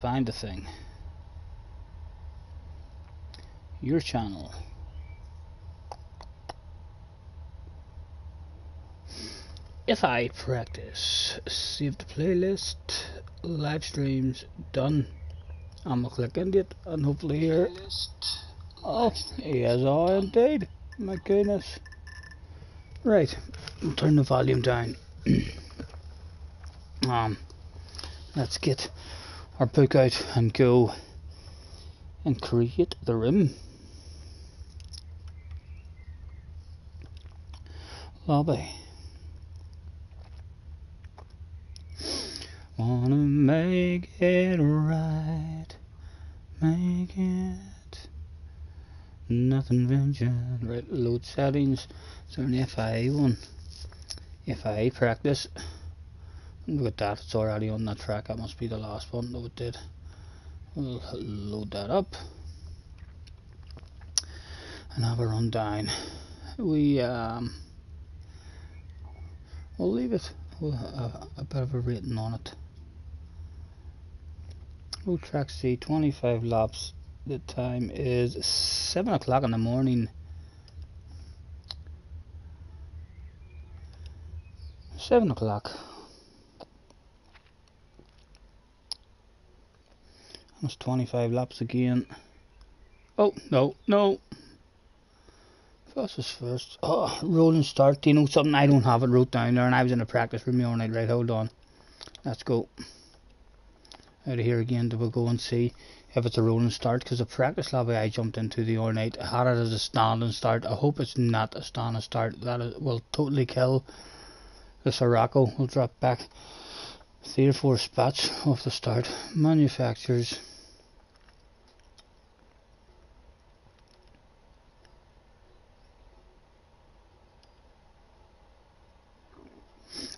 Find the thing. Your channel. If I practice, save the playlist, live streams done. I'm gonna click on it and hopefully hear. Oh, yes, oh, indeed. My goodness. Right, I'll turn the volume down. Let's get our book out and go and create the room. Lobby. Wanna make it right, make it nothing ventured. Right, load settings. Is there an FIA one? FIA practice. Look at that, it's already on that track. That must be the last one that it did. We'll load that up and have a run down. We'll leave it. We'll have a bit of a rating on it. Road track C, 25 laps. The time is 7 o'clock in the morning. 7 o'clock. That's 25 laps again. Oh, no. Fastest first. Oh, rolling start. Do you know something? I don't have it wrote down there, and I was in a practice room the other night. Right, hold on. Let's go. Out of here again, we'll go and see if it's a rolling start, because the practice lobby I jumped into the other night had it as a standing start. I hope it's not a standing start. That will totally kill the Sirocco. We'll drop back 3 or 4 spots off the start. Manufacturers.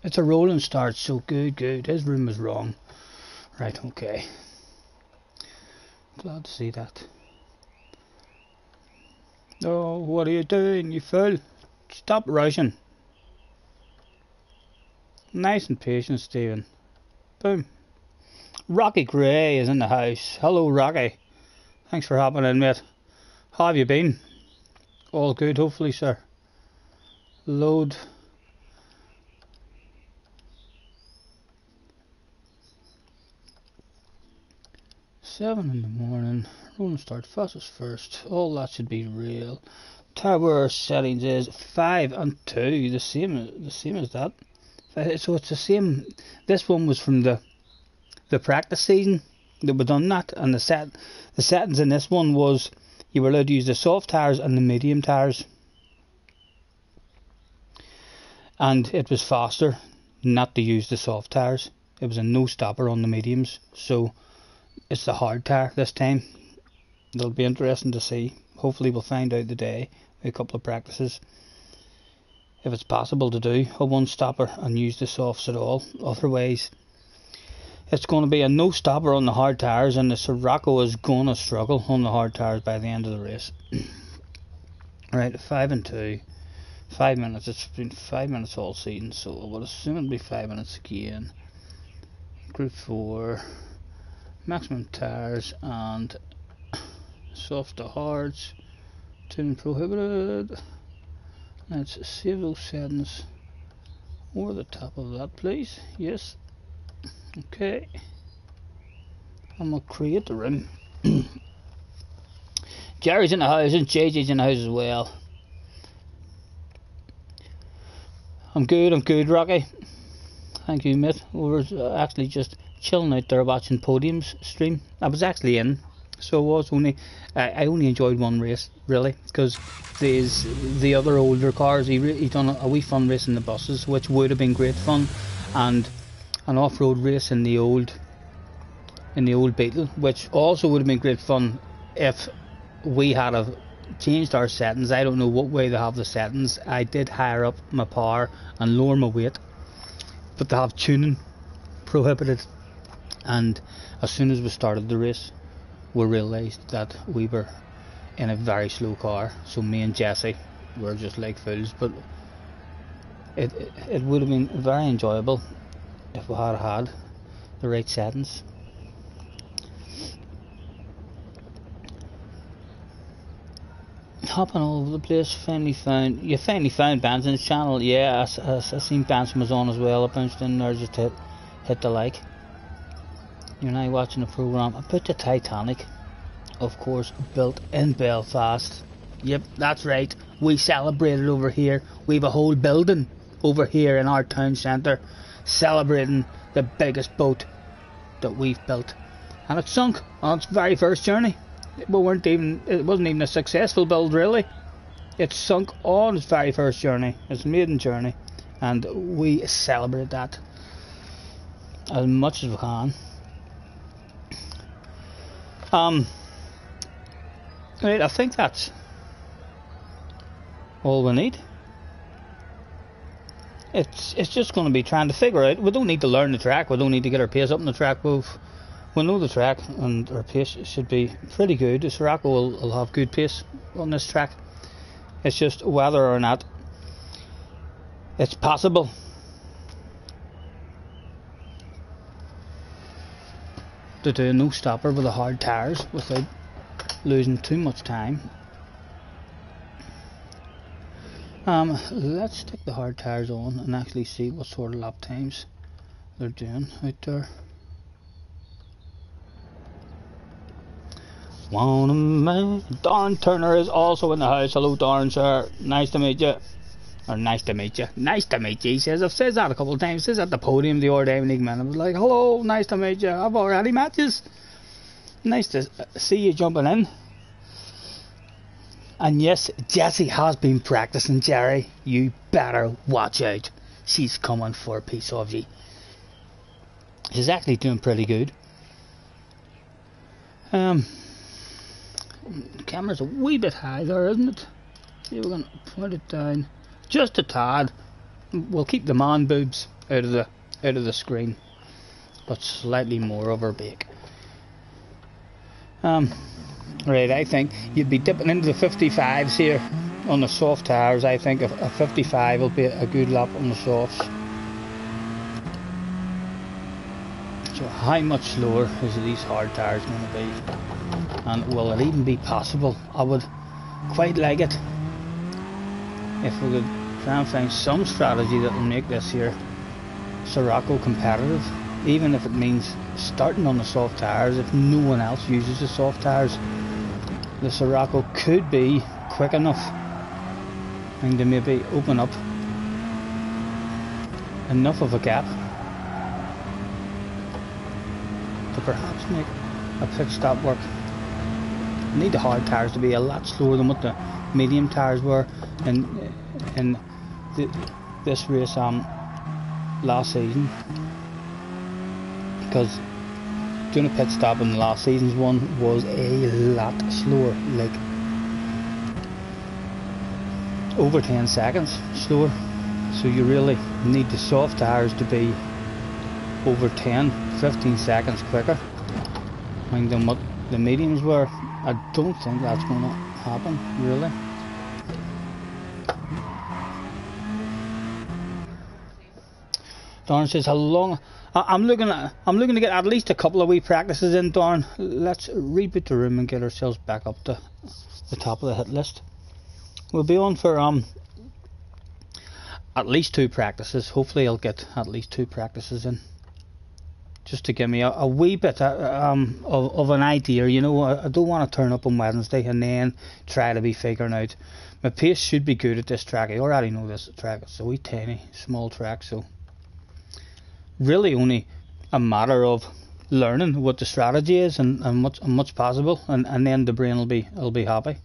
It's a rolling start, so good. His room was wrong. Right, okay. Glad to see that. Oh, what are you doing, you fool? Stop rushing. Nice and patient, Stephen. Boom. Rocky Gray is in the house. Hello, Rocky. Thanks for hopping in, mate. How have you been? All good, hopefully, sir. Load. Seven in the morning. Rolling start. Fastest first. All that should be real. Tower settings is 5 and 2. The same as that. So it's the same. This one was from the practice season that we done that, and the settings in this one was you were allowed to use the soft tires and the medium tires, and it was faster not to use the soft tires. It was a no stopper on the mediums, so it's the hard tire this time. It'll be interesting to see. Hopefully we'll find out today, a couple of practices, if it's possible to do a one stopper and use the softs at all. Otherwise it's going to be a no stopper on the hard tires, and the Sirocco is going to struggle on the hard tires by the end of the race. Right, 5 and 2. 5 minutes. It's been 5 minutes all season, so I would assume it'll be 5 minutes again. Group 4. Maximum tires and soft to hards. Tuning prohibited. Let's save those settings over the top of that, please. Yes. Okay. I'm gonna create the room. Jerry's in the house and JJ's in the house as well. I'm good, Rocky. Thank you, mate. We were actually just chilling out there watching Podium's stream. I was actually in, so I was only. I only enjoyed one race really, because there's the other older cars. He done a wee fun race in the buses, which would have been great fun, and an off-road race in the old Beetle, which also would have been great fun if we had have changed our settings. I don't know what way they have the settings. I did higher up my power and lower my weight, but they have tuning prohibited. And as soon as we started the race, we realised that we were in a very slow car, so me and Jesse were just like fools. But it would have been very enjoyable if we had the right settings. Hopping all over the place. You finally found Benson's channel. Yeah, I seen Benson was on as well. I bounced in there just to hit the like. You're now watching the programme about the Titanic, of course, built in Belfast. Yep, that's right. We celebrated over here. We have a whole building over here in our town centre celebrating the biggest boat that we've built. And it sunk on its very first journey. It wasn't even a successful build, really. It sunk on its very first journey, its maiden journey, and we celebrate that as much as we can. Right, I think that's all we need. It's just going to be trying to figure out. We don't need to learn the track. We don't need to get our pace up on the track. We know the track, and our pace should be pretty good. The Sirocco will have good pace on this track. It's just whether or not it's possible to do a no stopper with the hard tyres without losing too much time. Let's stick the hard tyres on and actually see what sort of lap times they're doing out there. Darren Turner is also in the house. Hello, Darren, sir. Nice to meet you. Or nice to meet you. Nice to meet you, he says. I've said that a couple of times. He says at the podium the other day when he came in. I was like, hello, nice to meet you. I've already met you. Nice to see you jumping in. And yes, Jessie has been practicing, Jerry. You better watch out. She's coming for a piece of you. She's actually doing pretty good. The camera's a wee bit high there, isn't it? See, we're going to point it down just a tad. We'll keep the man boobs out of the screen, but slightly more of her bake. Right, I think you'd be dipping into the 55s here on the soft tyres. I think a 55 will be a good lap on the softs. So how much slower is these hard tyres going to be? And will it even be possible? I would quite like it if we could try and find some strategy that will make this here Sirocco competitive, even if it means starting on the soft tyres. If no one else uses the soft tyres, the Sirocco could be quick enough and to maybe open up enough of a gap to perhaps make a pit stop work. You need the hard tyres to be a lot slower than what the medium tyres were in this race last season, because doing a pit stop in the last season's one was a lot slower, like over 10 seconds slower. So you really need the soft tyres to be over 10-15 seconds quicker than what the mediums were. I don't think that's going to happen, really. Darren says, how long? I'm looking to get at least a couple of wee practices in, Darren. Let's reboot the room and get ourselves back up to the top of the hit list. We'll be on for at least 2 practices. Hopefully I'll get at least 2 practices in, just to give me a wee bit of an idea. You know, I don't want to turn up on Wednesday and then try to be figuring out. My pace should be good at this track. I already know this track. It's a wee tiny small track, so really only a matter of learning what the strategy is and what's possible, and then the brain will be happy.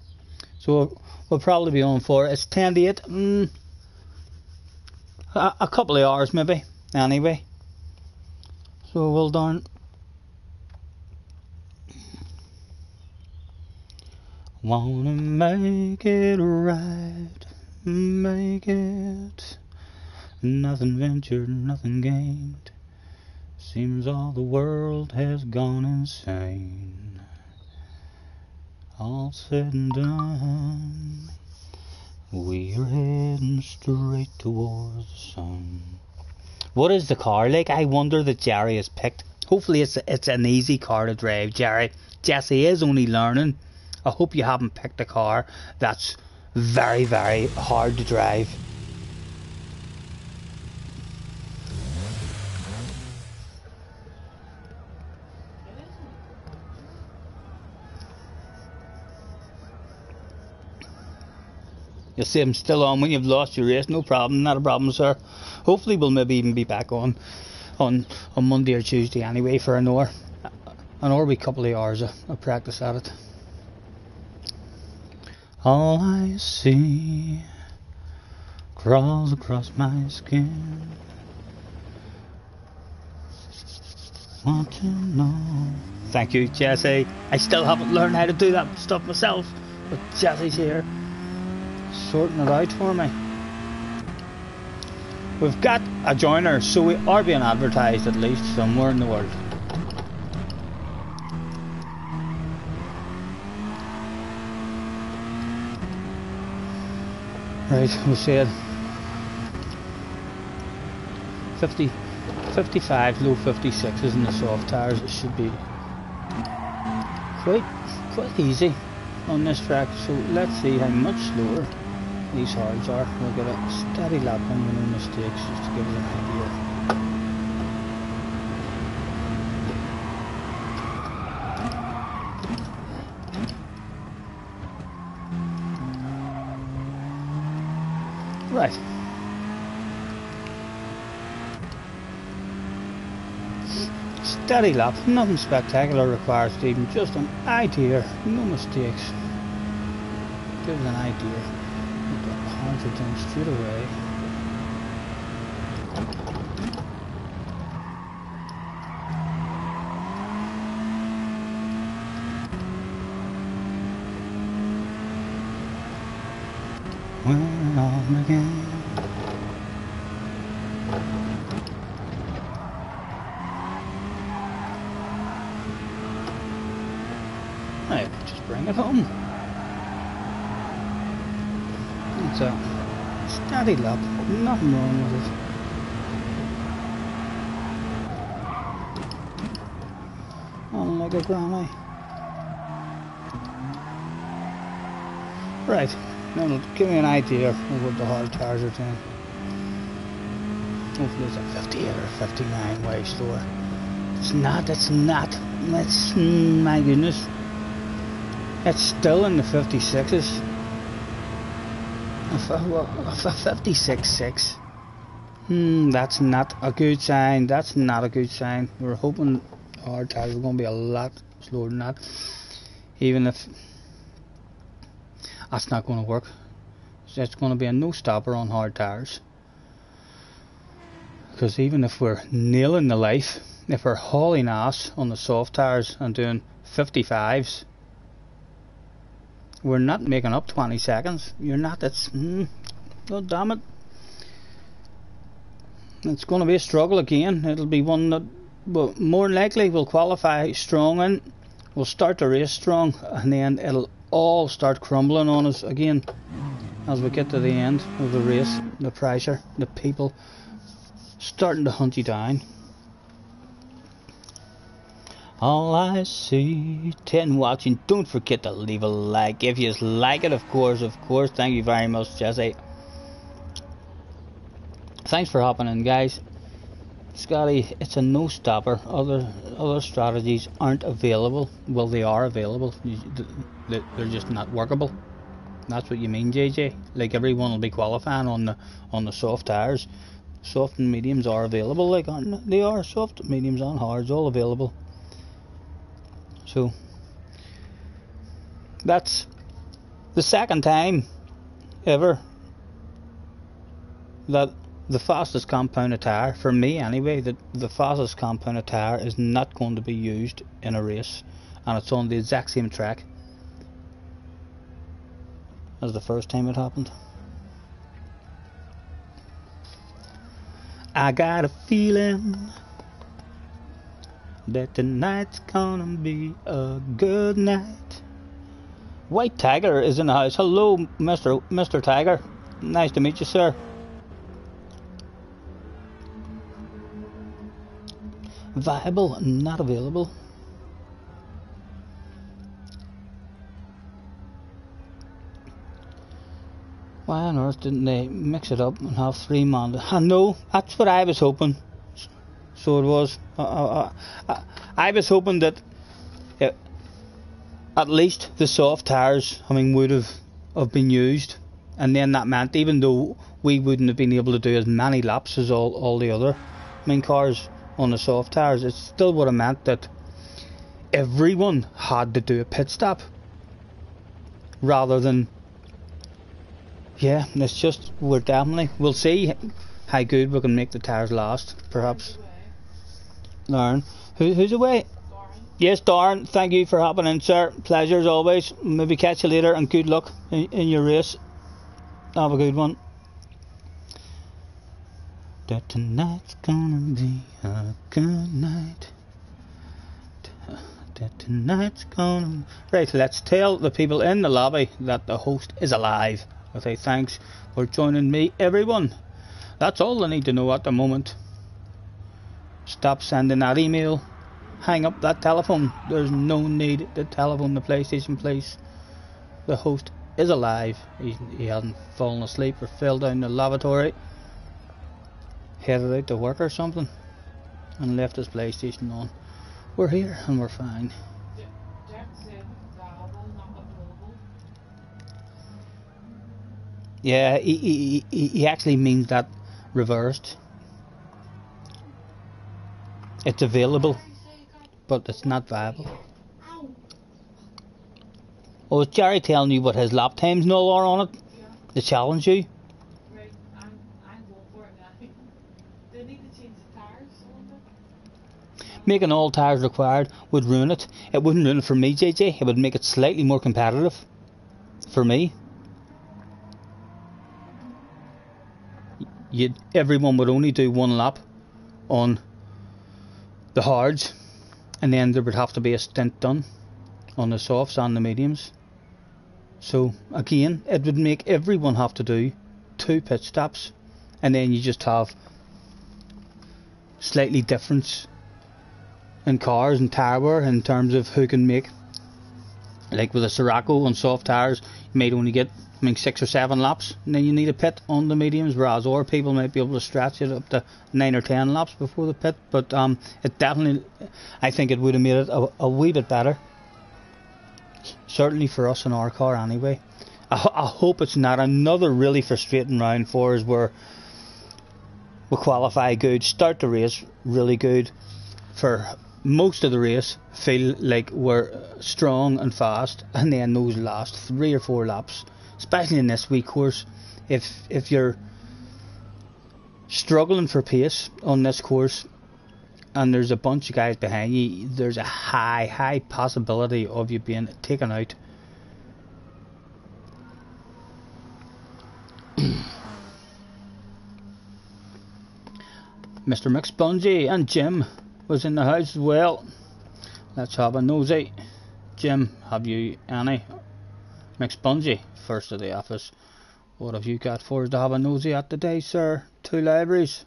So we'll probably be on for, it's 10 to 8, a couple of hours maybe, anyway. So well done. Wanna make it right, make it. Nothing ventured, nothing gained. Seems all the world has gone insane. All said and done, we're heading straight towards the sun. What is the car like? I wonder that Jerry has picked. Hopefully it's an easy car to drive, Jerry. Jessie is only learning. I hope you haven't picked a car that's very, very hard to drive. You'll see I'm still on when you've lost your race. No problem, not a problem, sir. Hopefully we'll maybe even be back on Monday or Tuesday anyway for an hour. An hour, a couple of hours of practice at it. All I see crawls across my skin. Want to know. Thank you, Jesse. I still haven't learned how to do that stuff myself, but Jesse's here sorting it out for me. We've got a joiner, so we are being advertised at least somewhere in the world. Right, we said 50, 55, low 56s in the soft tires. It should be quite easy on this track. So let's see how much slower these hards are. We'll get a steady lap on with no mistakes just to give us an idea. Right. Steady lap, nothing spectacular required, Stephen, just an idea, no mistakes. Give us an idea. Put the 100 down straight away. We're on again. Right, just bring it home. It's a steady lap, nothing wrong with it. On like a granny. Right, now give me an idea of what the hard tires are doing. Hopefully it's a 58 or 59 way slower. It's not, my goodness. It's still in the 56s. A 56.6. That's not a good sign. That's not a good sign. We were hoping hard tires were going to be a lot slower than that. Even if that's not going to work. It's going to be a no stopper on hard tires. Because even if we're nailing the life, if we're hauling ass on the soft tires and doing 55s, we're not making up 20 seconds. You're not. That's God damn it. It's going to be a struggle again. It'll be one that, well, more than likely we'll qualify strong in. We'll start the race strong, and then it'll all start crumbling on us again as we get to the end of the race. The pressure, the people starting to hunt you down. All I see, 10 watching. Don't forget to leave a like if you like it, of course. Thank you very much, Jesse. Thanks for hopping in, guys. Scotty, it's a no stopper. Other strategies aren't available. Well, they are available. They're just not workable. That's what you mean, JJ. Like, everyone will be qualifying on the soft tires. Soft and mediums are available. Like, they are soft, mediums, and hards, all available. So that's the second time ever that the fastest compound tire, for me anyway, the fastest compound tire is not going to be used in a race, and it's on the exact same track as the first time it happened. I got a feeling that tonight's gonna be a good night. White Tiger is in the house. Hello, Mr. Tiger. Nice to meet you, sir. Viable, not available. Why on earth didn't they mix it up and have 3 man? I know, that's what I was hoping. So it was. I was hoping that at least the soft tyres, would have been used, and then that meant, even though we wouldn't have been able to do as many laps as all the other cars on the soft tyres, it still would have meant that everyone had to do a pit stop, rather than, yeah, it's just, we'll see how good we can make the tyres last, perhaps. Lauren, who's away? Yes, Darren, thank you for hopping in, sir. Pleasure as always. Maybe catch you later, and good luck in your race. Have a good one. That tonight's gonna be a good night. That tonight's gonna... Right, let's tell the people in the lobby that the host is alive. I say thanks for joining me, everyone. That's all I need to know at the moment. Stop sending that email. Hang up that telephone. There's no need to telephone the PlayStation place. The host is alive. He hasn't fallen asleep or fell down the lavatory, headed out to work or something, and left his PlayStation on. We're here and we're fine. Jack said thow not available. Yeah, he actually means that reversed. It's available, but it's not viable. Oh, is Jerry telling you what his lap times and all are on it? Yeah. To challenge you? Right, I'm going for it now. They need to change the tires on it. Making all tyres required would ruin it. It wouldn't ruin it for me, JJ. It would make it slightly more competitive. For me. Everyone would only do 1 lap on the hards, and then there would have to be a stint done on the softs and the mediums. So again, it would make everyone have to do 2 pit stops, and then you just have slightly difference in cars and tyre wear in terms of who can make. Like with a Sirocco on soft tyres, you might only get 6 or 7 laps, and then you need a pit on the mediums, whereas other people might be able to stretch it up to 9 or 10 laps before the pit. But it definitely, I think it would have made it a wee bit better, certainly for us in our car anyway. I hope it's not another really frustrating round for us where we qualify good, start the race really good, for most of the race feel like we're strong and fast, and then those last 3 or 4 laps, especially in this wee course, if you're struggling for pace on this course and there's a bunch of guys behind you, there's a high possibility of you being taken out. Mr. McSpongy and Jim was in the house as well. Let's have a nosy. Jim, have you any? McSpongy, first of the office. What have you got for us to have a nosy at today, sir? 2 libraries.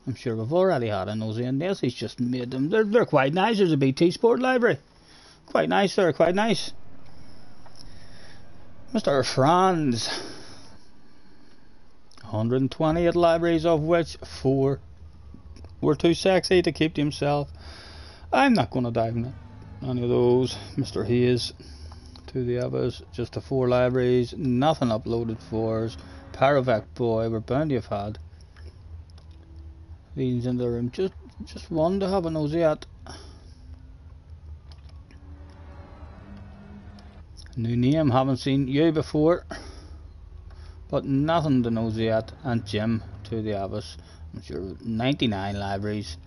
I'm sure we've already had a nosy in this. He's just made them. They're quite nice. There's a BT Sport library. Quite nice, sir. Quite nice. Mr. Franz. 128 libraries, of which 4 were too sexy to keep to himself. I'm not going to dive in any of those. Mr. Hayes, to the others, just the 4 libraries, nothing uploaded for us. Paravec boy, we're bound to have had these in the room. Just one to have a nosy at. New name, haven't seen you before, but nothing to nosy at. And Jim, to the others. I'm sure 99 libraries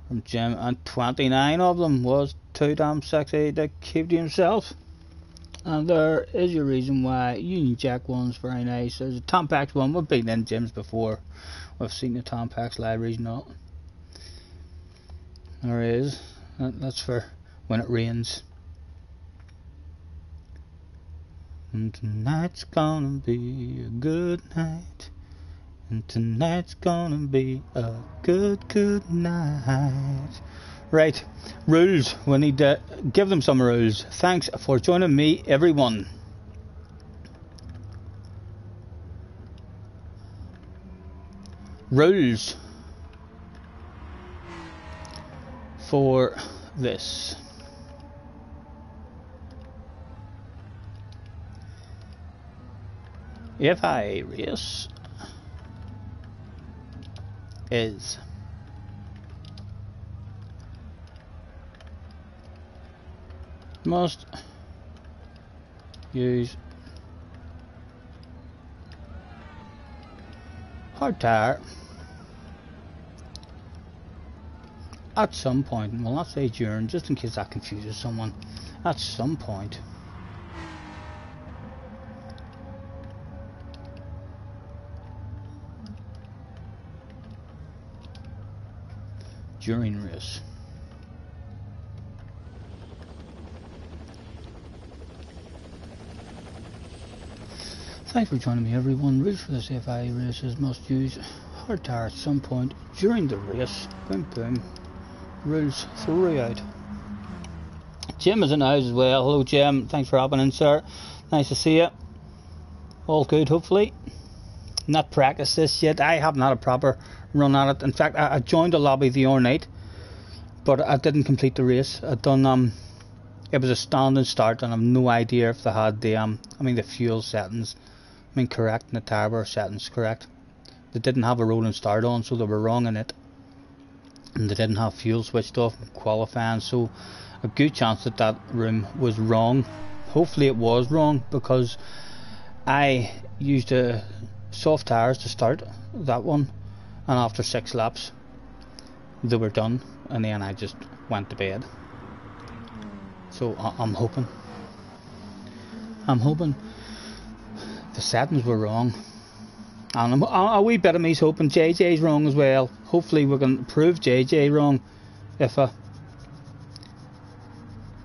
from Jim, and 29 of them was too damn sexy to keep to himself. And there is your reason why. Union Jack one's very nice. There's a Tampax one. We've been in Jim's before. We've seen the Tampax libraries not. There is. That's for when it rains. And tonight's gonna be a good night. And tonight's gonna be a good night. Right, rules. We need to give them some rules. Thanks for joining me, everyone. rules for this. If a race is must use hard tire at some point, and we'll not say during, just in case that confuses someone, at some point during race. Thanks for joining me, everyone. Rules for this FIA races: must use hard tire at some point during the race. Boom boom. Rules throughout. Jim is in the house as well. Hello Jim, thanks for hopping in, sir. Nice to see you. All good, hopefully. Not practiced this yet. I haven't had a proper run at it. In fact, I joined the lobby the other night, but I didn't complete the race. I'd done it was a standing start, and I've no idea if they had the fuel settings correct and the tire bar settings correct. They didn't have a rolling start on, so they were wrong in it, and they didn't have fuel switched off in qualifying, so a good chance that that room was wrong. Hopefully it was wrong, because I used soft tires to start that one, and after 6 laps they were done, and then I just went to bed. So I'm hoping the settings were wrong, and a wee bit of me's hoping JJ's wrong as well. Hopefully we can prove JJ wrong if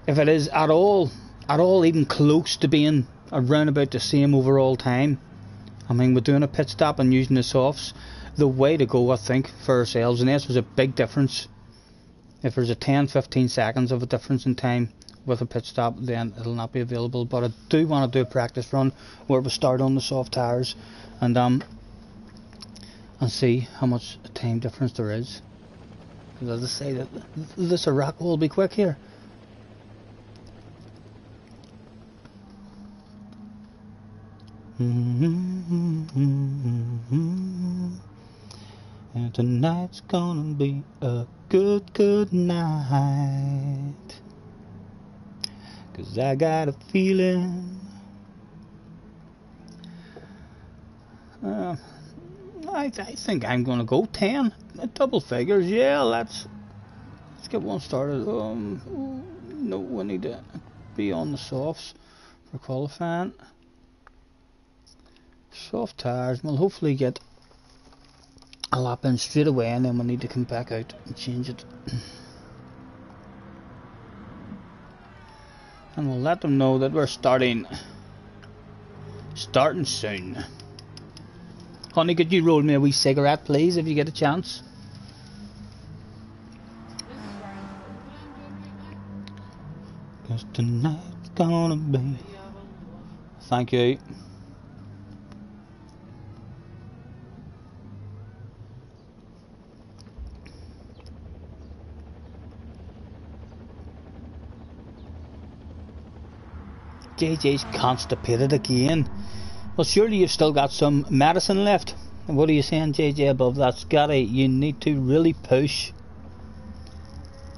it is at all even close to being around about the same overall time. We're doing a pit stop and using the softs. The way to go, I think, for ourselves, unless there's a big difference. If there's a 10-15 seconds of a difference in time with a pit stop, then it'll not be available. But I do want to do a practice run where we start on the soft tires and see how much time difference there is. Because as I say, that this Iraq will be quick here. And tonight's gonna be a good night, 'cause I got a feeling I think I'm gonna go 10 double figures. Yeah, let's get one started. No, we need to be on the softs for qualifying. Soft tires, we'll hopefully get a lap in straight away, and then we'll need to come back out and change it. And we'll let them know that we're starting soon. Honey, could you roll me a wee cigarette, please, if you get a chance? Cause tonight's gonna be... Thank you. JJ's constipated again. Well, surely you've still got some medicine left. What are you saying, JJ, above that? Scotty, you need to really push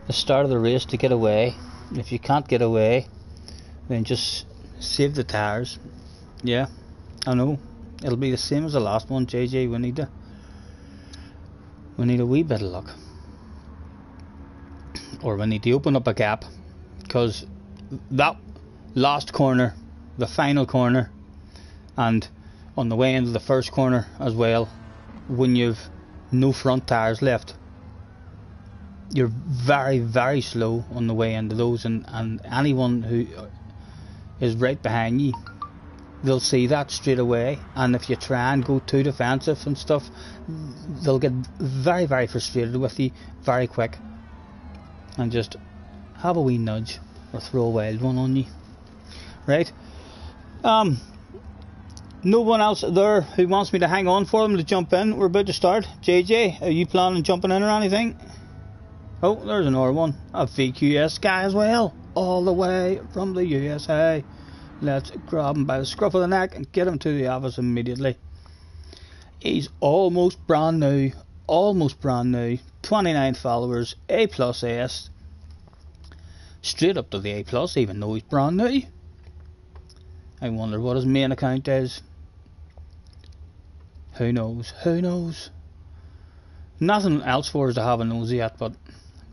the start of the race to get away. If you can't get away, then just save the tires. Yeah, I know. It'll be the same as the last one, JJ. We need a wee bit of luck. Or we need to open up a gap, because that last corner, the final corner, and on the way into the first corner as well, when you've no front tires left, you're very, very slow on the way into those, and anyone who is right behind you, they'll see that straight away, and if you try and go too defensive and stuff, they'll get very, very frustrated with you very quick and just have a wee nudge or throw a wild one on you. Right? No one else there who wants me to hang on for them to jump in. We're about to start. JJ, are you planning on jumping in or anything? Oh, there's another one. A VQS guy as well. All the way from the USA. Let's grab him by the scruff of the neck and get him to the office immediately. He's almost brand new. Almost brand new. 29 followers. A+S. Straight up to the A+, even though he's brand new. I wonder what his main account is. Who knows? Who knows? Nothing else for us to have a nosy yet, but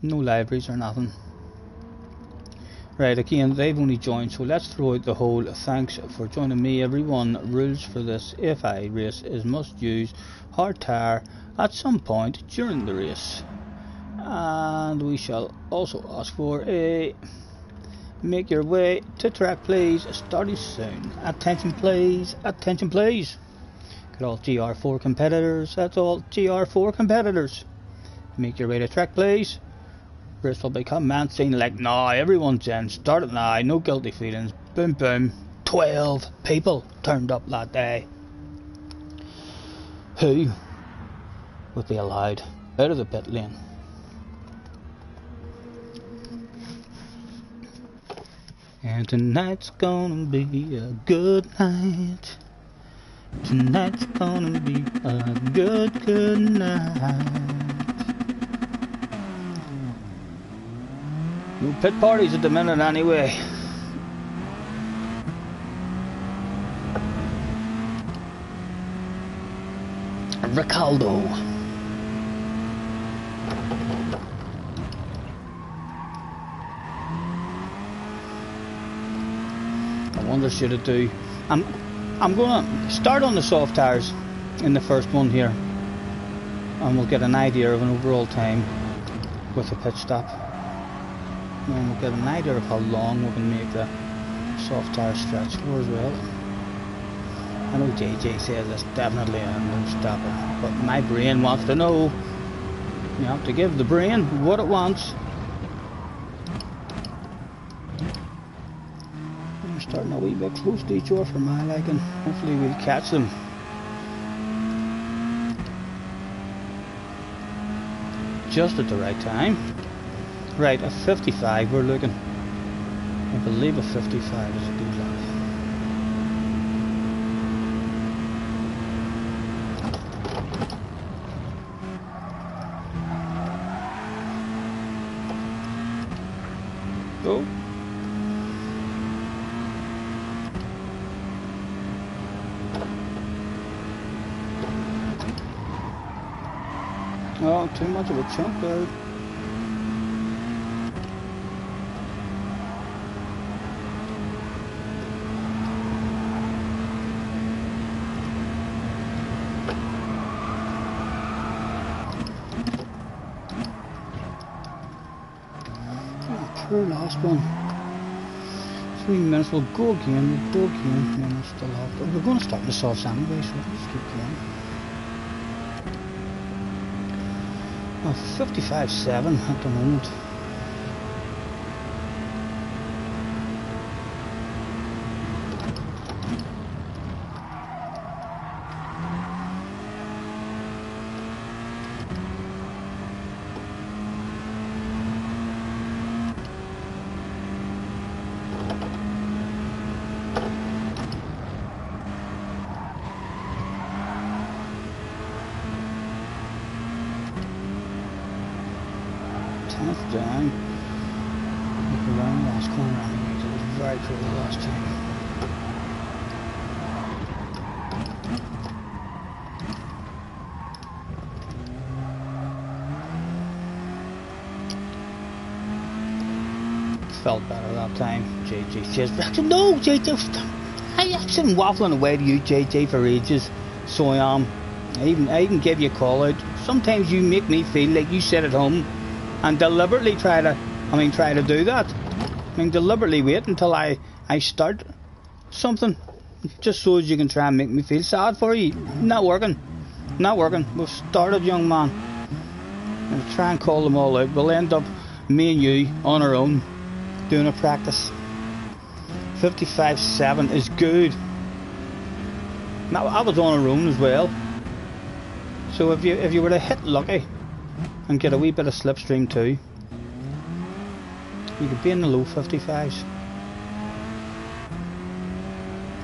no libraries or nothing. Right, again, they've only joined, so let's throw out the whole thanks for joining me everyone. Rules for this FI race is must use hard tire at some point during the race. And we shall also ask for a make your way to track please, starting soon. Attention please, attention please. Got all GR4 competitors, that's all GR4 competitors. Make your way to track please. Race will be commencing like now, everyone's in, start it now, no guilty feelings, boom boom. 12 people turned up that day. Who would be allowed out of the pit lane? And tonight's gonna be a good night. Tonight's gonna be a good night. No pit parties at the minute anyway. Ricaldo. I wonder should it do. I'm gonna start on the soft tires in the first one here, and we'll get an idea of an overall time with a pit stop. And we'll get an idea of how long we can make the soft tire stretch for as well. I know JJ says it's definitely a no stopper, but my brain wants to know. You have to give the brain what it wants. We're starting a wee bit close to each other for my liking. Hopefully we'll catch them. Just at the right time. Right, a 55 we're looking. I believe a 55 is a good lap. Go. Oh, too much of a chunk there. Last one. 3 minutes. We'll go again. And we'll still have. We're going to start the softs anyway, so let's keep going. 55.7 at the moment. Down. Look around the last corner. It was very cool last time. Felt better that time. JJ says, no, JJ, I've been waffling away to you, JJ, for ages. So I am. I even gave you a call out. Sometimes you make me feel like you sit at home and deliberately try to do that. Deliberately wait until I start something, just so as you can try and make me feel sad for you. Not working. We've started, young man. I'll try and call them all out. We'll end up, me and you, on our own, doing a practice. 55.7 is good. Now, I was on a roan as well. So if you were to hit lucky and get a wee bit of slipstream too, you could be in the low 55s.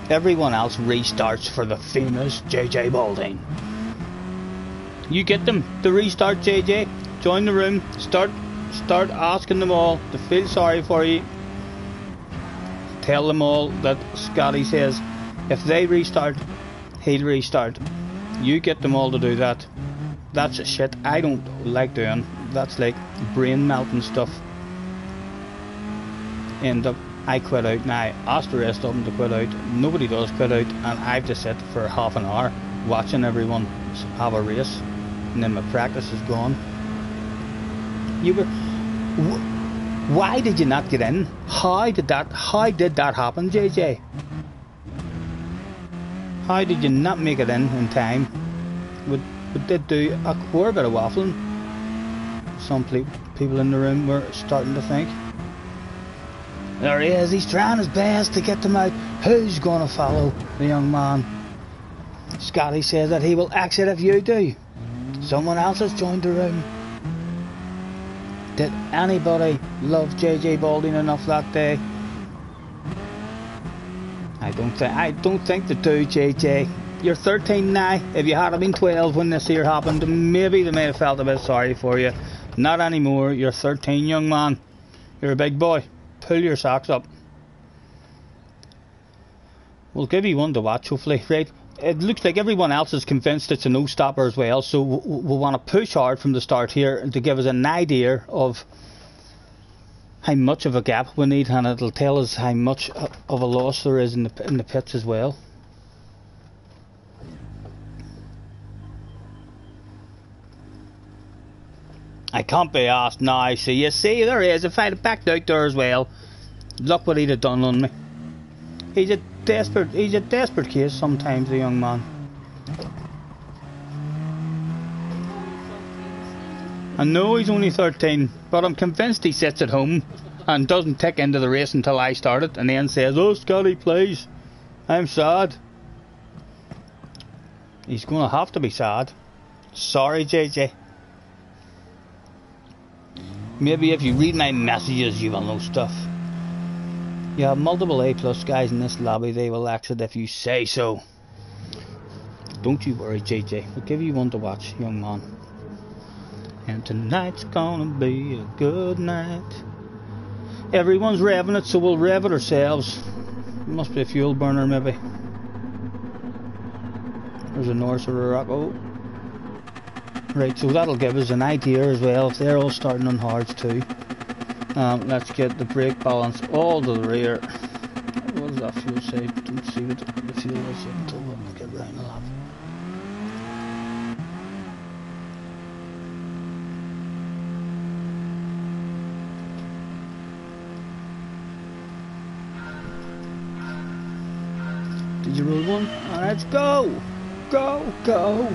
Everyone else restarts for the famous JJ Balding. You get them to restart, JJ. Join the room. Start asking them all to feel sorry for you. Tell them all that Scotty says if they restart, he'll restart. You get them all to do that. That's shit I don't like doing. That's like brain melting stuff. End up, I quit out. Now I asked the rest of them to quit out. Nobody does quit out, and I've just sat for half an hour watching everyone have a race, and then my practice is gone. You were. Why did you not get in? How did that happen, JJ? How did you not make it in time? We did do a queer bit of waffling. Some people in the room were starting to think. There he is, he's trying his best to get them out. Who's going to follow the young man? Scotty says that he will exit if you do. Someone else has joined the room. Did anybody love JJ Balding enough that day? I don't think they do, JJ. You're 13 now. If you had been 12 when this here happened, maybe they may have felt a bit sorry for you. Not anymore. You're 13, young man. You're a big boy. Pull your socks up. We'll give you one to watch, hopefully. Right. It looks like everyone else is convinced it's a no-stopper as well, so we'll want to push hard from the start here to give us an idea of how much of a gap we need, and it'll tell us how much of a loss there is in the pits as well. I can't be asked now. See, you see, there he is. If I'd have backed out there as well, look what he'd have done on me. He's a desperate case sometimes, the young man. I know he's only 13, but I'm convinced he sits at home and doesn't tick into the race until I start it, and then says, "Oh, Scotty, please, I'm sad." He's going to have to be sad. Sorry, JJ. Maybe if you read my messages, you will know stuff. You have multiple A+ guys in this lobby. They will exit if you say so. Don't you worry, JJ. We'll give you one to watch, young man. And tonight's gonna be a good night. Everyone's revving it, so we'll rev it ourselves. It must be a fuel burner, maybe. There's a North or a Rocco. Right, so that'll give us an idea as well if they're all starting on hards too. Let's get the brake balance all to the rear. What does that fuel say? Don't see what the fuel is yet until we get round the lap. Did you roll one? Let's go! Go! Go!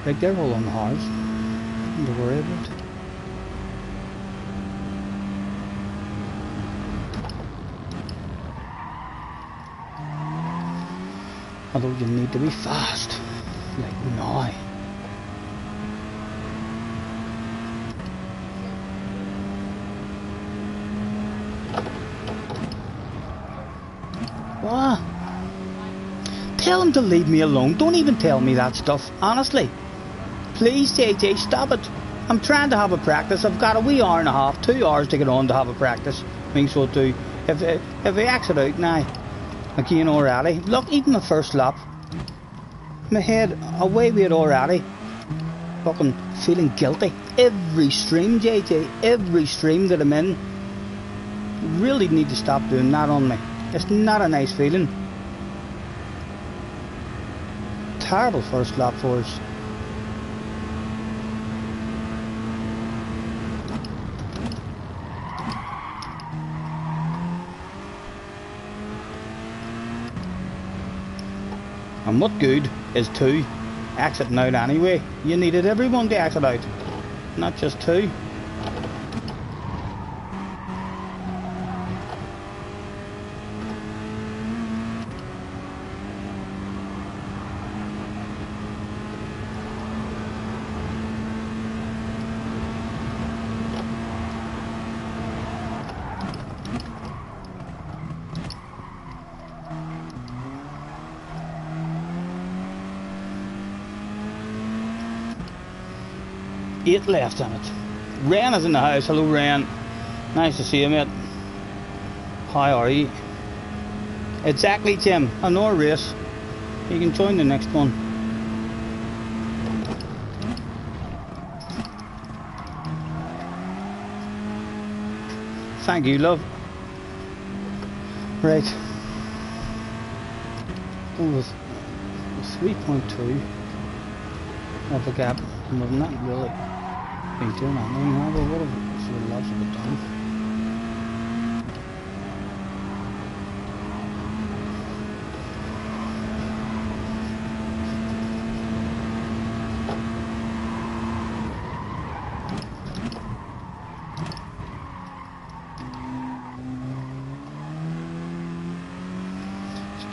Like they're all on the hards. Nothing to worry about. Although you need to be fast. Like now. What? Tell him to leave me alone. Don't even tell me that stuff. Honestly. Please, JJ, stop it. I'm trying to have a practice. I've got a wee hour and a half, 2 hours to get on to have a practice. Means so too. If I exit out now, again already. Look, even the first lap, my head away with it already. Fucking feeling guilty. Every stream, JJ, every stream that I'm in, really need to stop doing that on me. It's not a nice feeling. Terrible first lap for us. And what good is 2 exiting out anyway? You needed everyone to exit out, not just 2. 8 left in it. Ren is in the house. Hello Ren. Nice to see you, mate. How are you? Exactly, Jim. I know a race. You can join the next one. Thank you, love. Right. With 3.2 of a gap, and we've not really been doing anything now, but what have sort of lots of it done?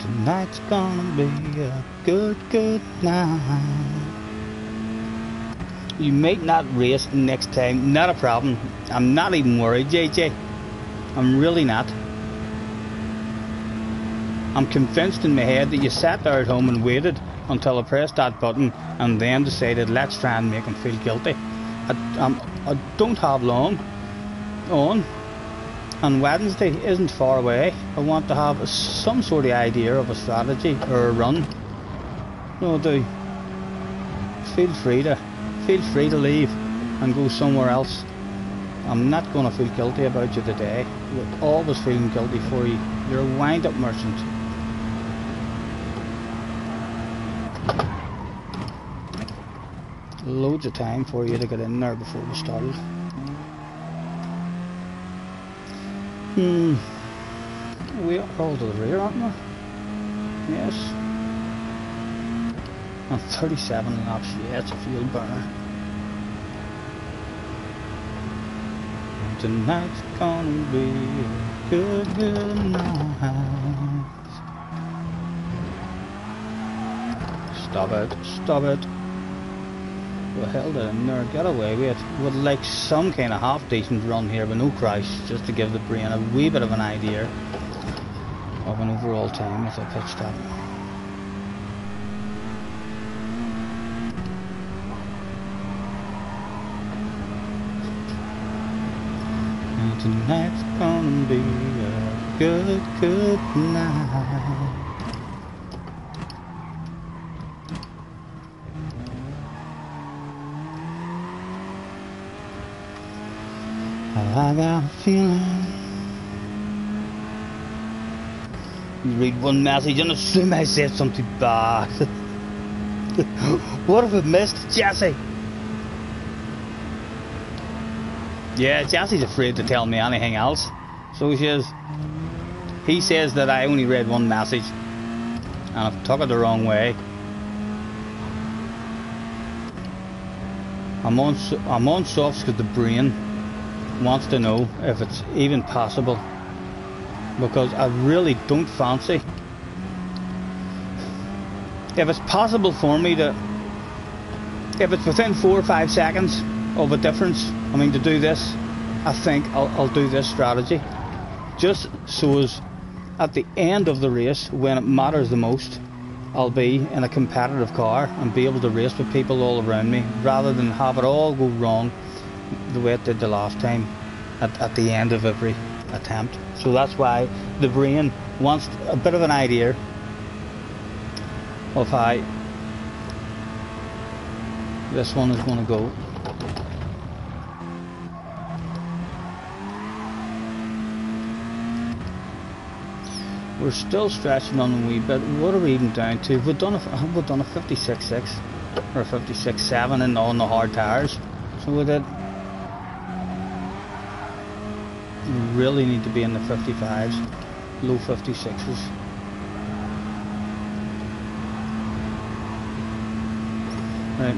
Tonight's gonna be a good night. You might not race next time, not a problem. I'm not even worried, JJ. I'm really not. I'm convinced in my head that you sat there at home and waited until I pressed that button and then decided let's try and make him feel guilty. I don't have long on. And Wednesday isn't far away. I want to have some sort of idea of a strategy or a run. No, I do. Feel free to leave and go somewhere else. I'm not going to feel guilty about you today. You're always feeling guilty for you. You're a wind-up merchant. Loads of time for you to get in there before we started. We are all to the rear, aren't we? Yes. And 37 laps, yeah, it's a fuel burner. Tonight's gonna be a good night. Stop it. We held it in there, get away with it. Would like some kind of half decent run here with no crash, just to give the brain a wee bit of an idea of an overall time with a pit stop. And tonight's gonna be a good night. I got a feeling. You read one message and assume I said something bad. What have I missed, Jesse? Yeah, Jesse's afraid to tell me anything else. So she is. He says that I only read one message and I've took it the wrong way. I'm on softs because the brain wants to know if it's even possible, because I really don't fancy, if it's possible for me to, if it's within 4 or 5 seconds of a difference, I mean, to do this, I think I'll do this strategy, just so as at the end of the race, when it matters the most, I'll be in a competitive car and be able to race with people all around me, rather than have it all go wrong the way it did the last time at the end of every attempt. So that's why the brain wants a bit of an idea of how this one is going to go. We're still stretching on a wee bit. What are we even down to? We've done a 56.6 or a 56.7 and on the hard tires. So we did. We really need to be in the 55s, low 56s. Right.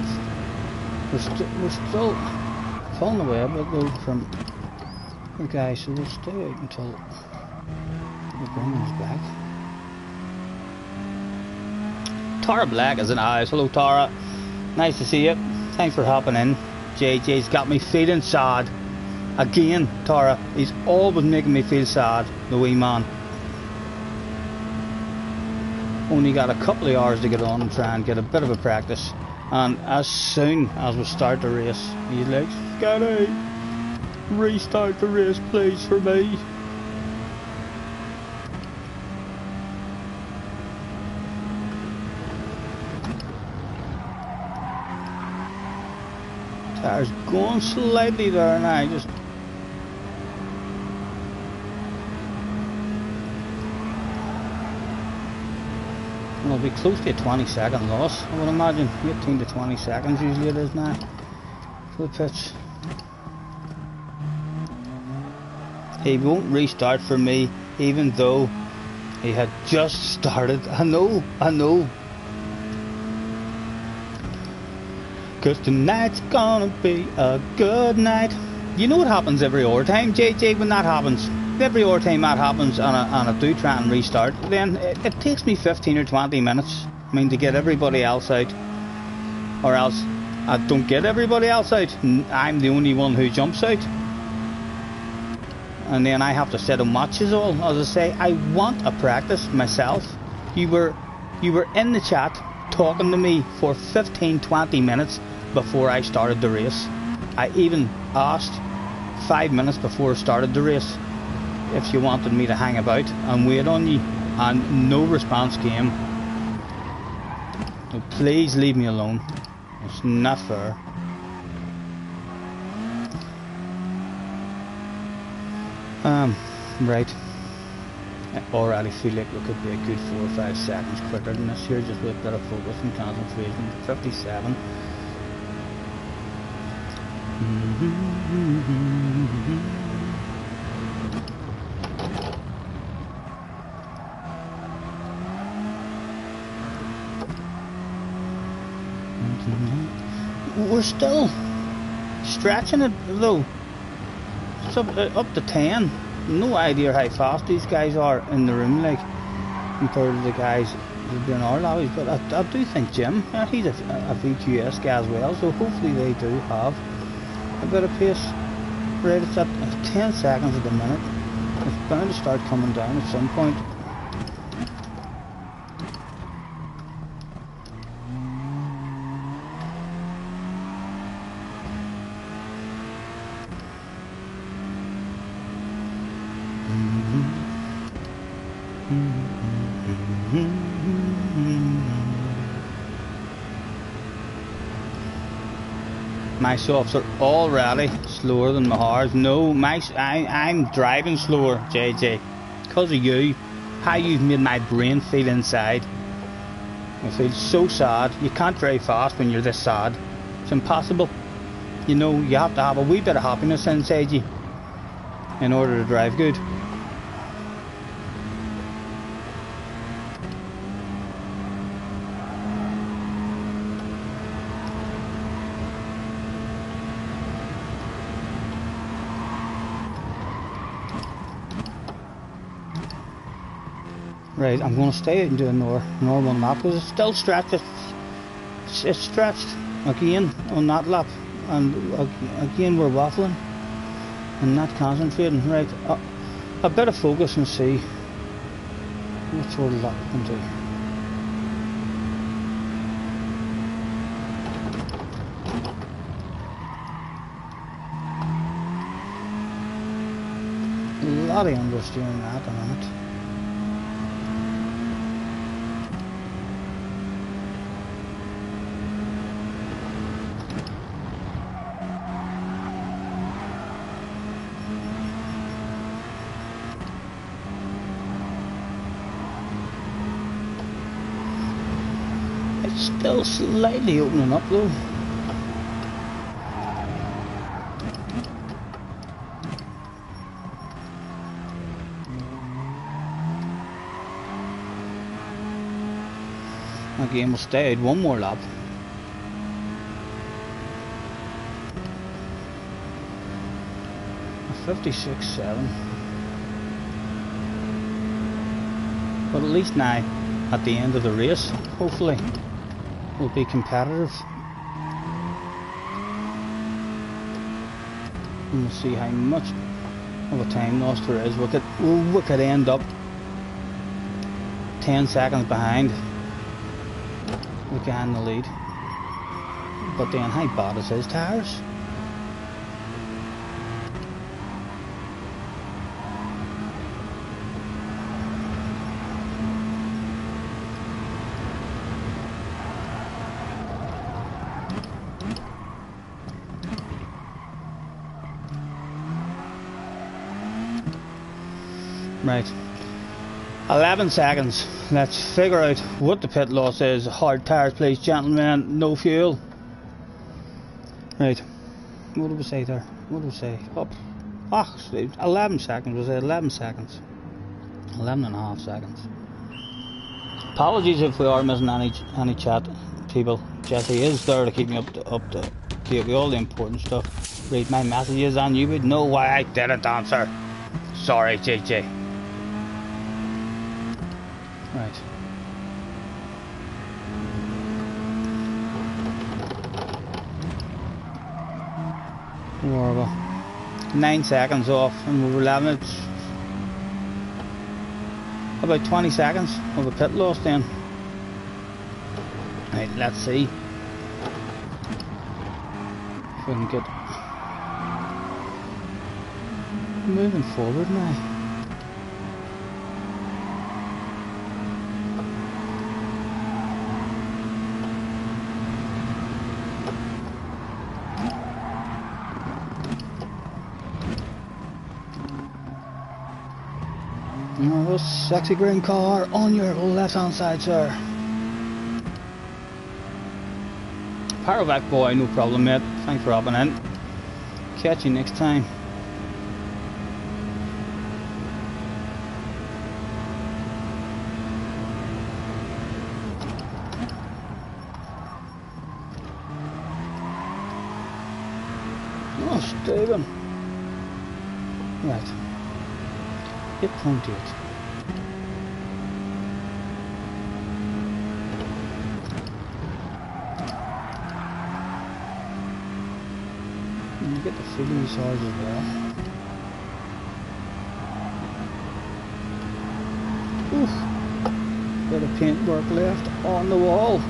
We're still pulling away a bit though from the guy, so we'll stay out until the brain is back. Tara Black is in the house. Hello Tara, nice to see you. Thanks for hopping in. JJ's got me feeling sad. Again, Tara, he's always making me feel sad, the wee man. Only got a couple of hours to get on and try and get a bit of a practice And as soon as we start the race, he's like, Scotty, restart the race please for me. Tires going slightly there now, just it'll be close to a 20-second loss, I would imagine. 18 to 20 seconds usually it is now for the pitch. He won't restart for me, even though he had just started. I know. Cause tonight's gonna be a good night. You know what happens every overtime, JJ, when that happens? Every overtime that happens and I do try and restart, then it takes me 15 or 20 minutes, I mean, to get everybody else out. Or else I don't get everybody else out. I'm the only one who jumps out. And then I have to set and watch us all. As I say, I want a practice myself. You were in the chat talking to me for 15-20 minutes before I started the race. I even asked 5 minutes before I started the race if you wanted me to hang about and wait on you, and no response came. So please leave me alone. It's not fair. Right. I already feel like we could be a good 4 or 5 seconds quicker than this here, just with a bit of focus and concentration. 57. We're still stretching it though. It's up to 10. No idea how fast these guys are in the room, like, compared to the guys who've been our lobbies. But I do think Jim, he's a VQS guy as well, so hopefully they do have a bit of pace. Right, it's at 10 seconds at the minute. It's bound to start coming down at some point. My softs are already slower than my hards. No, I'm driving slower, JJ, because of you. How you've made my brain feel inside. I feel so sad. You can't drive fast when you're this sad. It's impossible. You know, you have to have a wee bit of happiness inside you in order to drive good. Right, I'm going to stay out and do a normal lap because it's still stretched. It's stretched again on that lap, and again we're waffling and not concentrating. Right, a bit of focus and see what sort of lap we can do. A lot of understeering that a minute. Still slightly opening up though. Again, we'll stay out one more lap. A 56.7. But at least now, at the end of the race, hopefully will be competitive, and we'll see how much of a time loss there is. We could end up 10 seconds behind the guy in the lead. But then how bad is his tyres? Right. 11 seconds. Let's figure out what the pit loss is. Hard tyres, please, gentlemen. No fuel. Right. What did we say there? What did we say? Up. Ah, 11 seconds. Was it 11 seconds? 11 and a half seconds. Apologies if we are missing any chat, people. Jesse is there to keep me up to date with all the important stuff. Read my messages and you would know why I didn't answer. Sorry, JJ. Right. Where are we? 9 seconds off, and we're 11. It's about 20 seconds of a pit loss then. Right, let's see if we can get moving forward now. Oh, sexy green car on your left hand side, sir. Parovac boy, no problem, mate. Thanks for hopping in. Catch you next time. Oh, Stephen. Right. 8.8. You get the feeling size as well. Oof. Bit of paintwork left on the wall.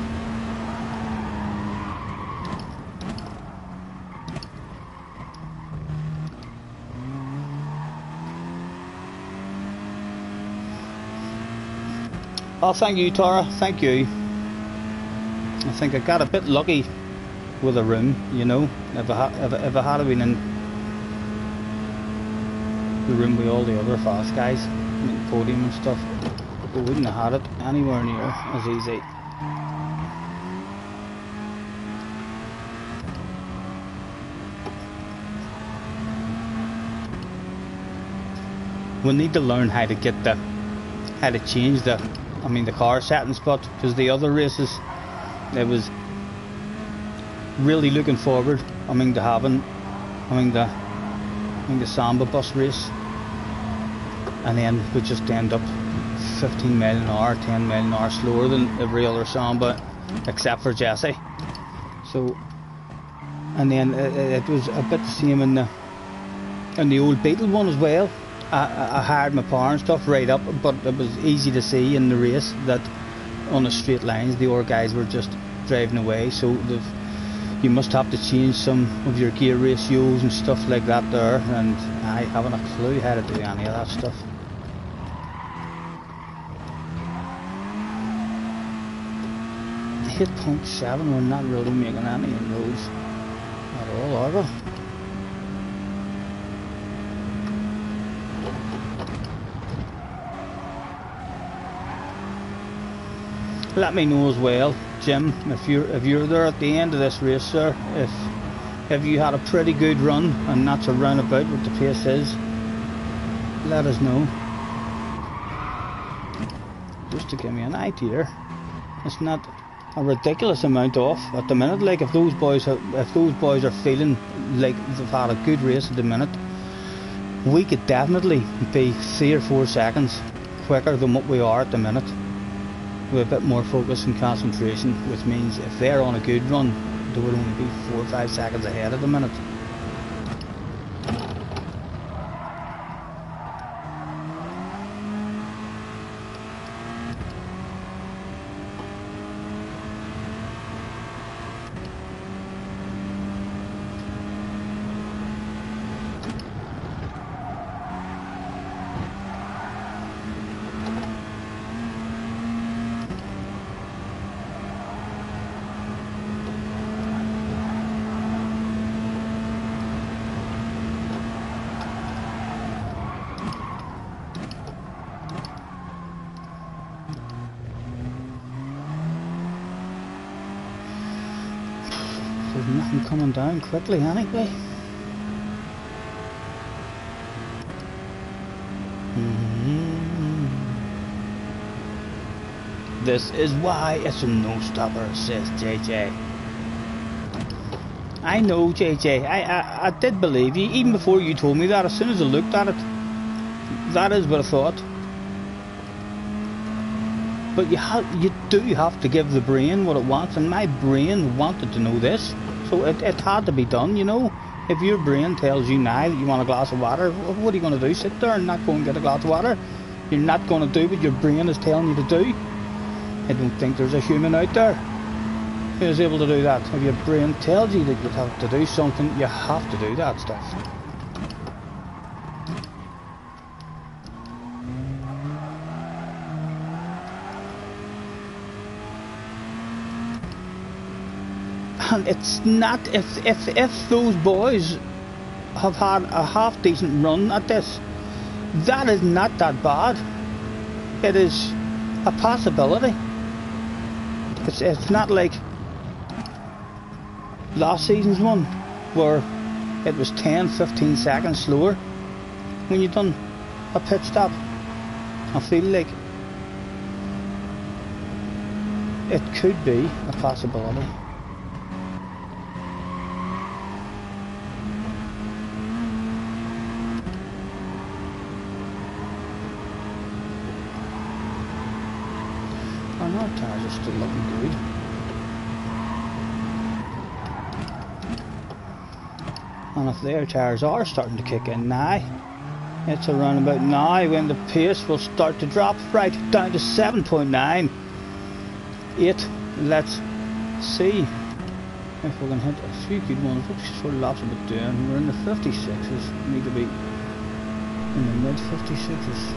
Oh, thank you, Tara. Thank you. I think I got a bit lucky with a room, you know. If I had been in the room with all the other fast guys, the podium and stuff, we wouldn't have had it anywhere near as easy. We need to learn how to change the car settings, but because the other races, it was really looking forward, to having, the Samba bus race, and then we just end up 15 mile an hour, 10 mile an hour slower than every other Samba, except for Jesse. So, and then it was a bit the same in the old Beetle one as well. I hired my power and stuff right up, but it was easy to see in the race that on the straight lines the other guys were just driving away, so you must have to change some of your gear ratios and stuff like that there, and I haven't a clue how to do any of that stuff. Hit 0.7, we're not really making any inroads at all, are we? Let me know as well, Jim, if you're there at the end of this race, sir, if you had a pretty good run and that's around about what the pace is, let us know. Just to give me an idea. It's not a ridiculous amount off at the minute. Like if those boys are feeling like they've had a good race at the minute, we could definitely be 3 or 4 seconds quicker than what we are at the minute, with a bit more focus and concentration, which means if they're on a good run, they would only be 4 or 5 seconds ahead at the minute. I'm coming down quickly anyway. This is why it's a no-stopper, says JJ. I know, JJ. I did believe you, even before you told me that. As soon as I looked at it, that is what I thought. But you do have to give the brain what it wants, and my brain wanted to know this, so it had to be done, you know. If your brain tells you now that you want a glass of water, what are you going to do? Sit there and not go and get a glass of water? You're not going to do what your brain is telling you to do. I don't think there's a human out there who is able to do that. If your brain tells you that you have to do something, you have to do that stuff. And it's not, if those boys have had a half decent run at this, that is not that bad. It is a possibility. It's not like last season's one where it was 10-15 seconds slower when you done a pit stop. I feel like it could be a possibility. Our tyres are still looking good. And if their tyres are starting to kick in now, it's around about now when the pace will start to drop right down to 7.9. 8. Let's see if we can hit a few good ones. What sort of laps are we doing? We're in the 56s. We need to be in the mid 56s.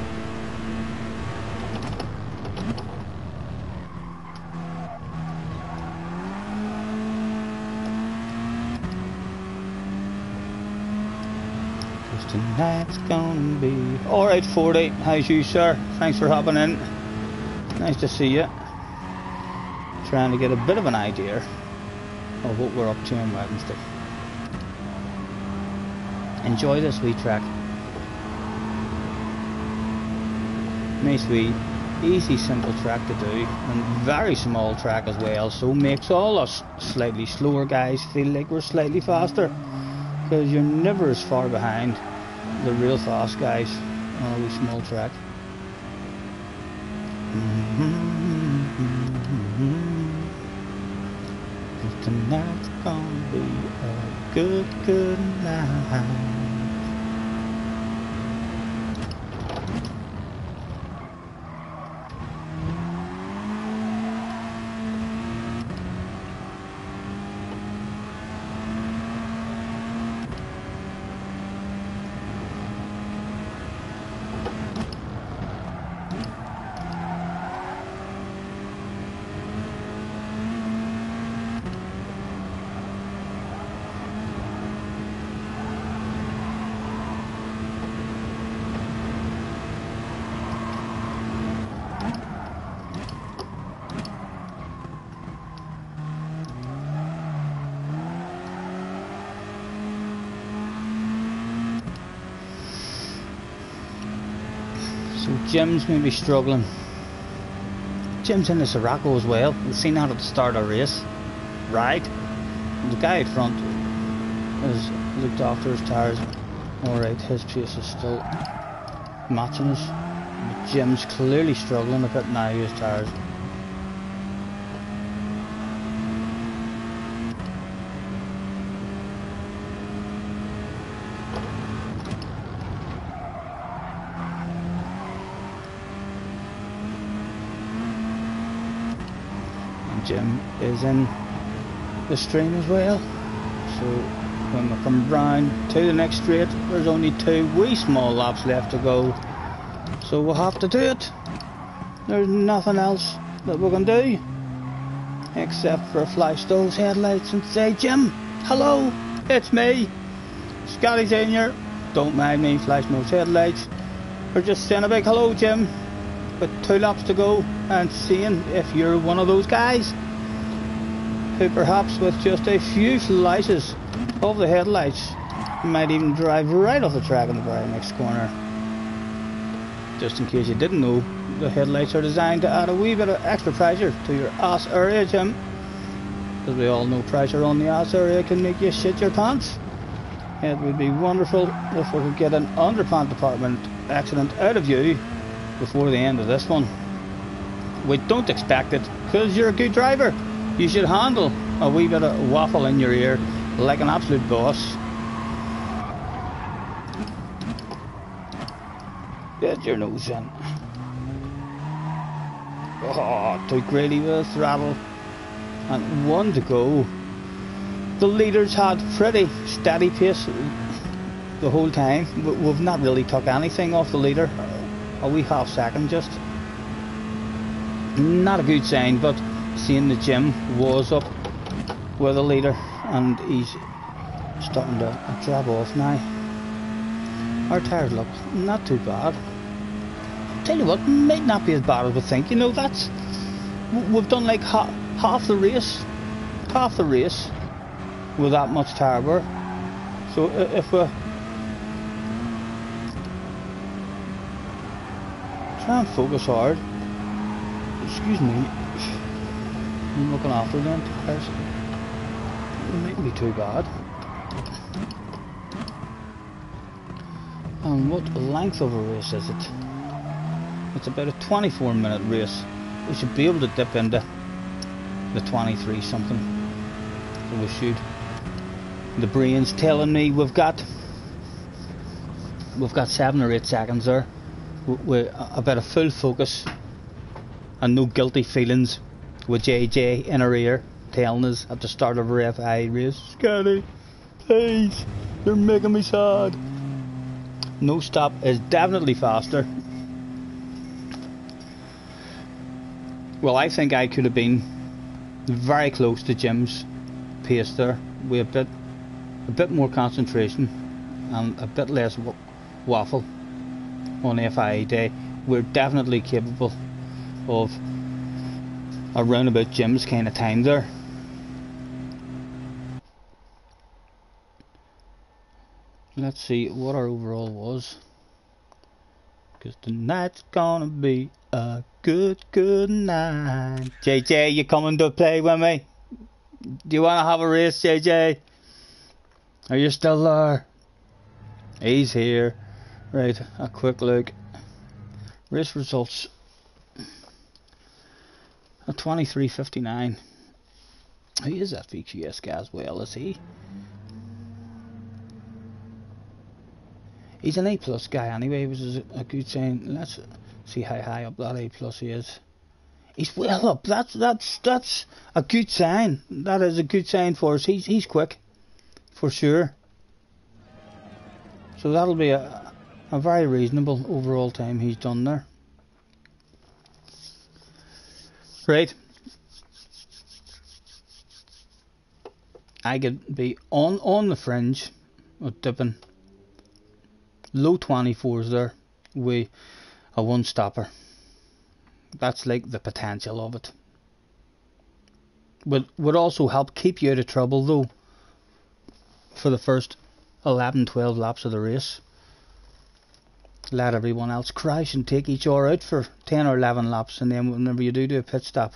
Tonight's gonna be alright. 40. How's you, sir? Thanks for hopping in. Nice to see you. Trying to get a bit of an idea of what we're up to on Wednesday. Enjoy this wee track. Nice wee, easy, simple track to do, and very small track as well, so makes all us slightly slower guys feel like we're slightly faster, because you're never as far behind the real fast guys on a wee small track. Tonight's gonna be a good night. So Jim's maybe struggling. Jim's in the Sirocco as well. We've seen that at the start of the race. Right. And the guy at front has looked after his tyres. Alright, his pace is still matching us. But Jim's clearly struggling a bit now with his tyres. Jim is in the stream as well, so when we come round to the next straight, there's only 2 wee small laps left to go, so we'll have to do it. There's nothing else that we can do except for flash those headlights and say, Jim, hello, it's me, Scotty Jr. Don't mind me flashing those headlights. We're just saying a big hello, Jim, with 2 laps to go, and seeing if you're one of those guys who perhaps with just a few flashes of the headlights might even drive right off the track in the very next corner. Just in case you didn't know, the headlights are designed to add a wee bit of extra pressure to your ass area, Jim. Because we all know pressure on the ass area can make you shit your pants. It would be wonderful if we could get an underpant department accident out of you before the end of this one. We don't expect it, because you're a good driver. You should handle a wee bit of waffle in your ear like an absolute boss. Get your nose in. Oh, too greedy with the throttle. And 1 to go. The leaders had pretty steady pace the whole time. We've not really took anything off the leader. A wee half second just. Not a good sign, but seeing the Jim was up with the leader and he's starting to drop off now. Our tyres look not too bad. Tell you what, might not be as bad as we think. You know, we've done like half the race with that much tyre wear. So if we try and focus hard, excuse me, I'm looking after them tyres. It mightn't be too bad. And what length of a race is it? It's about a 24-minute race. We should be able to dip into the 23 something. So we should. The brain's telling me we've got 7 or 8 seconds there. With a bit of full focus and no guilty feelings with JJ in our ear telling us at the start of our FI race, Scotty, please, you're making me sad. No stop is definitely faster. Well, I think I could have been very close to Jim's pace there with a bit more concentration and a bit less waffle on FIA day. We're definitely capable of around about Jim's kind of time there. Let's see what our overall was, because tonight's gonna be a good night. JJ, you coming to play with me? Do you want to have a race, JJ? Are you still there? He's here. Right, a quick look. Race results. A 23.59. Who is that VQS guy as well, is he? He's an A+ guy anyway, which is a good sign. Let's see how high up that A+ he is. He's well up. That's a good sign. That is a good sign for us. He's quick, for sure. So that'll be a very reasonable overall time he's done there. Right. I could be on the fringe of dipping low 24s there with a 1-stopper. That's like the potential of it. Would also help keep you out of trouble though for the first 11-12 laps of the race. Let everyone else crash and take each other out for 10 or 11 laps, and then whenever you do a pit stop,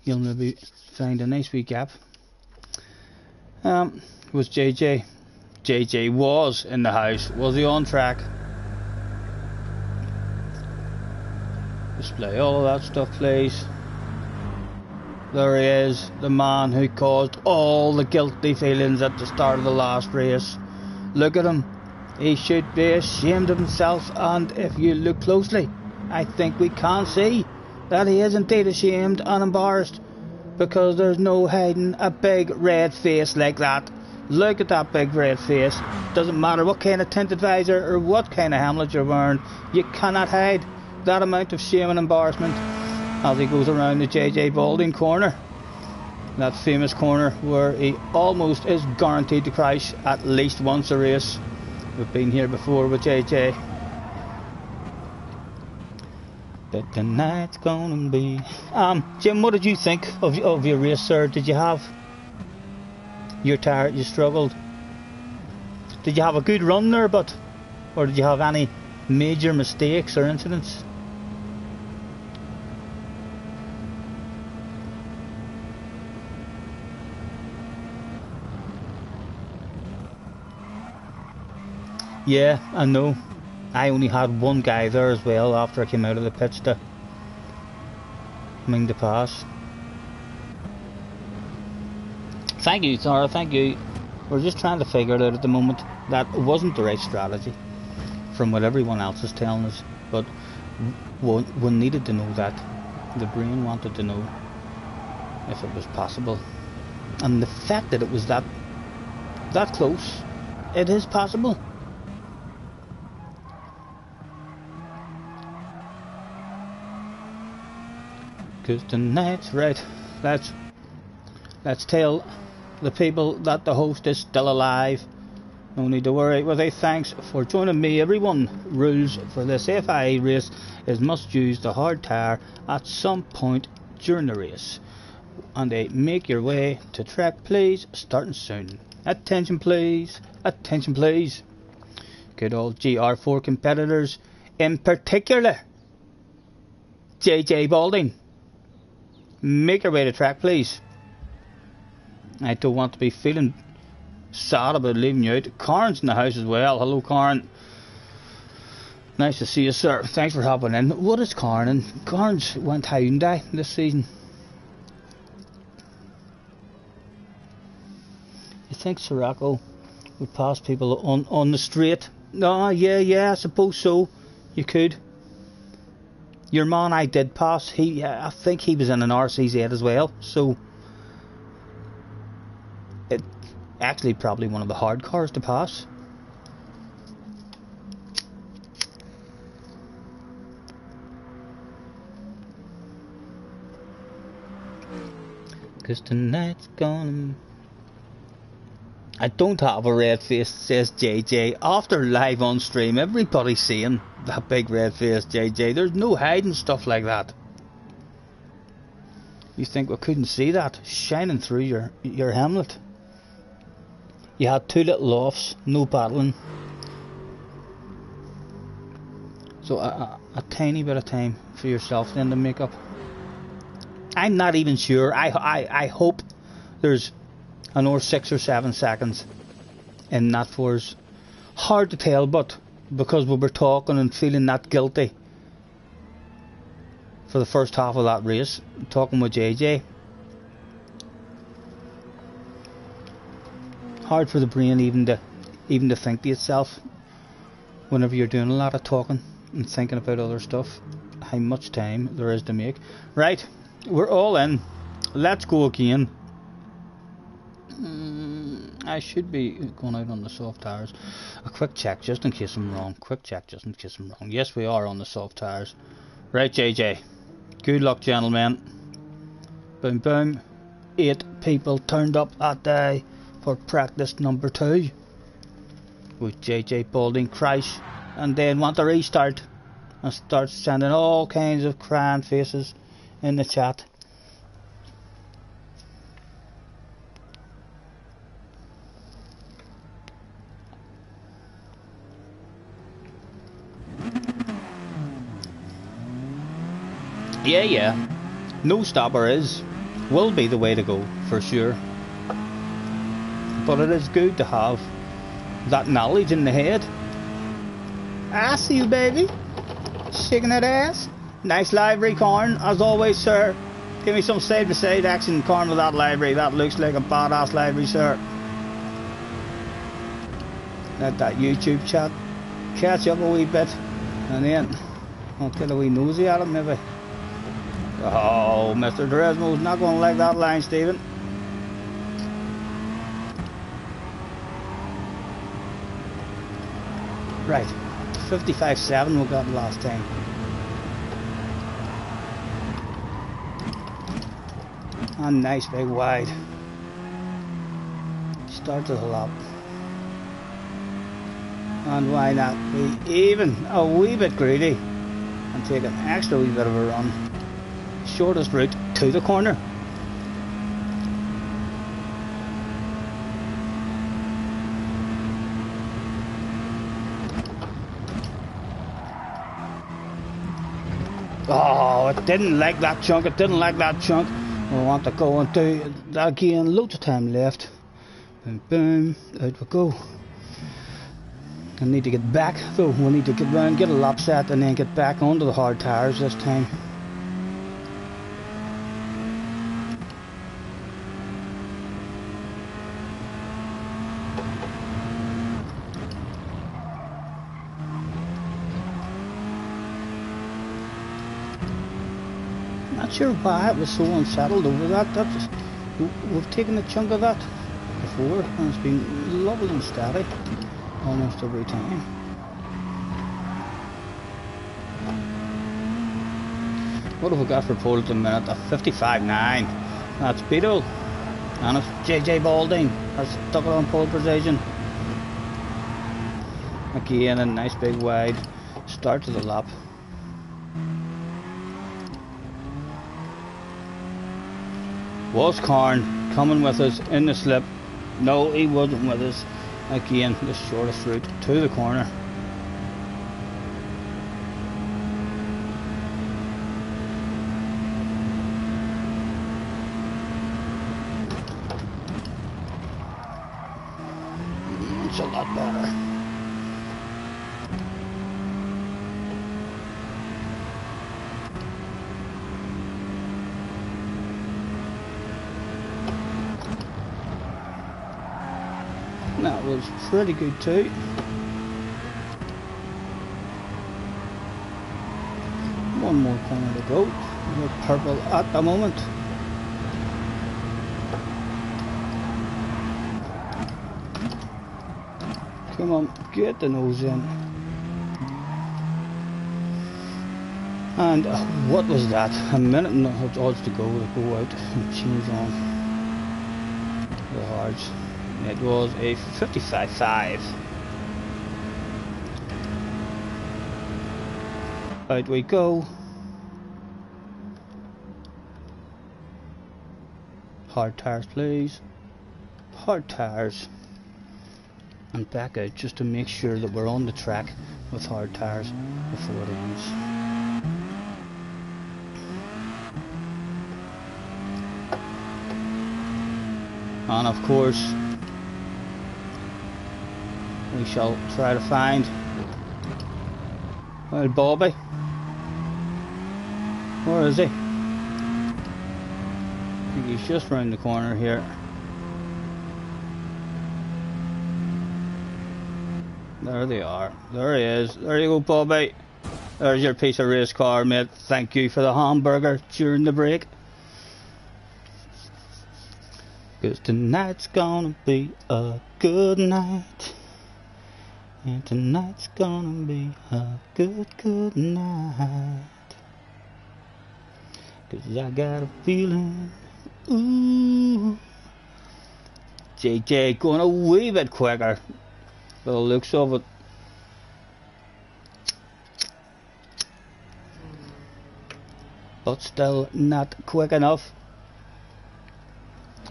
you'll maybe find a nice wee gap. Was JJ? JJ was in the house. Was he on track? Display all of that stuff, please. There he is, the man who caused all the guilty feelings at the start of the last race. Look at him. He should be ashamed of himself, and if you look closely, I think we can see that he is indeed ashamed and embarrassed, because there's no hiding a big red face like that. Look at that big red face. Doesn't matter what kind of tinted visor or what kind of helmet you're wearing, you cannot hide that amount of shame and embarrassment as he goes around the JJ Balding corner. That famous corner where he almost is guaranteed to crash at least once a race. We've been here before with JJ. But tonight's gonna be... Jim, what did you think of your race, sir? Did you have your tire? You struggled. Did you have a good run there, or did you have any major mistakes or incidents? Yeah, I know. I only had one guy there as well after I came out of the pits to pass. Thank you, Sarah, thank you. We're just trying to figure it out at the moment. That wasn't the right strategy from what everyone else is telling us, but we needed to know that. The brain wanted to know if it was possible. And the fact that it was that close, it is possible. 'Cause tonight's right. Let's tell the people that the host is still alive. No need to worry. Well, thanks for joining me, everyone. Rules for this FIA race is must use the hard tire at some point during the race. And make your way to track, please. Starting soon. Attention, please. Attention, please. Good old GR4 competitors, in particular JJ Balding. Make your way to track, please. I don't want to be feeling sad about leaving you out. Karn's in the house as well. Hello, Karn. Nice to see you, sir. Thanks for hopping in. What is Karn? And Karn's went Hyundai this season. You think Sirocco would pass people on the straight? No, yeah, I suppose so. You could. Your man I did pass, I think he was in an RCZ as well, so it actually probably one of the hard cars to pass. Cause tonight's gonna... I don't have a red face, says JJ. After live on stream, everybody's seeing that big red face, JJ. There's no hiding stuff like that. You think we couldn't see that shining through your helmet? You had two little offs, no battling. So a tiny bit of time for yourself then to make up. I'm not even sure. I hope there's another 6 or 7 seconds in that for us. Hard to tell, but because we were talking and feeling that guilty for the first half of that race, talking with JJ, hard for the brain even to think to itself whenever you're doing a lot of talking and thinking about other stuff, how much time there is to make. Right, we're all in. Let's go again. I should be going out on the soft tires. A quick check just in case I'm wrong. Yes, we are on the soft tires. Right, JJ. Good luck, gentlemen. Boom, boom. 8 people turned up that day for practice number 2. With JJ Balding crash and then want to restart and start sending all kinds of crying faces in the chat. Yeah. No stopper will be the way to go for sure. But it is good to have that knowledge in the head. I see you, baby. Shaking that ass. Nice library, Corn, as always, sir. Give me some side-by-side action, Corn, with that library. That looks like a badass library, sir. Let that YouTube chat catch up a wee bit, and then I'll get a wee nosy at it, maybe. Oh, Mr. Dresmo's not going to like that line, Stephen. Right, 55.7 we got last time. And nice big wide. Start to the lap. And why not be even a wee bit greedy and take an extra wee bit of a run. Shortest route to the corner. Oh, it didn't like that chunk, it didn't like that chunk. We want to go and do that again, loads of time left. Boom, boom, out we go. I need to get back though, we need to get round, get a lap set and then get back onto the hard tyres this time. Not sure why it was so unsettled over that. We've taken a chunk of that before and it's been lovely and steady almost every time. What have we got for pole at the minute? A 55.9. That's Beetle. And it's JJ Balding has stuck it on pole position. Again, a nice big wide start to the lap. Was Corn coming with us in the slip? No, he wasn't with us. Again, the shortest route to the corner. It's a lot better. That was pretty good too. One more corner to go. We're purple at the moment. Come on, get the nose in. And what was that? A minute and a half odds to go out and change on the hards. It was a 55.5. Out we go. Hard tyres please. Hard tyres. And back out just to make sure that we're on the track with hard tyres before it ends. And of course we shall try to find Bobby. Where is he? I think he's just round the corner here. There they are. There he is. There you go, Bobby. There's your piece of race car, mate. Thank you for the hamburger during the break. 'Cause tonight's gonna be a good night. And tonight's gonna be a good night. 'Cause I got a feeling, ooh. JJ going a wee bit quicker, by the looks of it. But still not quick enough.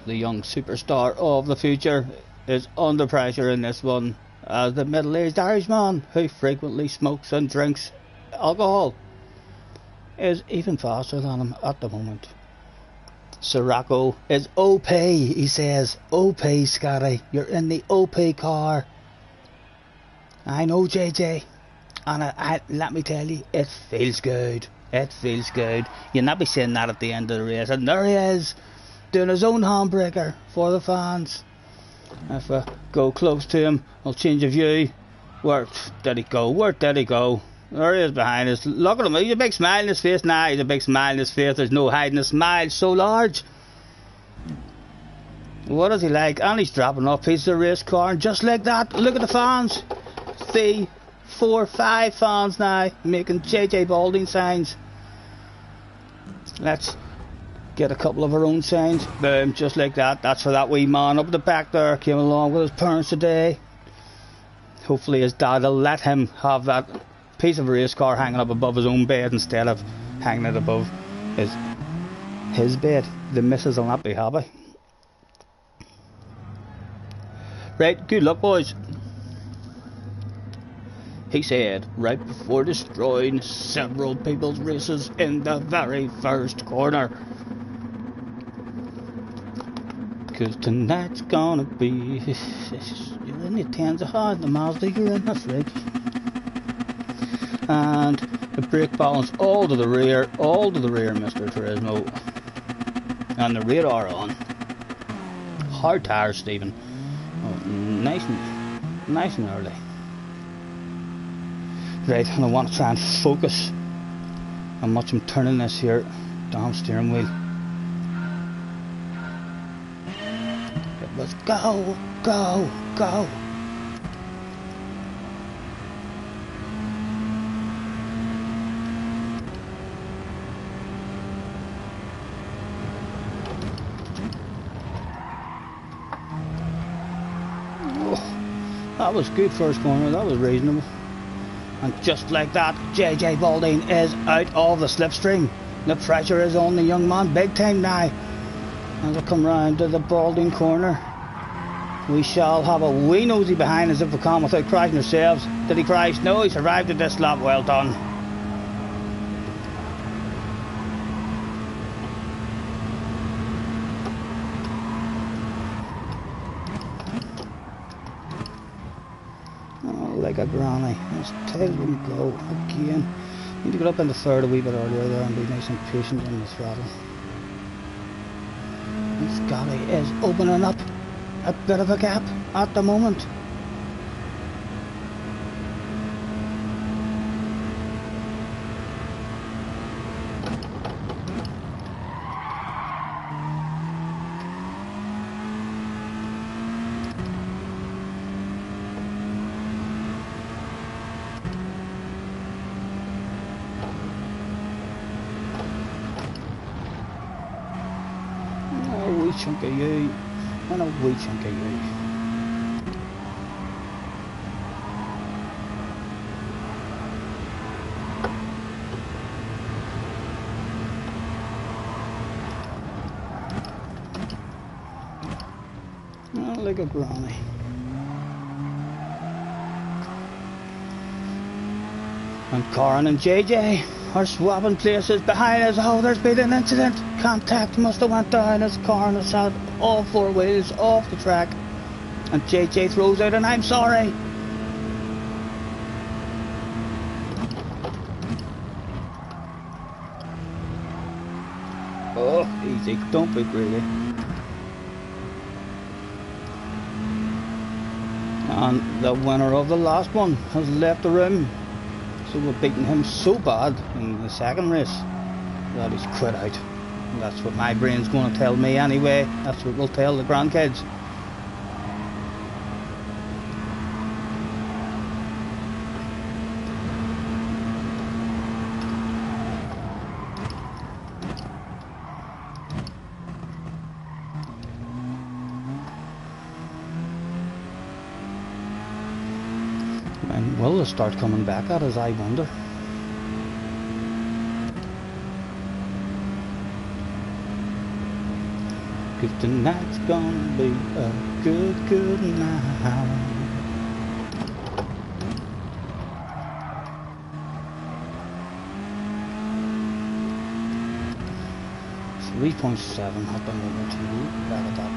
The young superstar of the future is under pressure in this one. As the middle-aged Irishman who frequently smokes and drinks alcohol is even faster than him at the moment. Sirocco is OP, he says. OP, Scotty, you're in the OP car. I know, JJ, and let me tell you, it feels good. It feels good. You'll not be saying that at the end of the race. And there he is, doing his own handbreaker for the fans. If I go close to him, I'll change of view. Where did he go? Where did he go? There he is behind us. Look at him. He's a big smile in his face now. He's a big smile in his face. There's no hiding a smile so large. What is he like? And he's dropping off pieces of race car. And just like that, look at the fans. 3, 4, 5 fans now making JJ Balding signs. Let's get a couple of our own signs. Boom, just like that. That's for that wee man up the back there. Came along with his parents today. Hopefully his dad will let him have that piece of race car hanging up above his own bed instead of hanging it above his bed. The missus will not be happy. Right, good luck, boys. He said, right before destroying several people's races in the very first corner. Cause tonight's gonna be... You're in the tens of heart, the miles that you're in, that's right. And the brake balance all to the rear, Mr. Turismo. And the radar on. Hard tires, Stephen. Oh, nice and early. Right, and I want to try and focus how much I'm turning this here damn steering wheel. Let's go, go, go. Oh, that was good first corner, that was reasonable. And just like that, JJ Balding is out of the slipstream. The pressure is on the young man big time now. As I come round to the Balding corner, we shall have a wee nosy behind us if we can without crashing ourselves. Did he crash? No, he survived at this lap. Well done. Oh, like a granny. Let's tell him go again. Need to get up in the third a wee bit earlier there and be nice and patient on the throttle. Scotty is opening up a bit of a gap at the moment. Chunk of you and a wee chunk of you. Oh, like a granny. And Corin and JJ are swapping places behind us. Oh, there's been an incident. Contact must have went down as Corin has had all four wheels off the track. And JJ throws out an I'm sorry. Oh, easy. Don't be greedy. And the winner of the last one has left the room. So we're beating him so bad in the second race that he's quit out. And that's what my brain's going to tell me anyway. That's what we'll tell the grandkids. And will they start coming back at us, I wonder? Cause tonight's gonna be a good, good night. 3.7 up and over to back at that.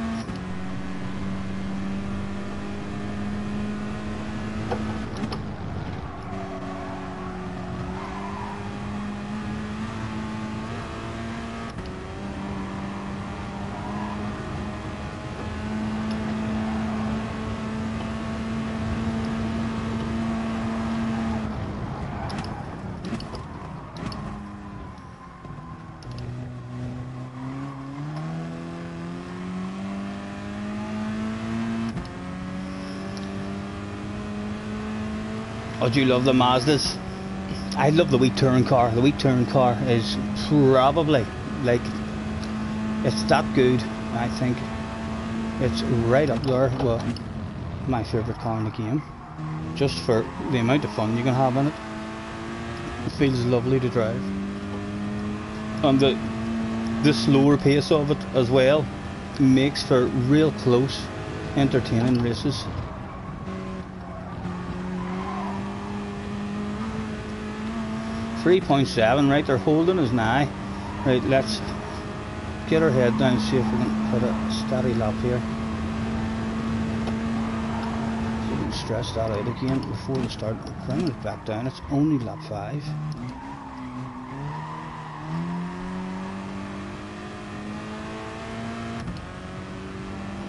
Oh, do you love the Mazdas? I love the wee touring car. The wee touring car is probably, like, it's that good. I think it's right up there with my favourite car in the game. Just for the amount of fun you can have in it. It feels lovely to drive. And the slower pace of it as well makes for real close, entertaining races. .7, right, they're holding us now. Right, let's get our head down, see if we can put a steady lap here. So we can stretch that out again before we start bringing it back down. It's only lap 5.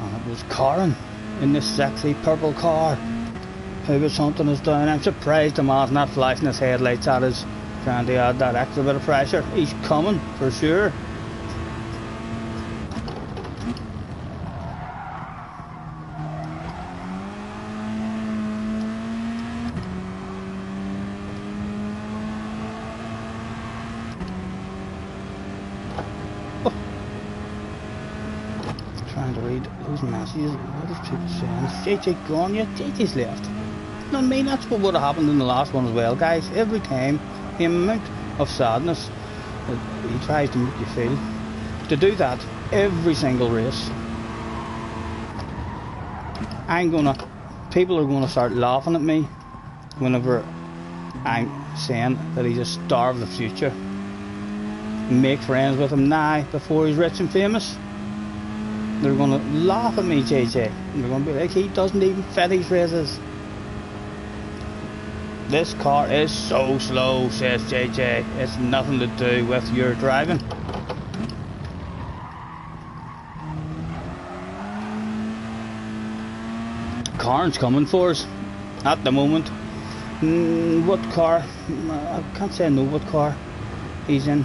And it was Karen in this sexy purple car who was hunting us down. I'm surprised the man's not flashing his headlights at us, trying to add that extra bit of pressure. He's coming for sure. Oh. Trying to read those messages. What is people saying? Is JJ gone yet? JJ's left. I mean, that's what would have happened in the last one as well, guys. Every time, the amount of sadness that he tries to make you feel, to do that every single race, people are gonna start laughing at me whenever I'm saying that he's a star of the future. Make friends with him now before he's rich and famous. They're gonna laugh at me, JJ. They're gonna be like, he doesn't even fit these races. This car is so slow, says JJ. It's nothing to do with your driving. Karn's coming for us at the moment. What car? I can't say I know what car he's in,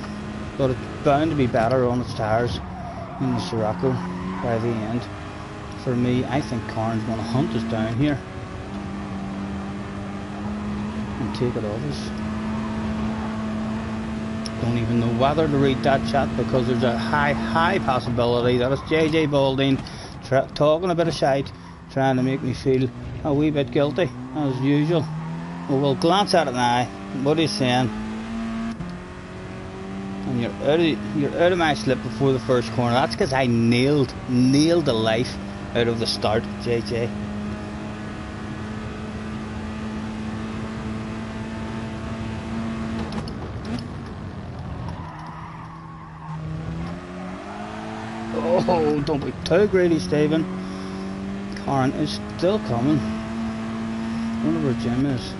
but it's bound to be better on its tyres than the Sirocco by the end. For me, I think Karn's going to hunt us down here and take it off us. Don't even know whether to read that chat, because there's a high possibility that it's JJ Balding talking a bit of shite, trying to make me feel a wee bit guilty as usual. Well, we'll glance at it now. What he's saying. And you're out of my slip before the first corner. That's because I nailed the life out of the start, JJ. Oh, don't be too greedy, Stephen. Karn is still coming. I wonder where Jim is.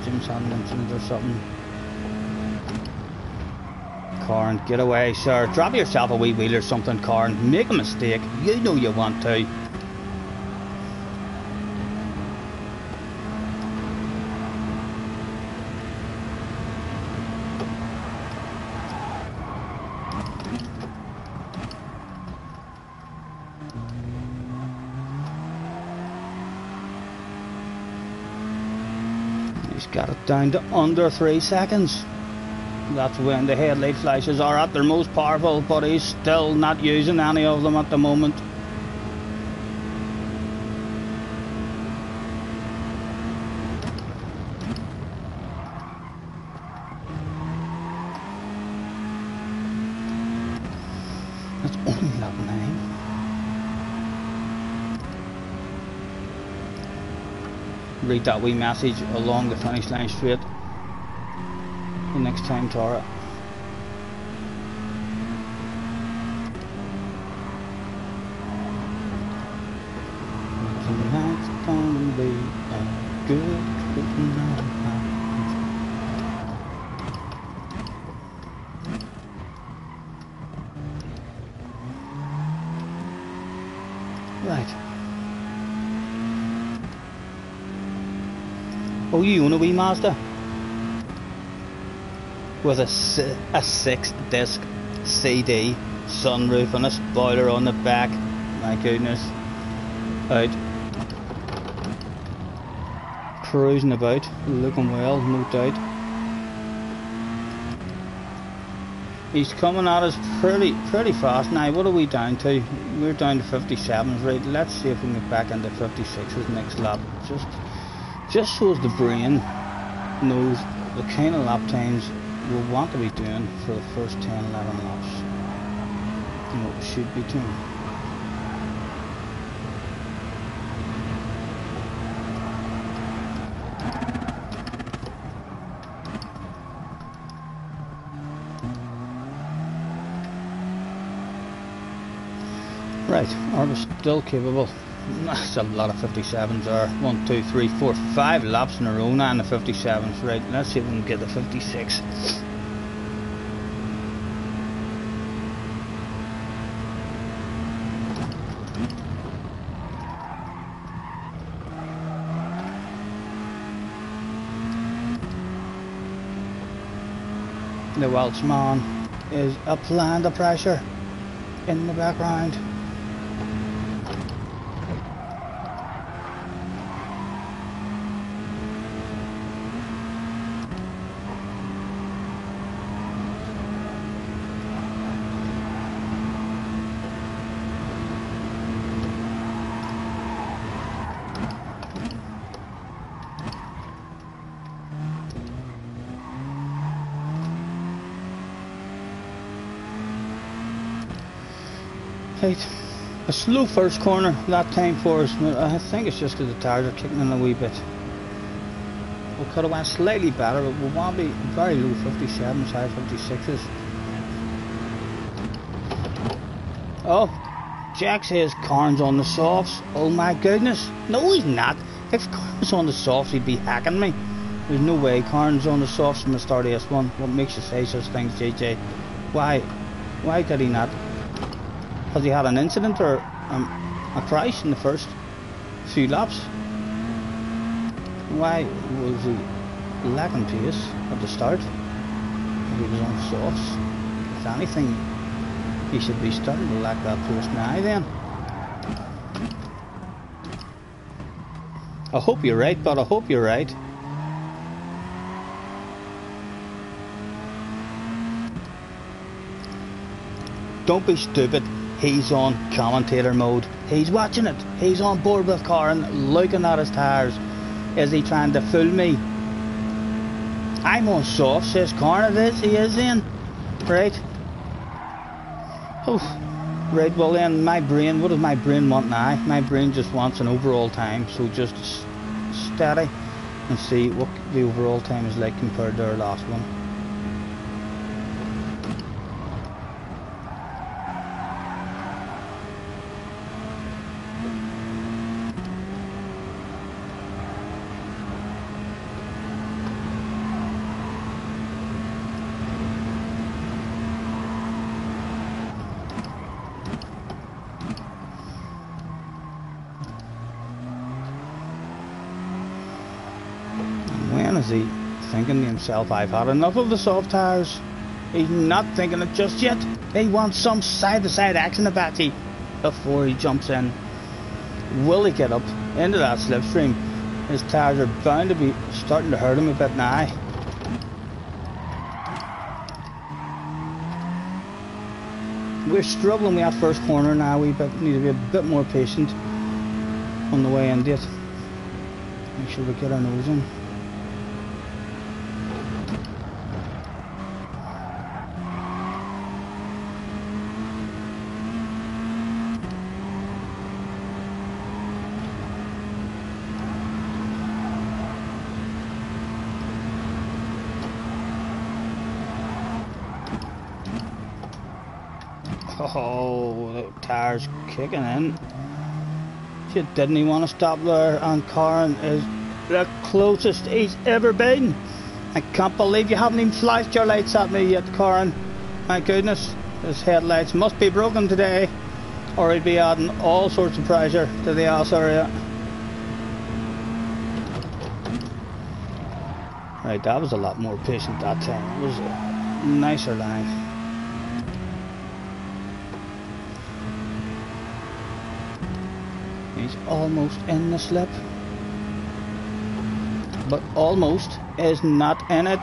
Jim's had an incident or something. Karn, get away, sir. Drop yourself a wee wheel or something, Karn. Make a mistake. You know you want to. He's got it down to under 3 seconds. That's when the headlight flashes are at their most powerful, but he's still not using any of them at the moment. That's only lap 9. Read that wee message along the finish line straight the next time, Tara. Tonight's gonna be a good night. Right. Oh, you own a wee Mazda? With a 6-disc CD, sunroof and a spoiler on the back. My goodness. Out. Cruising about, looking well, no doubt. He's coming at us pretty fast now. What are we down to? We're down to 57s, right? Let's see if we can get back into 56s next lap. Just so as the brain knows the kind of lap times we'll want to be doing for the first 10-11 laps. You know, it should be doing. Right, are we still capable? That's a lot of 57s there. 1, 2, 3, 4, 5 laps in a row now in the 57s. Right, let's see if we can get the 56. The Welshman is applying the pressure in the background. Right, a slow first corner that time for us. I think it's just because the tires are kicking in a wee bit. We could have went slightly better, but we want to be very low 57s, high 56s. Oh, Jack says Carn's on the softs. Oh my goodness. No, he's not. If Carn's on the softs, he'd be hacking me. There's no way Carn's on the softs from the start of S1. What makes you say such things, JJ? Why? Why did he not? Has he had an incident or a crash in the first few laps? Why was he lacking pace at the start? If he was on softs. If anything, he should be starting to lack that pace now then. I hope you're right, but I hope you're right. Don't be stupid. He's on commentator mode. He's watching it. He's on board with Corin, looking at his tyres. Is he trying to fool me? I'm on soft, says Corin. It is. He is in. Right. Oh. Right, well then, my brain, what does my brain want now? My brain just wants an overall time. So just steady and see what the overall time is like compared to our last one. Is he thinking to himself, I've had enough of the soft tyres? He's not thinking it just yet. He wants some side-to-side action at Betty before he jumps in. Will he get up into that slipstream? His tyres are bound to be starting to hurt him a bit now. We're struggling with that first corner now. We need to be a bit more patient on the way into it. Make sure we get our nose in. Oh, the tyres kicking in. Didn't he want to stop there? And Corin is the closest he's ever been. I can't believe you haven't even flashed your lights at me yet, Corin. My goodness, his headlights must be broken today, or he'd be adding all sorts of pressure to the ass area. Right, that was a lot more patient that time. It was a nicer line. He's almost in the slip, but almost is not in it.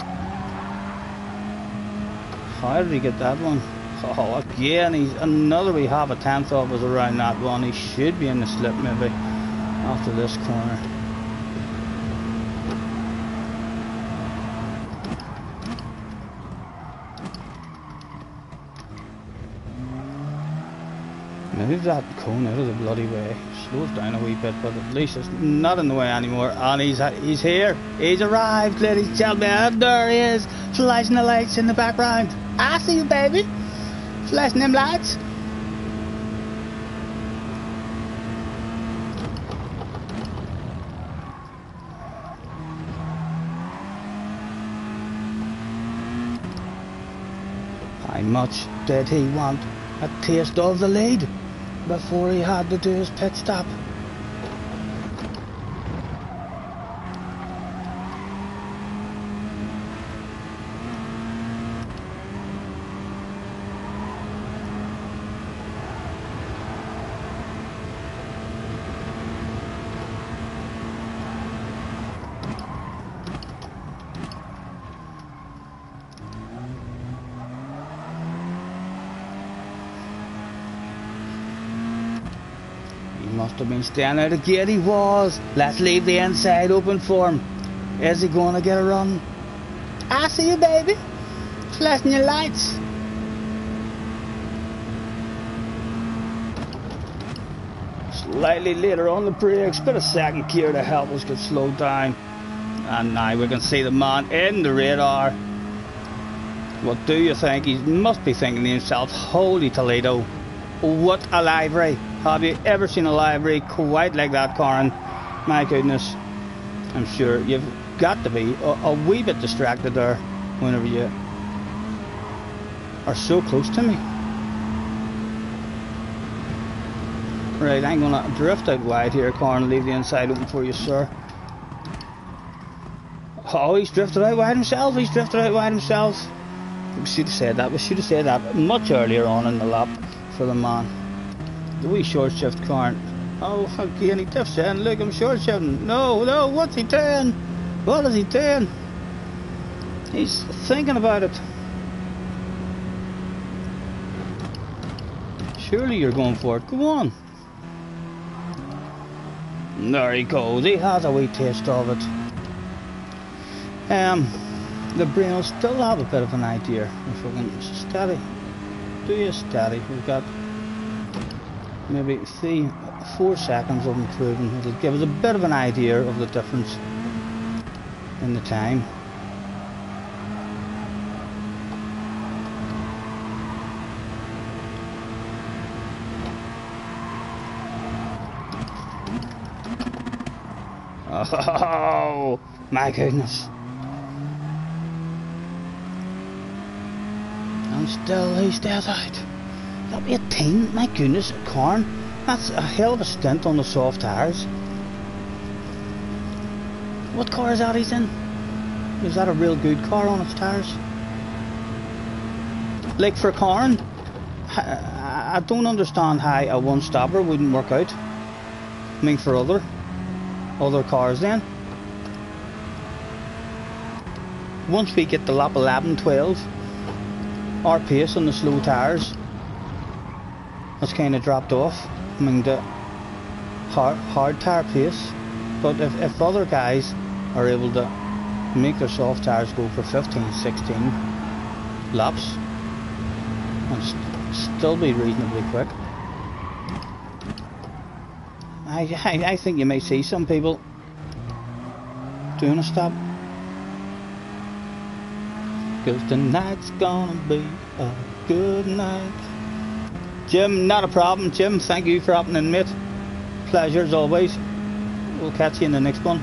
How did he get that one? Oh, again, he's another wee half a tenth off us around that one. He should be in the slip maybe after this corner. Move that cone out of the bloody way. Slow it down a wee bit, but at least it's not in the way anymore. And he's here. He's arrived, ladies and gentlemen. There he is, flashing the lights in the background. I see you, baby. Flashing them lights. How much did he want a taste of the lead before he had to do his pit stop? Must have been standing out of gate. He was. Let's leave the inside open for him. Is he going to get a run? I see you, baby. Flashing your lights. Slightly later on the brakes, bit of second gear to help us get slowed down. And now we can see the man in the radar. What do you think? He must be thinking to himself, holy Toledo, what a livery. Have you ever seen a livery quite like that, Corin? My goodness. I'm sure you've got to be a wee bit distracted there whenever you are so close to me. Right, I'm going to drift out wide here, Corin, and leave the inside open for you, sir. Oh, he's drifted out wide himself. He's drifted out wide himself. We should have said that. We should have said that much earlier on in the lap for the man. The wee short shift, Corin. Oh, again, he tips in. Look, I'm short shifting. No, what's he doing? What is he doing? He's thinking about it. Surely you're going for it. Go on. There he goes. He has a wee taste of it. The brain will still have a bit of an idea. If we can steady. Do you steady? We've got maybe 3-4 seconds of improving. It'll give us a bit of an idea of the difference in the time. Oh my goodness. And still he stays out. That'll be 18, my goodness, Corin. That's a hell of a stint on the soft tyres. What car is that he's in? Is that a real good car on its tyres? Like for Corin, I don't understand how a one-stopper wouldn't work out. I mean for other cars then. Once we get to lap 11, 12, our pace on the slow tyres has kind of dropped off. I mean the hard tyre pace. But if other guys are able to make their soft tyres go for 15, 16 laps and still be reasonably quick, I think you may see some people doing a stop. Cause tonight's gonna be a good night. Jim, not a problem. Jim, thank you for happening, mate. Pleasure as always. We'll catch you in the next one.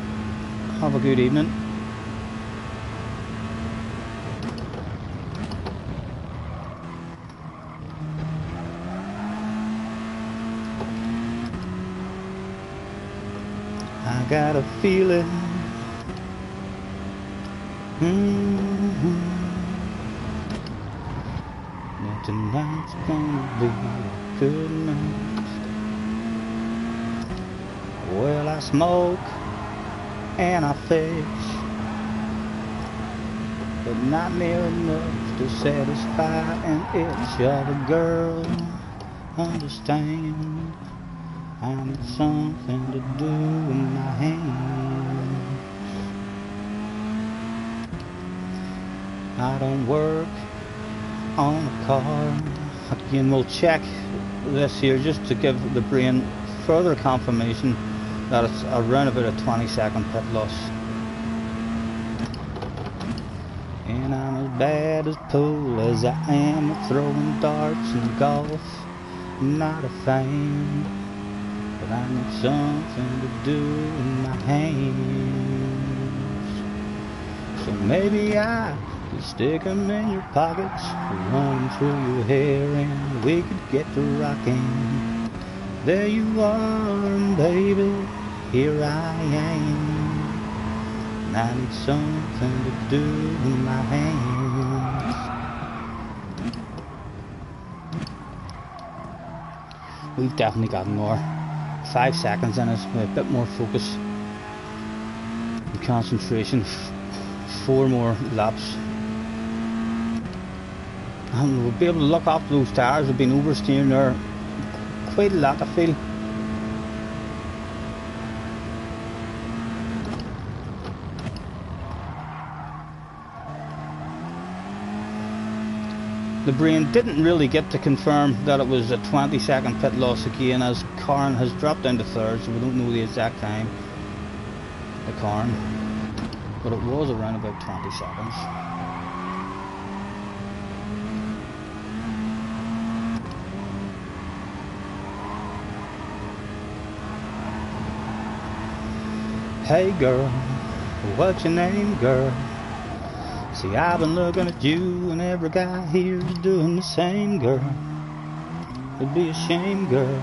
Have a good evening. I got a feeling. That tonight's gonna be a good night. Well, I smoke and I fish, but not near enough to satisfy an itch of a girl. Understand, I need something to do with my hands. I don't work on a car. Again, we'll check this here just to give the brain further confirmation that it's around about a 20-second pit loss. And I'm as bad as pool as I am at throwing darts and golf. Not a fan, but I need something to do in my hands. So maybe I could stick 'em in your pockets, run through your hair, and we could get to rocking. There you are, baby, here I am. And I need something to do in my hands. We've definitely got more. 5 seconds in it, with a bit more focus and concentration. 4 more laps. And we'll be able to look after those tires. We've been oversteering there quite a lot, I feel. The brain didn't really get to confirm that it was a 20-second pit loss again, as comn has dropped down to third, so we don't know the exact time, the comn, but it was around about 20 seconds. Hey girl, what's your name, girl? See, I've been looking at you, and every guy here is doing the same, girl. It'd be a shame, girl,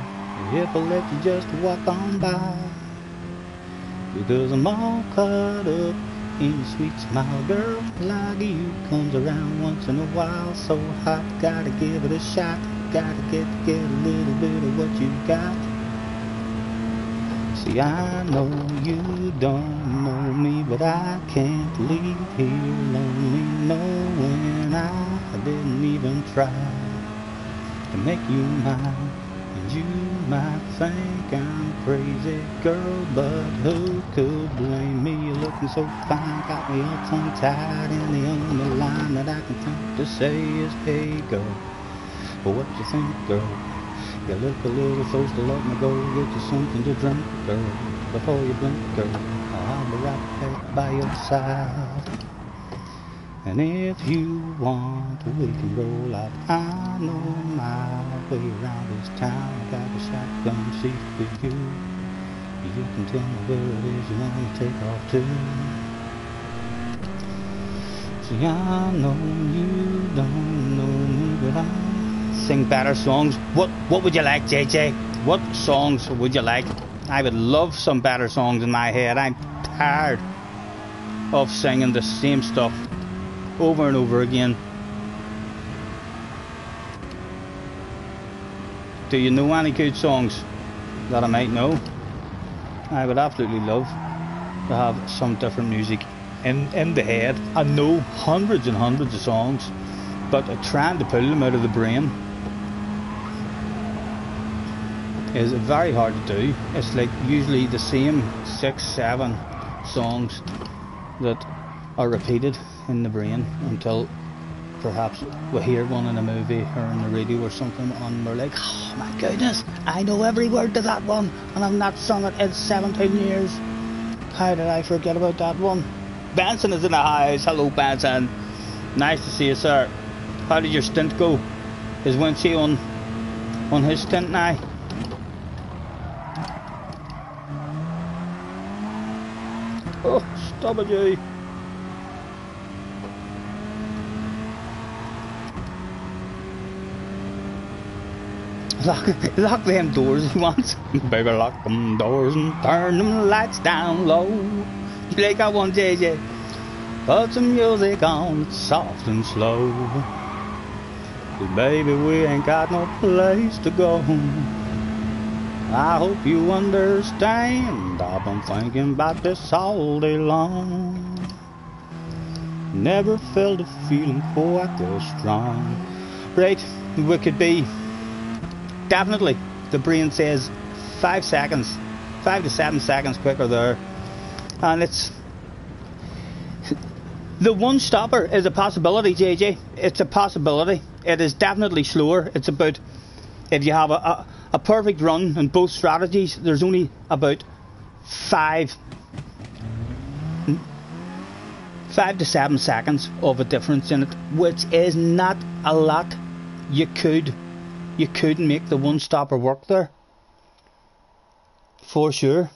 if I let you just walk on by, because I'm all caught up in your sweet smile, girl. Like you comes around once in a while, so hot, gotta give it a shot. Gotta get a little bit of what you got. See, I know you don't know me, but I can't leave here lonely, knowing I didn't even try to make you mine. And you might think I'm crazy, girl, but who could blame me? You're looking so fine, got me all tongue-tied, and the only line that I can think to say is, hey girl, what you think, girl? You look a little thirsty, let me go get you something to drink, girl. Before you blink, girl, I'll be right back by your side. And if you want, we can roll out. I know my way around this town. I got a shotgun seat for you. You can tell me where it is you want to take off to. See, I know you don't know me, but I sing better songs. What would you like, JJ? What songs would you like? I would love some better songs in my head. I'm tired of singing the same stuff over and over again. Do you know any good songs that I might know? I would absolutely love to have some different music in the head. I know hundreds and hundreds of songs, but trying to pull them out of the brain is very hard to do. It's like usually the same 6-7 songs that are repeated in the brain until perhaps we hear one in a movie or in the radio or something, and we're like, oh my goodness, I know every word to that one, and I've not sung it in 17 years. How did I forget about that one? Benson is in the house. Hello, Benson. Nice to see you, sir. How did your stint go? Is Wincy on his stint now? Oh, stop it, you. Lock them doors he wants. Baby, lock them doors and turn them lights down low. You like that one, JJ? Put some music on, soft and slow. 'Cause baby, we ain't got no place to go. I hope you understand. I've been thinking about this all day long. Never felt a feeling quite this strong. Right, we could be definitely, the brain says 5 seconds, 5 to 7 seconds quicker there. And it's the one stopper is a possibility, JJ. It's a possibility. It is definitely slower. It's if you have a perfect run in both strategies, there's only about 5 to 7 seconds of a difference in it, which is not a lot. You could make the one stopper work there, for sure.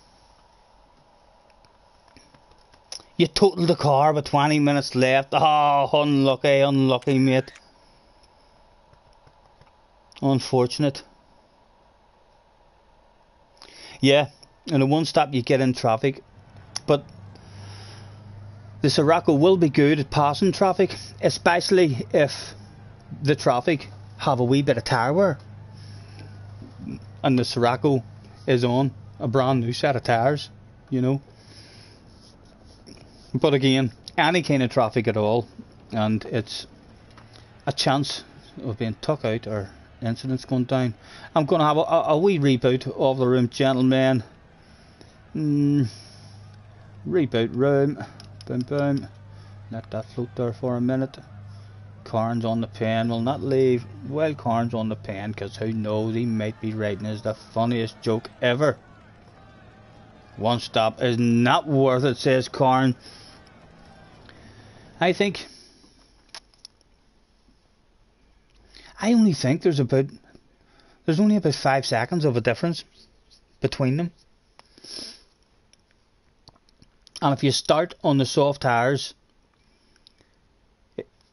You totaled the car with 20 minutes left. Oh, unlucky, mate. Unfortunate. Yeah, in a one stop you get in traffic, but the Sirocco will be good at passing traffic, especially if the traffic have a wee bit of tyre wear and the Sirocco is on a brand new set of tyres, you know. But again, any kind of traffic at all, and it's a chance of being took out or incidents going down. I'm going to have a wee reboot of the room, gentlemen. Reboot room. Boom, boom. Let that float there for a minute. Carn's on the pen. Will not leave while Carn's on the pen, because who knows, he might be writing as the funniest joke ever. One stop is not worth it, says Carn. I only think there's only about 5 seconds of a difference between them. And if you start on the soft tyres,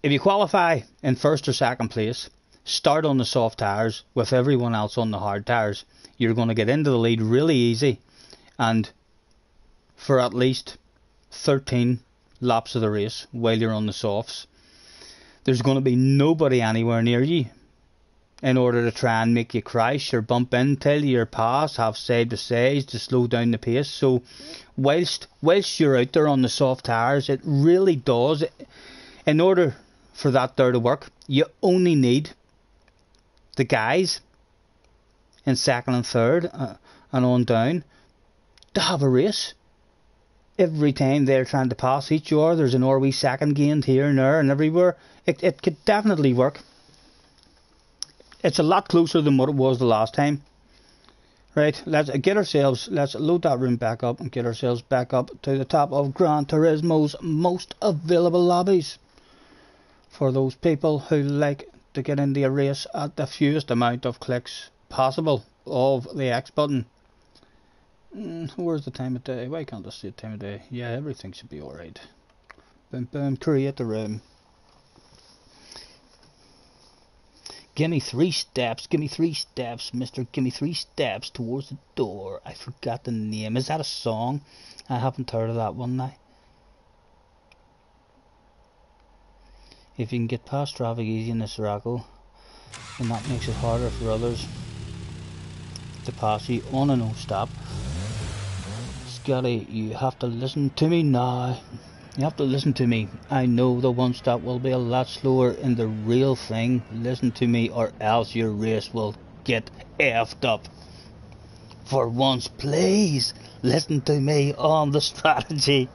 if you qualify in first or second place, start on the soft tyres with everyone else on the hard tyres, you're going to get into the lead really easy, and for at least 13 laps of the race while you're on the softs, there's going to be nobody anywhere near you in order to try and make you crash or bump into you or pass, have side to sides to slow down the pace. So whilst you're out there on the soft tyres, it really does, in order for that there to work, you only need the guys in second and third and on down to have a race. Every time they're trying to pass each other, there's an wee second gained here and there and everywhere. It could definitely work. It's a lot closer than what it was the last time. Right, let's load that room back up and get ourselves back up to the top of Gran Turismo's most available lobbies for those people who like to get into a race at the fewest amount of clicks possible of the X button. Where's the time of day? Why can't I see the time of day? Yeah, everything should be alright. Boom, boom, create the room. Give me 3 steps, mister, give me 3 steps towards the door. I forgot the name. Is that a song? I haven't heard of that one now. If you can get past traffic easy in the Sirocco, then that makes it harder for others to pass you on a no stop. Scotty, you have to listen to me now. You have to listen to me. I know the one stop will be a lot slower in the real thing. Listen to me or else your race will get effed up. For once, please listen to me on the strategy.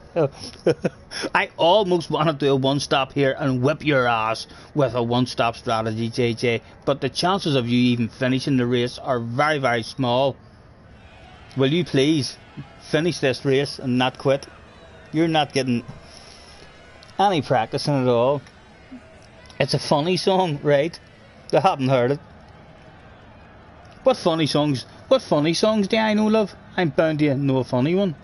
I almost want to do a one stop here and whip your ass with a one stop strategy, JJ, but the chances of you even finishing the race are very, very small. Will you please finish this race and not quit? You're not getting any practice in it at all. It's a funny song, right? I haven't heard it. What funny songs do I know, love? I'm bound to know a funny one.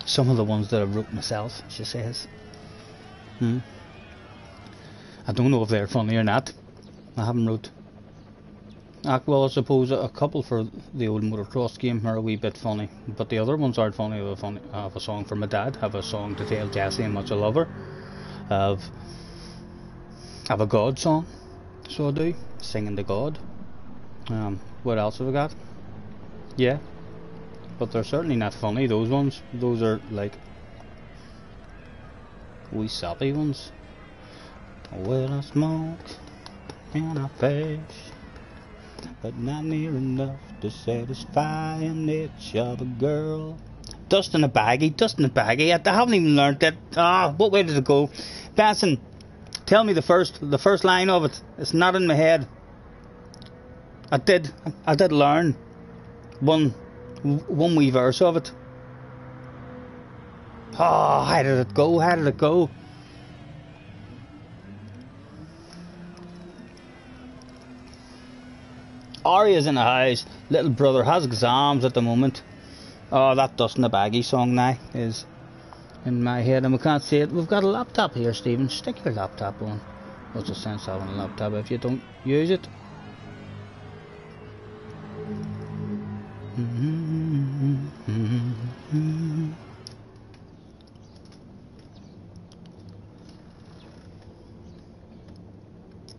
Some of the ones that I wrote myself, she says. I don't know if they're funny or not. I haven't wrote. Well, I suppose a couple for the old motocross game are a wee bit funny, but the other ones aren't funny. I have a song for my dad, have a song to tell Jessie how much I love her, have a God song, so I do, singing to God. What else have I got? Yeah, but they're certainly not funny, those ones. Those are like wee sappy ones. Well, I smoke and I fish, but not near enough to satisfy an itch of a girl. Dust in a baggie. I haven't even learned that. What way did it go? Benson, Tell me the first line of it. It's not in my head. I did learn one wee verse of it. Oh, how did it go? How did it go? Aria's in the house. Little brother has exams at the moment. Oh, that Dust in the Baggy song now is in my head and we can't see it. We've got a laptop here, Stephen. Stick your laptop on. What's the sense of having a laptop if you don't use it?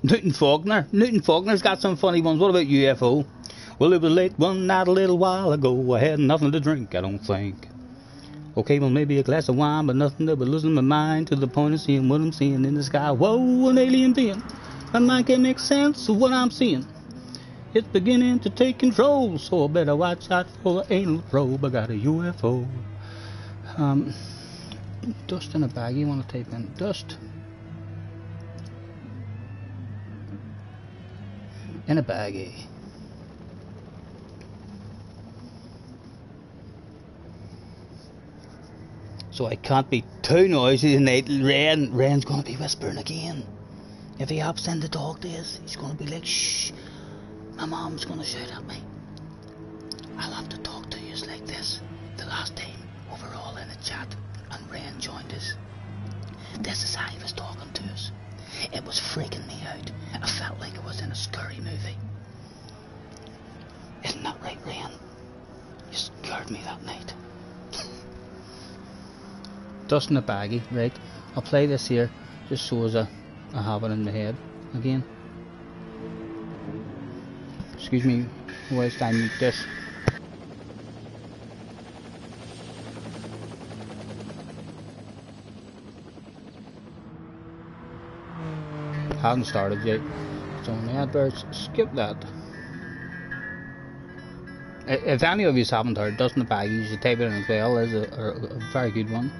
Newton Faulkner's got some funny ones. What about UFO? Well, it was late one night a little while ago. I had nothing to drink, I don't think. Okay, well, maybe a glass of wine, but nothing that would losing my mind to the point of seeing what I'm seeing in the sky. Whoa, an alien being. My mind can't make sense of what I'm seeing. It's beginning to take control, so I better watch out for the anal probe. I got a UFO. Dust in a bag. You want to type in dust in a baggie. So I can't be too noisy tonight. Ren's going to be whispering again. If he hops in to talk to us, he's going to be like, shh. My mom's going to shout at me. I'll have to talk to you like this. The last time we were all in a chat and Ren joined us. This is how he was talking to us. It was freaking me out. I felt like I was in a scary movie. Isn't that right, Ren? You scared me that night. Dust in a baggie, right? I'll play this here just so as I have it in my head again. Excuse me whilst I mute this. Haven't started yet. So on the adverts, skip that. If any of you haven't heard Dust in the Baggie, you should type it in as well. It's a very good one.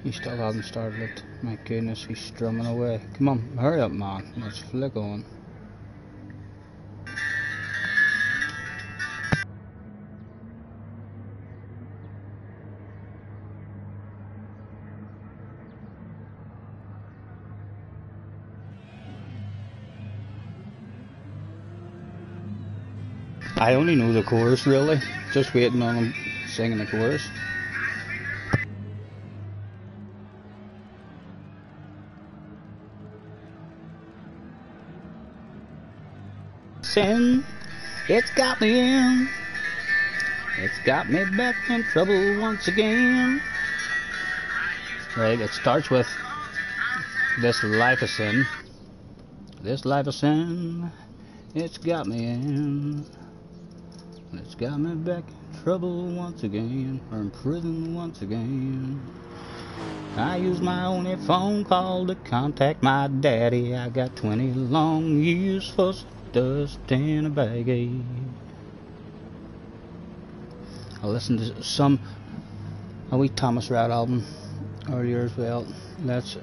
He still hasn't started it. My goodness, he's strumming away. Come on, hurry up, man. Let's flick on. I only know the chorus, really. Just waiting on him singing the chorus. Sin, it's got me in. It's got me back in trouble once again. Right, it starts with this life of sin. This life of sin, it's got me in. It's got me back in trouble once again, or in prison once again. I use my only phone call to contact my daddy. I got 20 long years for dust in a baggie. I listened to a wee Thomas Rhett album earlier as well. Let's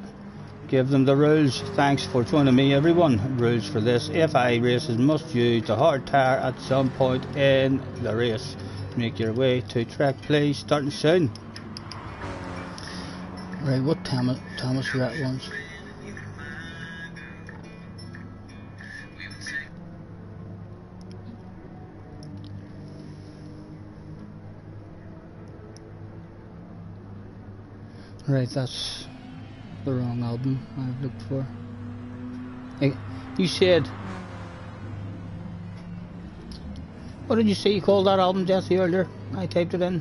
give them the rules. Thanks for joining me, everyone. Rules for this: FI races must use the hard tire at some point in the race. Make your way to track, please. Starting soon. Right, what Thomas Rhett wants? Right, that's the wrong album I've looked for. Hey, you said... What did you say you called that album, Jesse, earlier? I typed it in.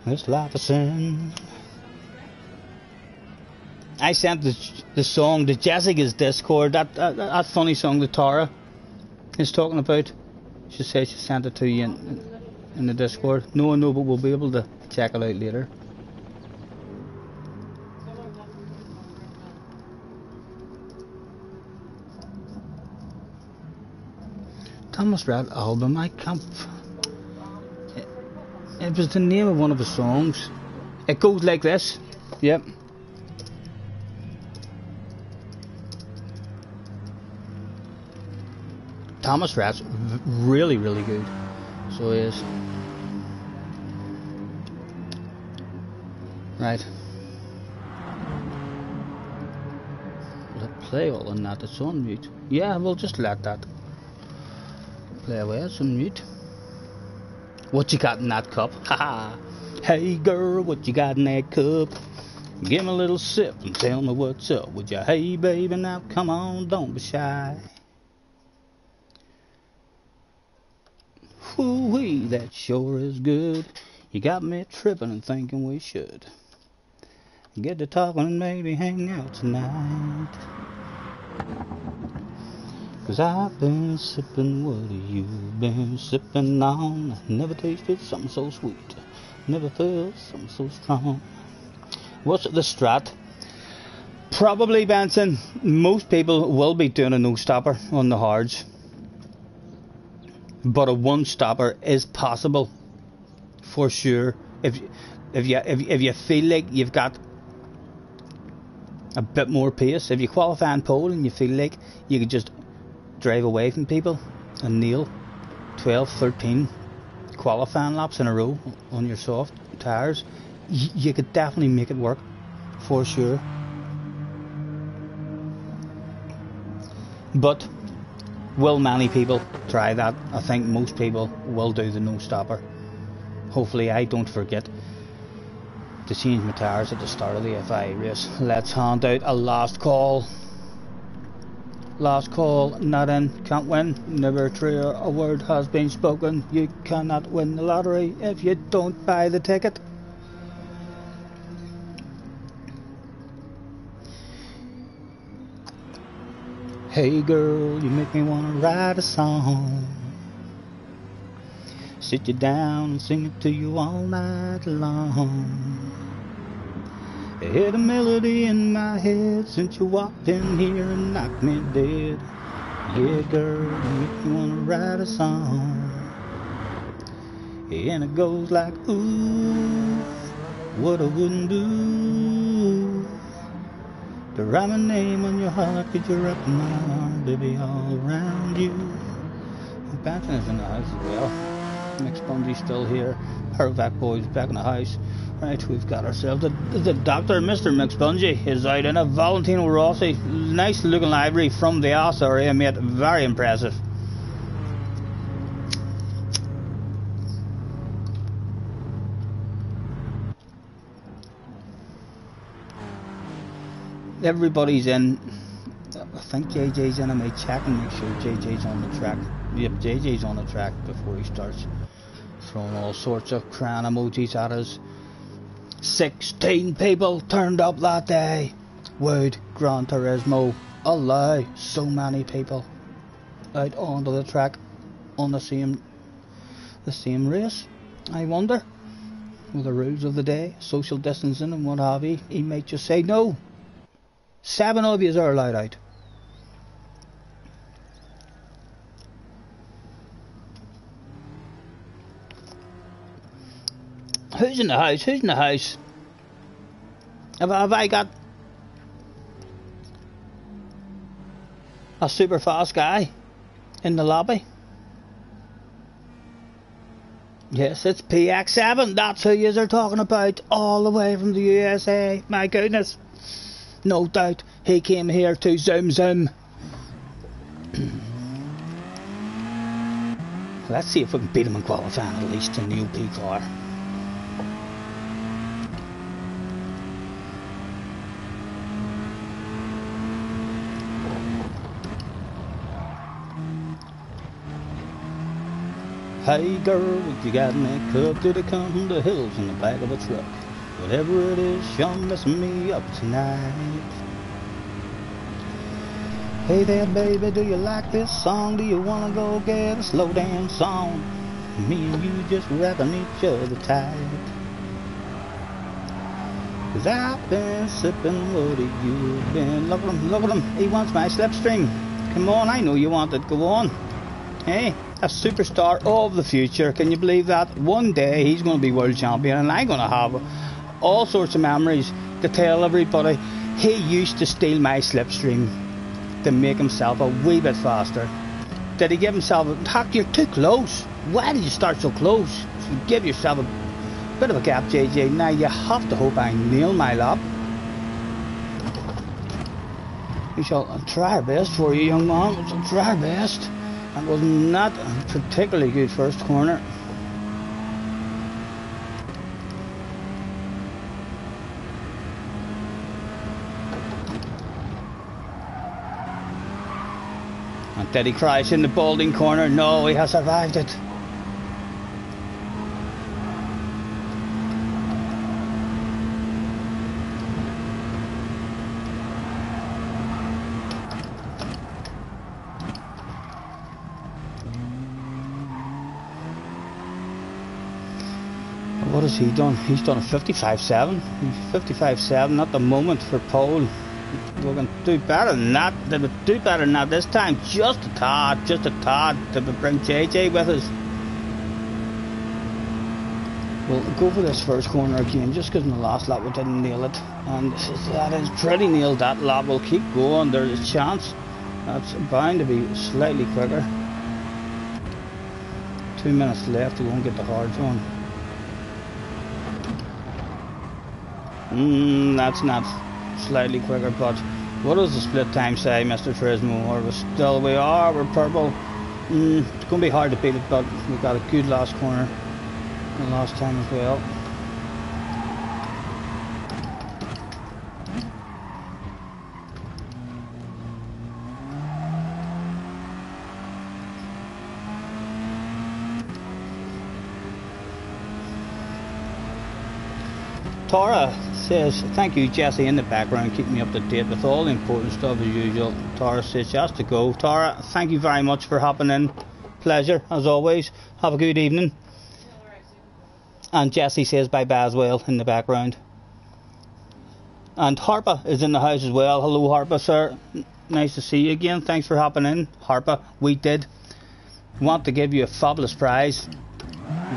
This life of sin. I sent the song to Jessica's Discord, that funny song to Tara. is talking about. She says she sent it to you in the Discord. No, I know, but we'll be able to check it out later. Thomas Red album, I can't. It was the name of one of his songs. It goes like this. Yep. Thomas Red's really, really good. So he is. Right. Will it play all in that? It's on mute. Yeah, we'll just let that play away. It's on mute. What you got in that cup? Haha. Hey girl, what you got in that cup? Give me a little sip and tell me what's up with you. Hey baby, now come on, don't be shy. Whoo-wee, that sure is good. You got me tripping and thinking we should get to talking and maybe hang out tonight. 'Cause I've been sipping, what have you been sipping on? Never tasted something so sweet, never felt something so strong. What's the strat? Probably, Benson, most people will be doing a no-stopper on the hards. But a one-stopper is possible, for sure. If you feel like you've got a bit more pace, if you qualify in pole and you feel like you could just drive away from people and nail 12, 13 qualifying laps in a row on your soft tyres, you could definitely make it work, for sure. But will many people try that? I think most people will do the no-stopper. Hopefully I don't forget to change my tyres at the start of the FI race. Let's hand out a last call. Last call, not in, can't win. Never true a word has been spoken. You cannot win the lottery if you don't buy the ticket. Hey girl, you make me wanna write a song. Sit you down and sing it to you all night long. I hear the melody in my head since you walked in here and knocked me dead. Yeah girl, you make me wanna write a song. And it goes like, ooh, what I wouldn't do to write my name on your heart, could you wrap my arm, baby, all around you. Benson is in the house as well. Mick Spongy's still here. Hervac boy's back in the house. Right, we've got ourselves the doctor, Mr. Mick Spongy, is out in a Valentino Rossi. Nice looking livery from the ass area, mate. Very impressive. Everybody's in. I think JJ's in. I may check and make sure JJ's on the track. Yep, JJ's on the track before he starts throwing all sorts of crying emojis at us. 16 people turned up that day. Would Gran Turismo allow so many people out onto the track on the same race? I wonder. With the rules of the day, social distancing and what have you, he might just say no. 7 of you are allowed out. Who's in the house? Who's in the house? Have I got a super fast guy in the lobby? Yes, it's PX7. That's who you are talking about. All the way from the USA. My goodness. No doubt he came here to zoom. Let's see if we can beat him in qualifying, at least in the UP car. Hey girl, what you got in that cup? Did it come from the hills in the back of a truck? Whatever it is, you're messing me up tonight. Hey there baby, do you like this song? Do you wanna go get a slow dance song? Me and you just wrapping each other tight. 'Cause I've been sipping, what have you been? Look at him, he wants my slipstream. Come on, I know you want it, go on. Hey, a superstar of the future, can you believe that? One day he's going to be world champion and I'm going to have all sorts of memories to tell everybody. He used to steal my slipstream to make himself a wee bit faster. Did he give himself a... Heck, you're too close. Why did you start so close? Give yourself a bit of a gap, JJ. Now you have to hope I nail my lap. We shall try our best for you, young man. We shall try our best. That was not a particularly good first corner. And did he crash in the balding corner? No, he has survived it. What has he done? He's done a 55.7. 55.7 at the moment for pole. We can do better than that. They would do better than that this time. Just a tad to bring JJ with us. We'll go for this first corner again, just because in the last lap we didn't nail it. And that is pretty nailed that lap. We'll keep going. There's a chance that's bound to be slightly quicker. 2 minutes left to go and get the hard zone. That's not slightly quicker, but what does the split time say, Mr. Turismo? Or we're purple. It's going to be hard to beat it, but we got a good last corner the last time as well. Tara says, thank you Jesse in the background, keeping me up to date with all the important stuff as usual. Tara says she has to go. Tara, thank you very much for hopping in. Pleasure as always. Have a good evening. And Jesse says bye bye as well in the background. And Harpa is in the house as well. Hello Harpa sir. Nice to see you again. Thanks for hopping in. Harpa, we did want to give you a fabulous prize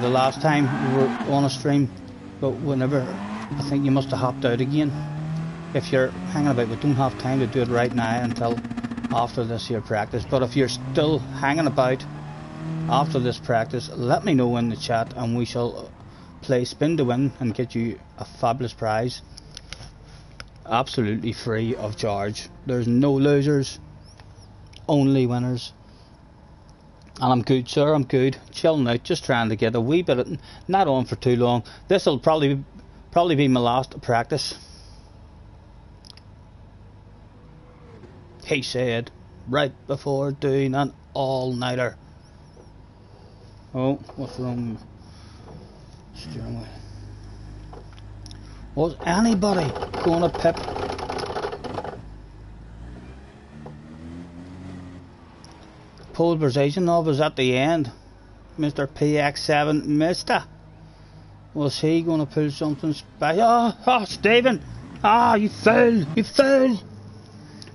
the last time we were on a stream, but whenever I think you must have hopped out again. If you're hanging about, we don't have time to do it right now until after this here practice. But if you're still hanging about after this practice, let me know in the chat and we shall play spin to win and get you a fabulous prize. Absolutely free of charge. There's no losers, only winners. And I'm good, sir, I'm good. Chilling out, just trying to get a wee bit of, not on for too long. This will probably be my last practice. He said right before doing an all-nighter. Oh, what's wrong? Steering wheel. Was anybody gonna pip? Pole position of us at the end. Mr. PX7 Mister. Was he gonna pull something special? Oh, Stephen! Ah, you fool! You fool!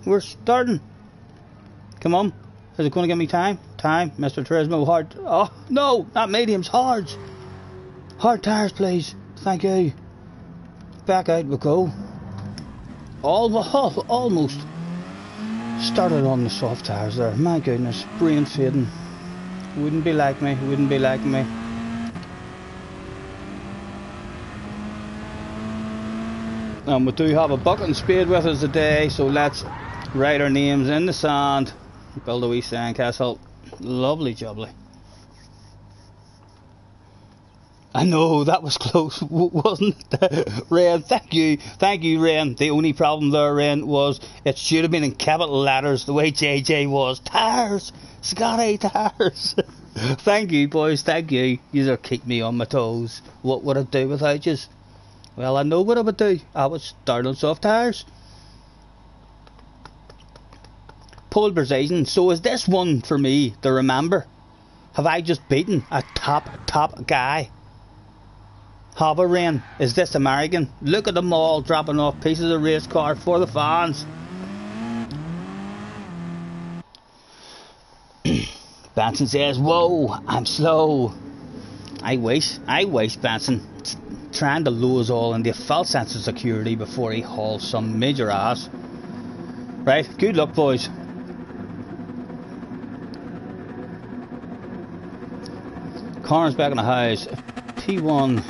We're starting. Come on. Is it gonna give me time? Time, Mr. Turismo. Hard. Oh, no! Not mediums, hards! Hard tires, please. Thank you. Back out we go. Almost started on the soft tires there. My goodness, brain fading. Wouldn't be like me, wouldn't be like me. And we do have a bucket and spade with us today, so let's write our names in the sand. Build a wee sandcastle. Lovely jubbly. I know, that was close, wasn't it? Ren, thank you Ren. The only problem there, Ren, was it should have been in capital letters the way JJ was. Tires! Scotty, tires! Thank you boys, thank you. You'll keep me on my toes. What would I do without you? Well, I know what I would do. I would start on soft tires. pole position. So is this one for me to remember? Have I just beaten a top guy? Rain, is this American? Look at them all dropping off pieces of race car for the fans. Benson says, whoa, I'm slow. I wish Benson trying to lure us all into a false sense of security before he hauls some major ass. Right, good luck, boys. Connor's back in the house. P1,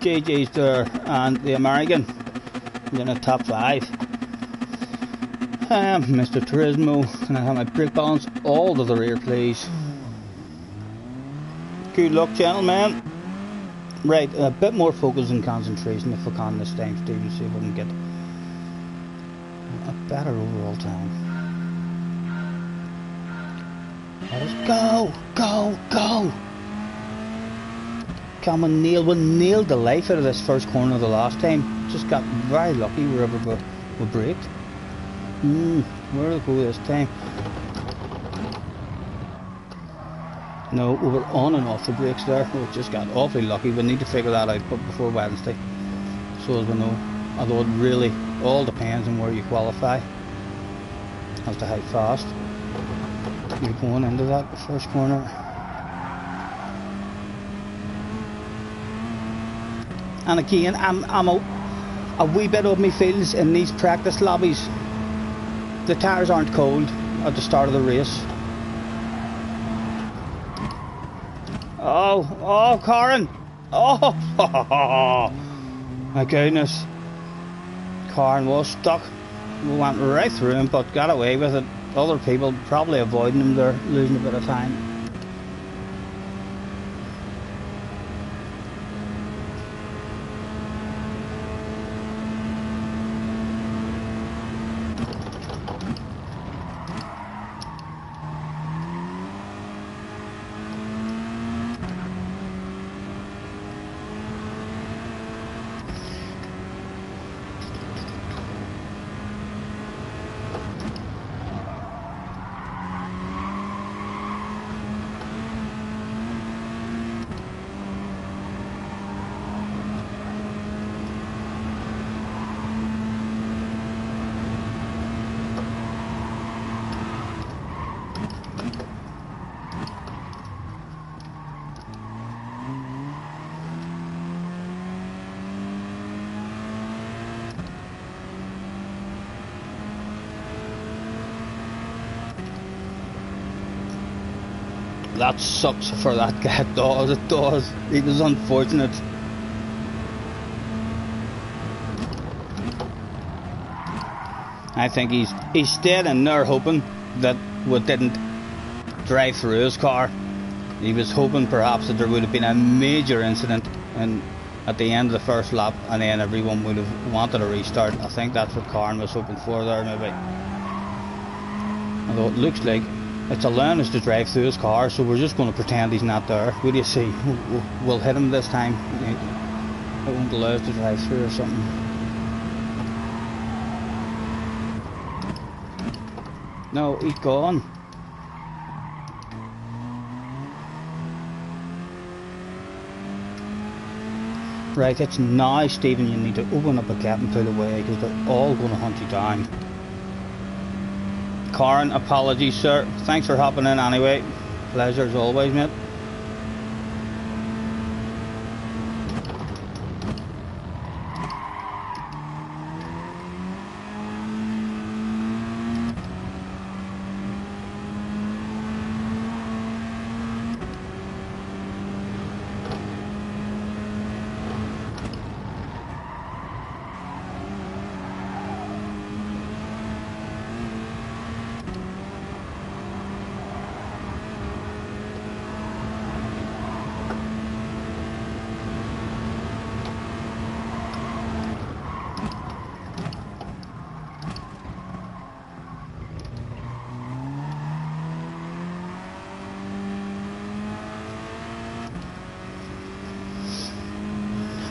JJ's there, and the American in the top 5. Mr. Turismo, can I have my brake balance all to the rear, please? Good luck, gentlemen. Right, a bit more focus and concentration if we can this time, Stephen, see if we can get a better overall time. Let us go, go, go! Come on, we nailed the life out of this first corner the last time. Just got very lucky wherever we braked. Where to go this time? No, we were on and off the brakes there. We just got awfully lucky. We need to figure that out before Wednesday, so as we know. Although it really all depends on where you qualify as to how fast you're going into that first corner. And again, I'm a wee bit of me feels in these practice lobbies. The tyres aren't cold at the start of the race. Oh, Karen! Oh, my goodness. Karen was stuck. We went right through him, but got away with it. Other people probably avoiding him there, losing a bit of time. That sucks for that guy. It does. It was unfortunate. I think he's stayed in there hoping that we didn't drive through his car. He was hoping perhaps that there would have been a major incident at the end of the first lap, and then everyone would have wanted a restart. I think that's what Karen was hoping for there, maybe. Although it looks like it's allowing us to drive through his car, so we're just going to pretend he's not there. What do you see? We'll hit him this time. It won't allow us to drive through or something. No, he's gone. Right, it's now, Stephen, you need to open up a gap and pull away, because they're all going to hunt you down. Karen, apologies, sir. Thanks for hopping in anyway. Pleasure as always, mate.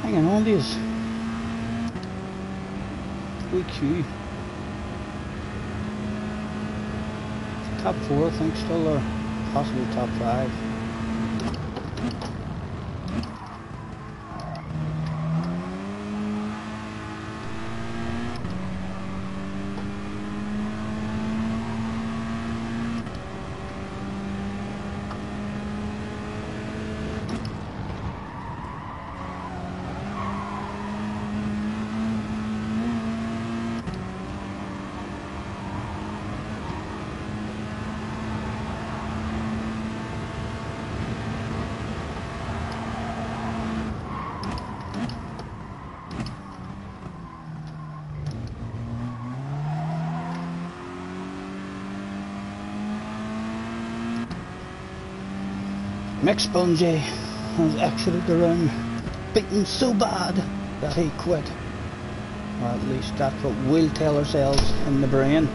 Hanging on this quick queue. top 4 I think still, or possibly top 5. Mick Spongy has exited the ring, beaten so bad that he quit. Or at least that's what we'll tell ourselves in the brain.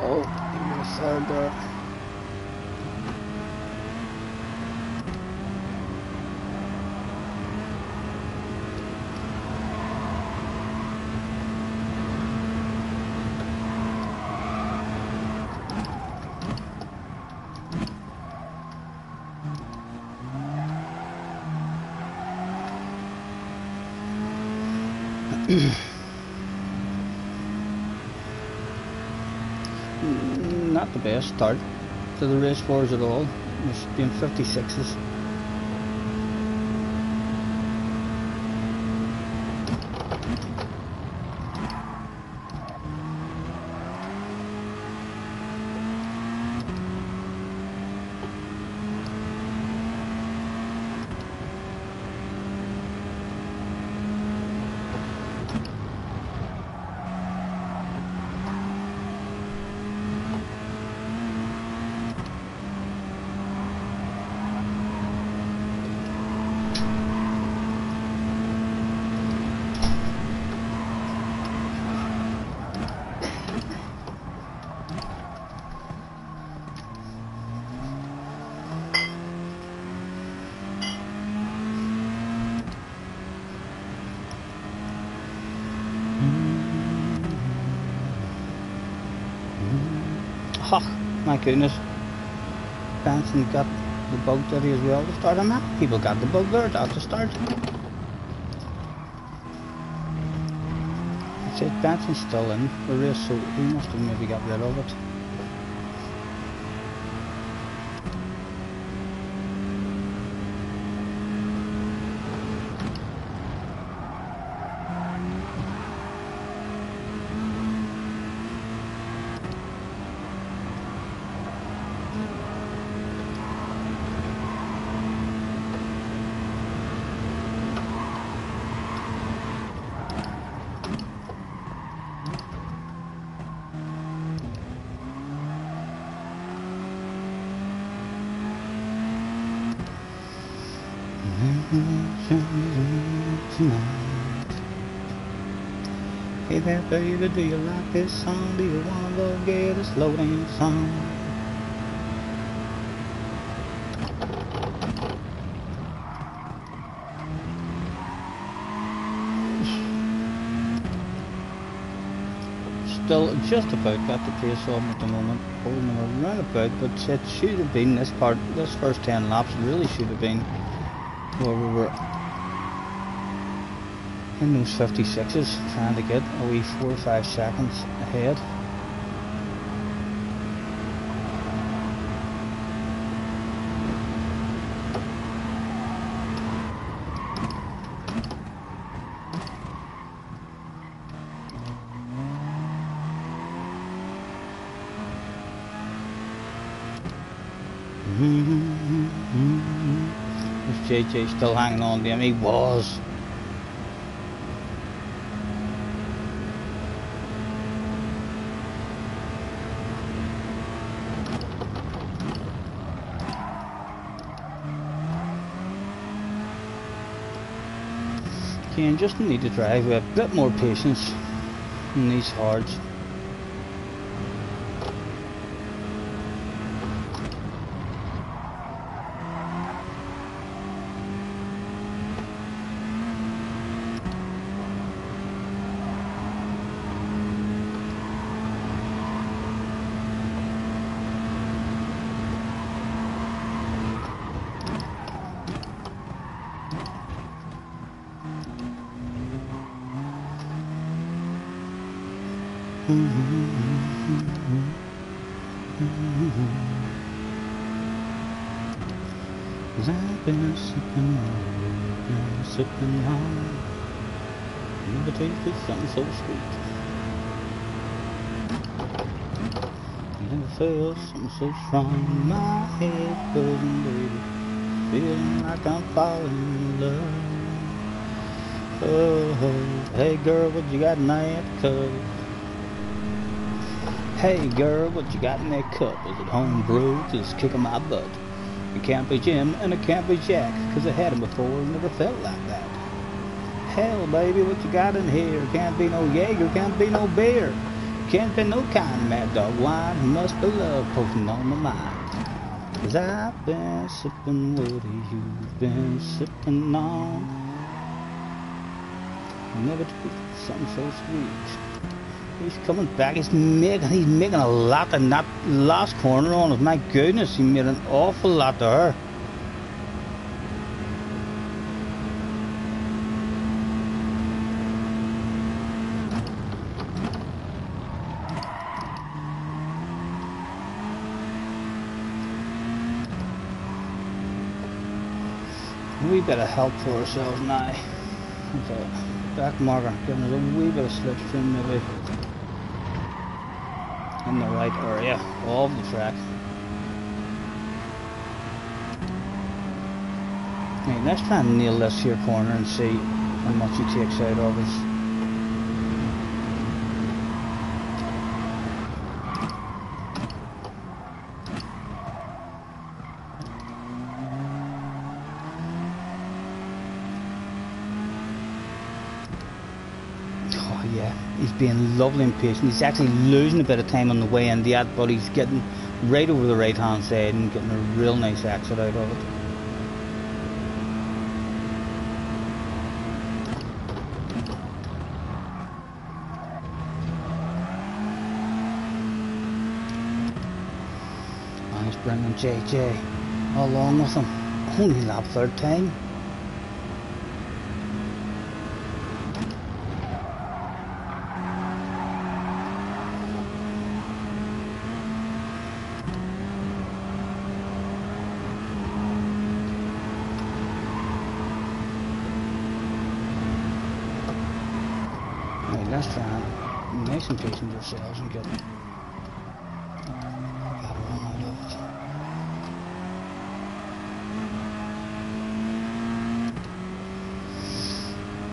Oh, you're third there. Not the best start to the race for us at all. It's been 56s. Oh, my goodness. Benson got the bug did he as well to start him. People got the bug there at the start. It said Benson's still in the race, so he must have maybe got rid of it. Hey there baby, do you like this song? Do you wanna go get a slow dance song? Still just about got the pace on at the moment, holding them around about, but it should have been this first 10 laps really should have been where we were in those 56s, trying to get a wee 4 or 5 seconds ahead. Was JJ still hanging on to him? He was. Again, just need to drive with a bit more patience. in these hards. Cause I've been sipping on, never tasted something so sweet. Never felt something so strong. My head buzzing, baby, feeling like I'm falling in love. Oh, hey girl, what you got in that cup? Hey girl, what you got in that cup? Is it home brewed? Just kicking my butt. It can't be Jim and it can't be Jack, cause I had him before and never felt like that. Hell baby, what you got in here? Can't be no Jaeger, can't be no beer. Can't be no kind of mad dog wine. It must be love poking on my mind. Cause I've been sipping what you've been sipping on. Never tasted something so sweet. He's coming back, he's making a lot in that last corner on us. My goodness, he made an awful lot there. A wee bit of help for ourselves now. With a back marker, giving us a wee bit of slipstream maybe. In the right area of the track. Okay, let's try and nail this here corner and see how much he takes out of us. Yeah, he's being lovely and patient. He's actually losing a bit of time on the way into that, but he's getting right over the right hand side and getting a real nice exit out of it. And he's bringing JJ along with him. Only lap third time. Let's try and make some patient ourselves and get a run out of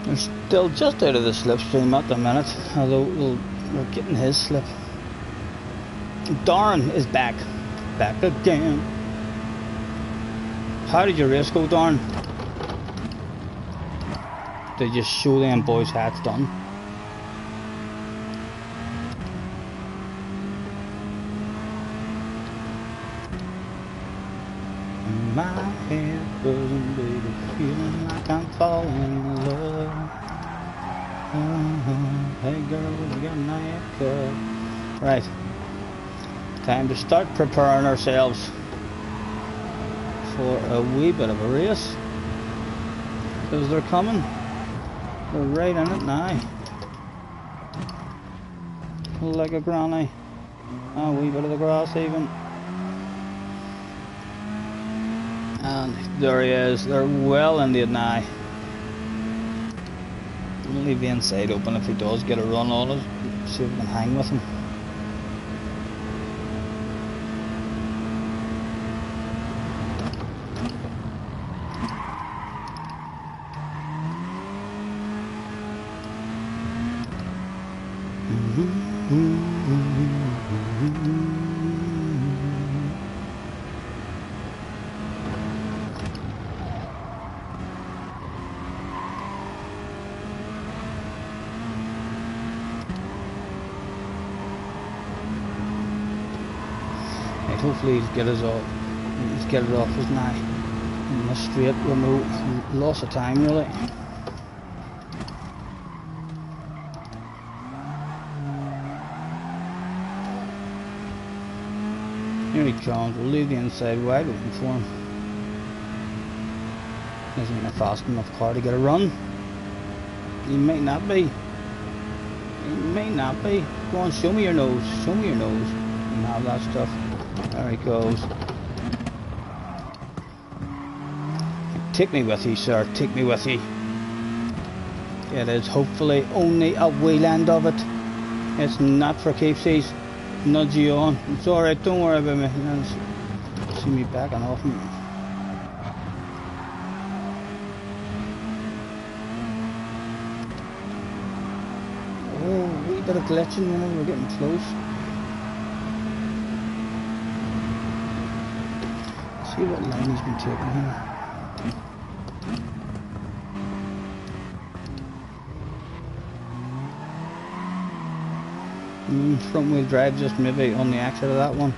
it. They're still just out of the slipstream at the minute, although we're getting his slip. Darren is back again. How did your race go, Darren? Did you show them boys how it's done? My head buzzing, baby, feeling like I'm falling in love. Hey girl, we got a night cup. Right, time to start preparing ourselves for a wee bit of a race, because they're coming. They're right in it now, like a granny. A wee bit of the grass even. And there he is, they're well into it now. We'll leave the inside open if he does get a run on it. See if we can hang with him. hopefully he'll get it off his nigh in the straight with no loss of time really. Here he comes, we'll leave the inside wide open for him. Isn't a fast enough car to get a run. He may not be. He may not be. Go on, show me your nose. Show me your nose. You have that stuff. There he goes. Take me with you, sir. Take me with you. It is hopefully only a wheel end of it. It's not for keepsies. Nudge you on. It's alright, don't worry about me. See me backing off him. Oh, a wee bit of glitching, you know, we're getting close. See what line he's been taking here. Front wheel drive just maybe on the exit of that one.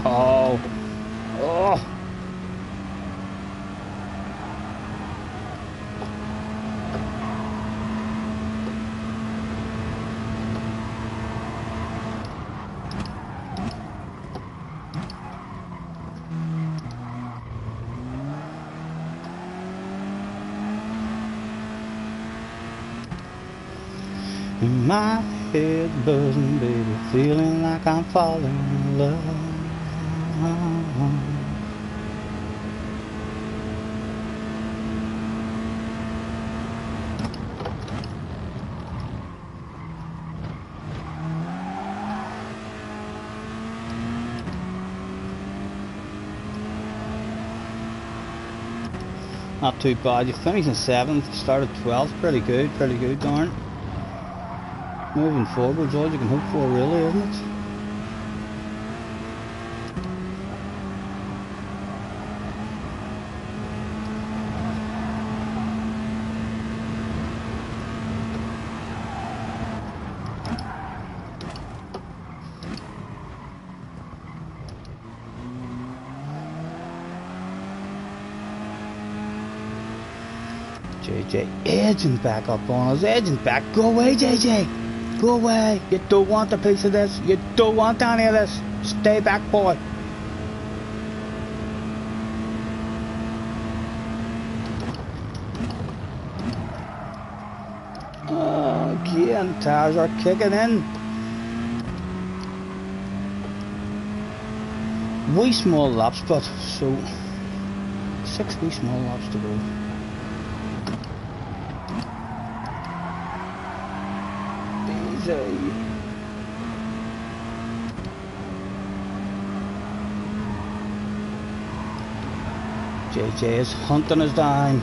Oh, oh. My head's buzzing, baby, feeling like I'm falling in love. Not too bad. You finished in 7th, started 12th. Pretty good, darn. Moving forward's all you can hope for, really, isn't it? JJ edging back up on us, edging back. Go away, JJ. Go away. You don't want a piece of this. You don't want any of this. Stay back, boy. Oh, again, tires are kicking in. Wee small laps, but so 6 wee small laps to go. JJ is hunting us down.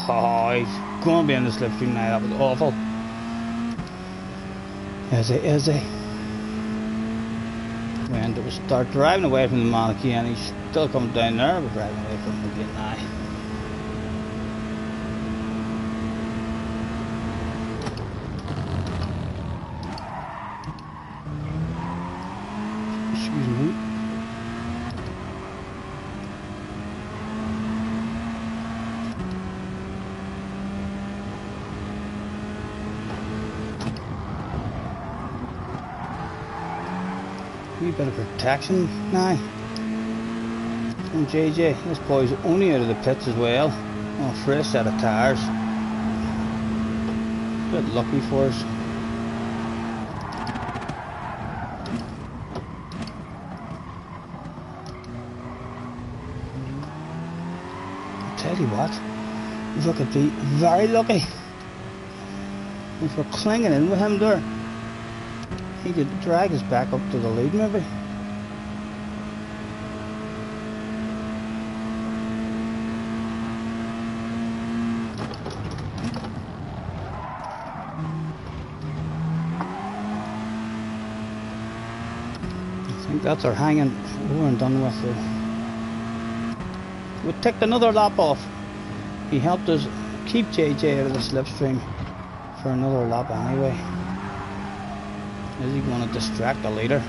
Oh, he's going to be in the slipstream now. That was awful. Is he? When do we start driving away from the mannequin, and he's still coming down there, but driving away from him again now. Excuse me. A bit of protection now from JJ. This boy's only out of the pits as well on a fresh set of tyres. A bit lucky for us. Tell you what, we could be very lucky if we're clinging in with him there. He could drag us back up to the lead maybe. I think that's our hanging. We weren't done with though. We ticked another lap off. He helped us keep JJ out of the slipstream for another lap anyway. Is he going to distract the leader?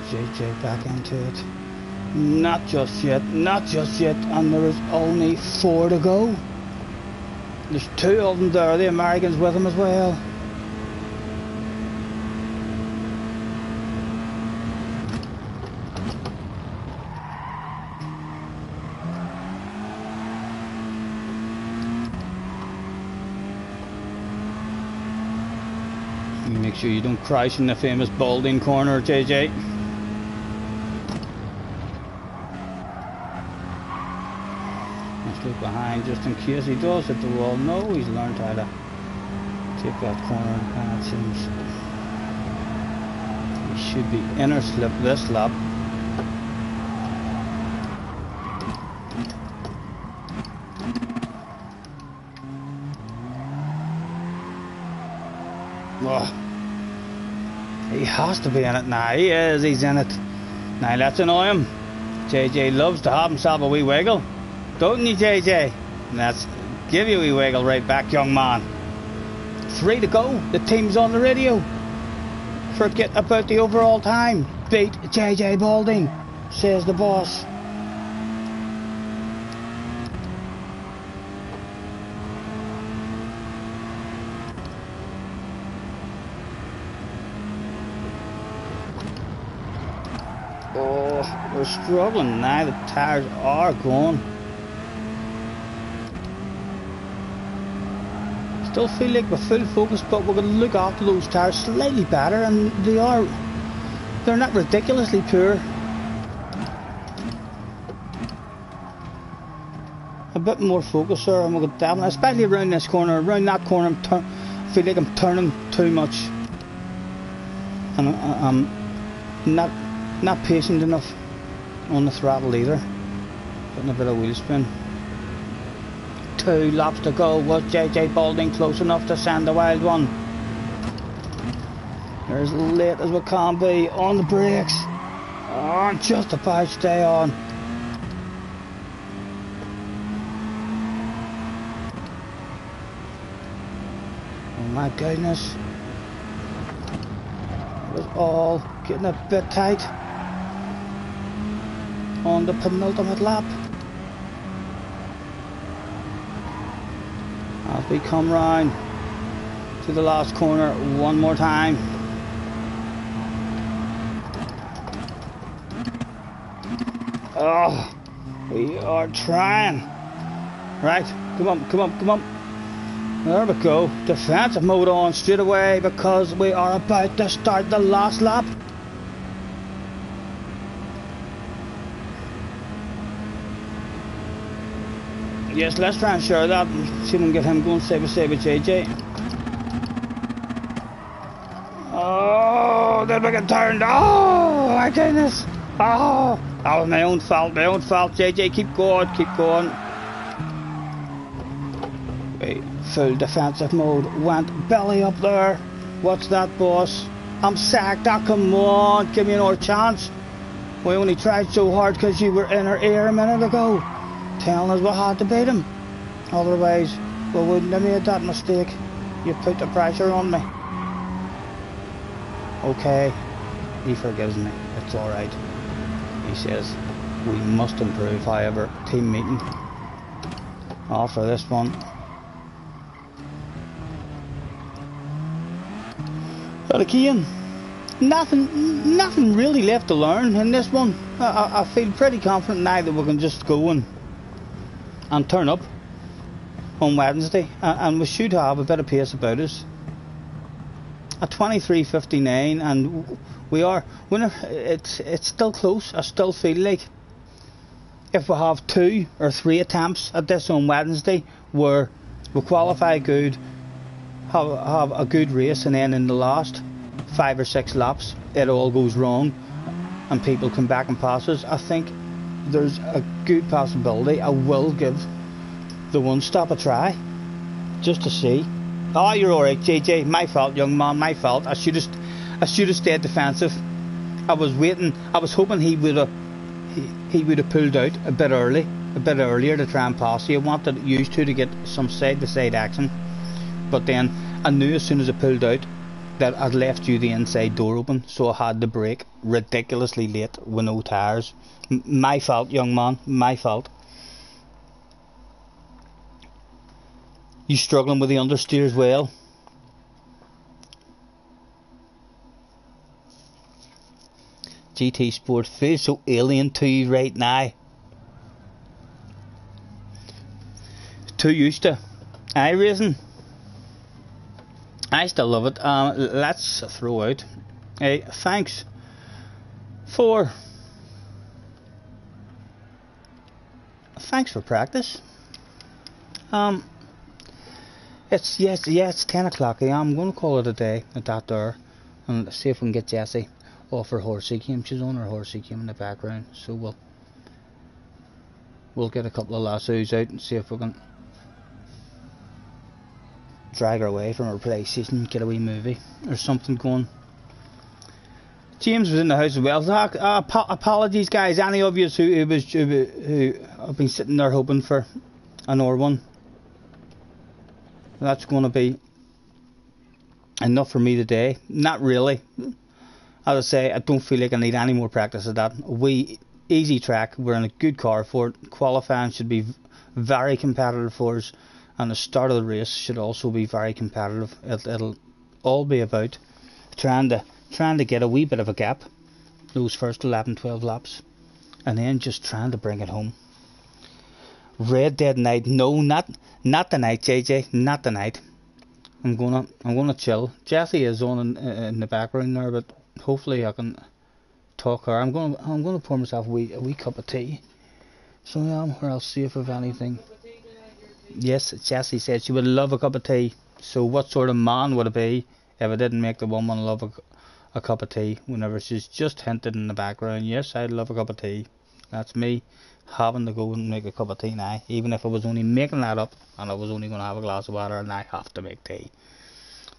JJ back into it. Not just yet, not just yet, and there is only 4 to go. There's 2 of them there, the Americans with him as well. You make sure you don't crash in the famous balding corner, JJ. Look behind just in case he does hit the wall. No, he's learned how to take that corner, and it seems he should be inner slip this lap. Oh, he has to be in it now. He is, he's in it. Now let's annoy him. JJ loves to have himself a wee wiggle. Don't you, JJ? Let's give you a wee wiggle right back, young man. 3 to go. The team's on the radio. Forget about the overall time. Beat JJ Balding, says the boss. Oh, we're struggling now. The tires are going. Still feel like we're full focus, but we're going to look after those tires slightly better, and they're not ridiculously poor. A bit more focus there, and we'll get down, especially around this corner, around that corner. I feel like I'm turning too much, and I'm not patient enough on the throttle either. Getting a bit of wheel spin. 2 laps to go. Was JJ Balding close enough to send the wild one? They're as late as we can be on the brakes. Oh, just about stay on. Oh my goodness. It was all getting a bit tight on the penultimate lap. As we come round to the last corner one more time. Oh, we are trying. Right, come on, come on, come on. There we go. Defensive mode on straight away because we are about to start the last lap. Yes, let's try and share that and see if we can get him going save with JJ. Oh, then we get turned. Oh, my goodness. Oh, that was my own fault, JJ, keep going, keep going. Wait, full defensive mode, went belly up there. What's that, boss? I'm sacked. Oh, come on, give me another chance. We only tried so hard because you were in our ear a minute ago, telling us we had to beat him. Otherwise, we wouldn't have made that mistake. You put the pressure on me. Okay, he forgives me. It's alright. He says, we must improve, however, team meeting. After this one. Got a key in. nothing really left to learn in this one. I feel pretty confident now that we can just go and turn up on Wednesday, and we should have a bit of pace about us. At 23:59, and it's still close. I still feel like if we have 2 or 3 attempts at this on Wednesday, where we qualify good, have a good race, and then in the last 5 or 6 laps it all goes wrong and people come back and pass us, I think there's a good possibility I will give the one stop a try, just to see. Oh, you're alright, JJ. My fault, young man. My fault. I should have stayed defensive. I was waiting. I was hoping he would have pulled out a bit earlier to try and pass you. I wanted used to get some side to side action, but then I knew as soon as I pulled out that I'd left you the inside door open, so I had to brake ridiculously late with no tyres. My fault, young man. My fault. You struggling with the understeer as well? GT Sport feels so alien to you right now. Too used to iRacing. I still love it. Let's throw out. Hey, thanks for practice. It's 10 o'clock. I'm going to call it a day at that there, and see if we can get Jessie off her horsey cam. She's on her horsey cam in the background, so we'll get a couple of lassos out and see if we can drag her away from her PlayStation, get a wee movie or something going. James was in the house as well. Apologies, guys. Any of you who have been sitting there hoping for an R1. That's going to be enough for me today. Not really. As I say, I don't feel like I need any more practice of that. Easy track. We're in a good car for it. Qualifying should be very competitive for us, and the start of the race should also be very competitive. It'll all be about trying to get a wee bit of a gap those first 11-12 laps, and then just trying to bring it home. Red Dead Night? No, not tonight, JJ. Not tonight. I'm gonna chill. Jessie is on in the background there, but hopefully I can talk her. I'm gonna pour myself a wee cup of tea. So or I'll see if I've anything. Yes, Jessie said she would love a cup of tea. So what sort of man would it be if I didn't make the woman love a cup of tea? Whenever she's just hinted in the background, yes, I'd love a cup of tea. That's me having to go and make a cup of tea now, even if I was only making that up and I was only going to have a glass of water, and I have to make tea.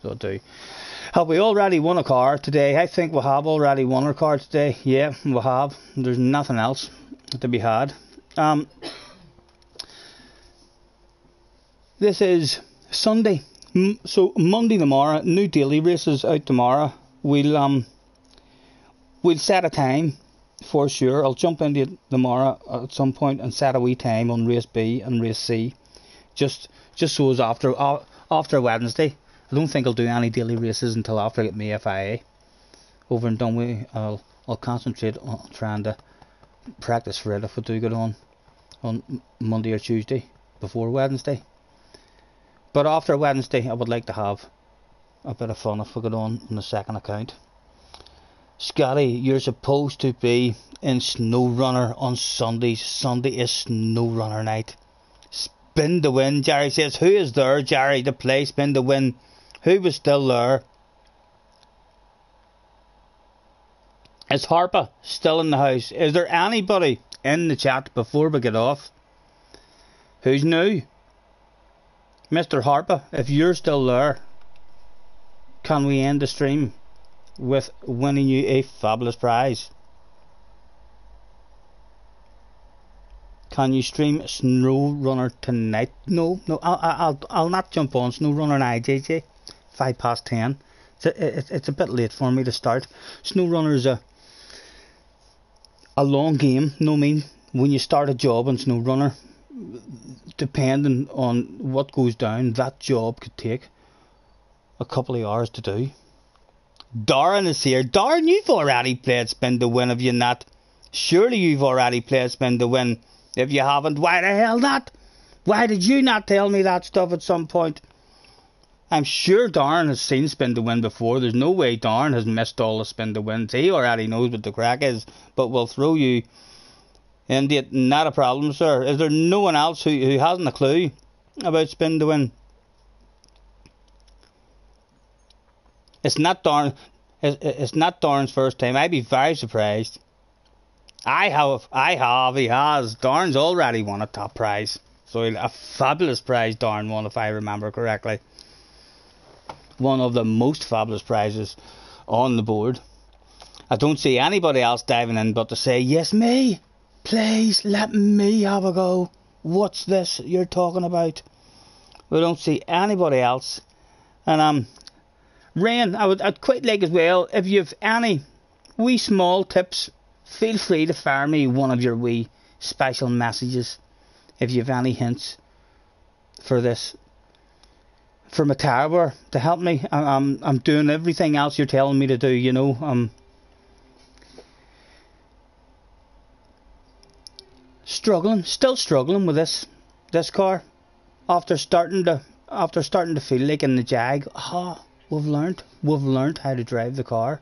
So I do. Have we already won a car today? I think we have already won our car today. Yeah, we have. There's nothing else to be had. This is Sunday, so Monday tomorrow, new daily races out tomorrow. We'll set a time for sure. I'll jump into it tomorrow at some point and set a wee time on race B and race C, just so as after Wednesday. I don't think I'll do any daily races until after I get my FIA over and done with. I'll concentrate on trying to practice for it if I do get on Monday or Tuesday before Wednesday. But after Wednesday, I would like to have a bit of fun if we get on the second account. Scotty, you're supposed to be in SnowRunner on Sundays. Sunday is SnowRunner night. Spin to win, Jerry says. Who is there, Jerry, to play spin to win? Who was still there? Is Harpa still in the house? Is there anybody in the chat before we get off who's new? Mr. Harpa, if you're still there, can we end the stream with winning you a fabulous prize? Can you stream SnowRunner tonight? No, I'll not jump on SnowRunner now, JJ. 10:05. It's a bit late for me to start. SnowRunner is a long game. No mean when you start a job on SnowRunner, depending on what goes down, that job could take a couple of hours to do. Darren is here. Darren, you've already played Spin to Win, have you not? Surely you've already played Spin to Win. If you haven't, why the hell not? Why did you not tell me that stuff at some point? I'm sure Darren has seen Spin to Win before. There's no way Darren has missed all the Spin to Wins. He already knows what the crack is. But we'll throw you into it. Not a problem, sir. Is there no one else who hasn't a clue about Spin to Win? It's not Darren. It's not Darren's first time. I'd be very surprised. I have. He has. Darren's already won a top prize. So a fabulous prize Darren won, if I remember correctly. One of the most fabulous prizes on the board. I don't see anybody else diving in but to say, yes, me. Please let me have a go. What's this you're talking about? We don't see anybody else. And Rain, I'd quite like as well, if you've any wee small tips, feel free to fire me one of your wee special messages. If you've any hints for this, for my tower, to help me. I'm doing everything else you're telling me to do, you know. Still struggling with this car. After starting to feel like in the Jag, we've learned how to drive the car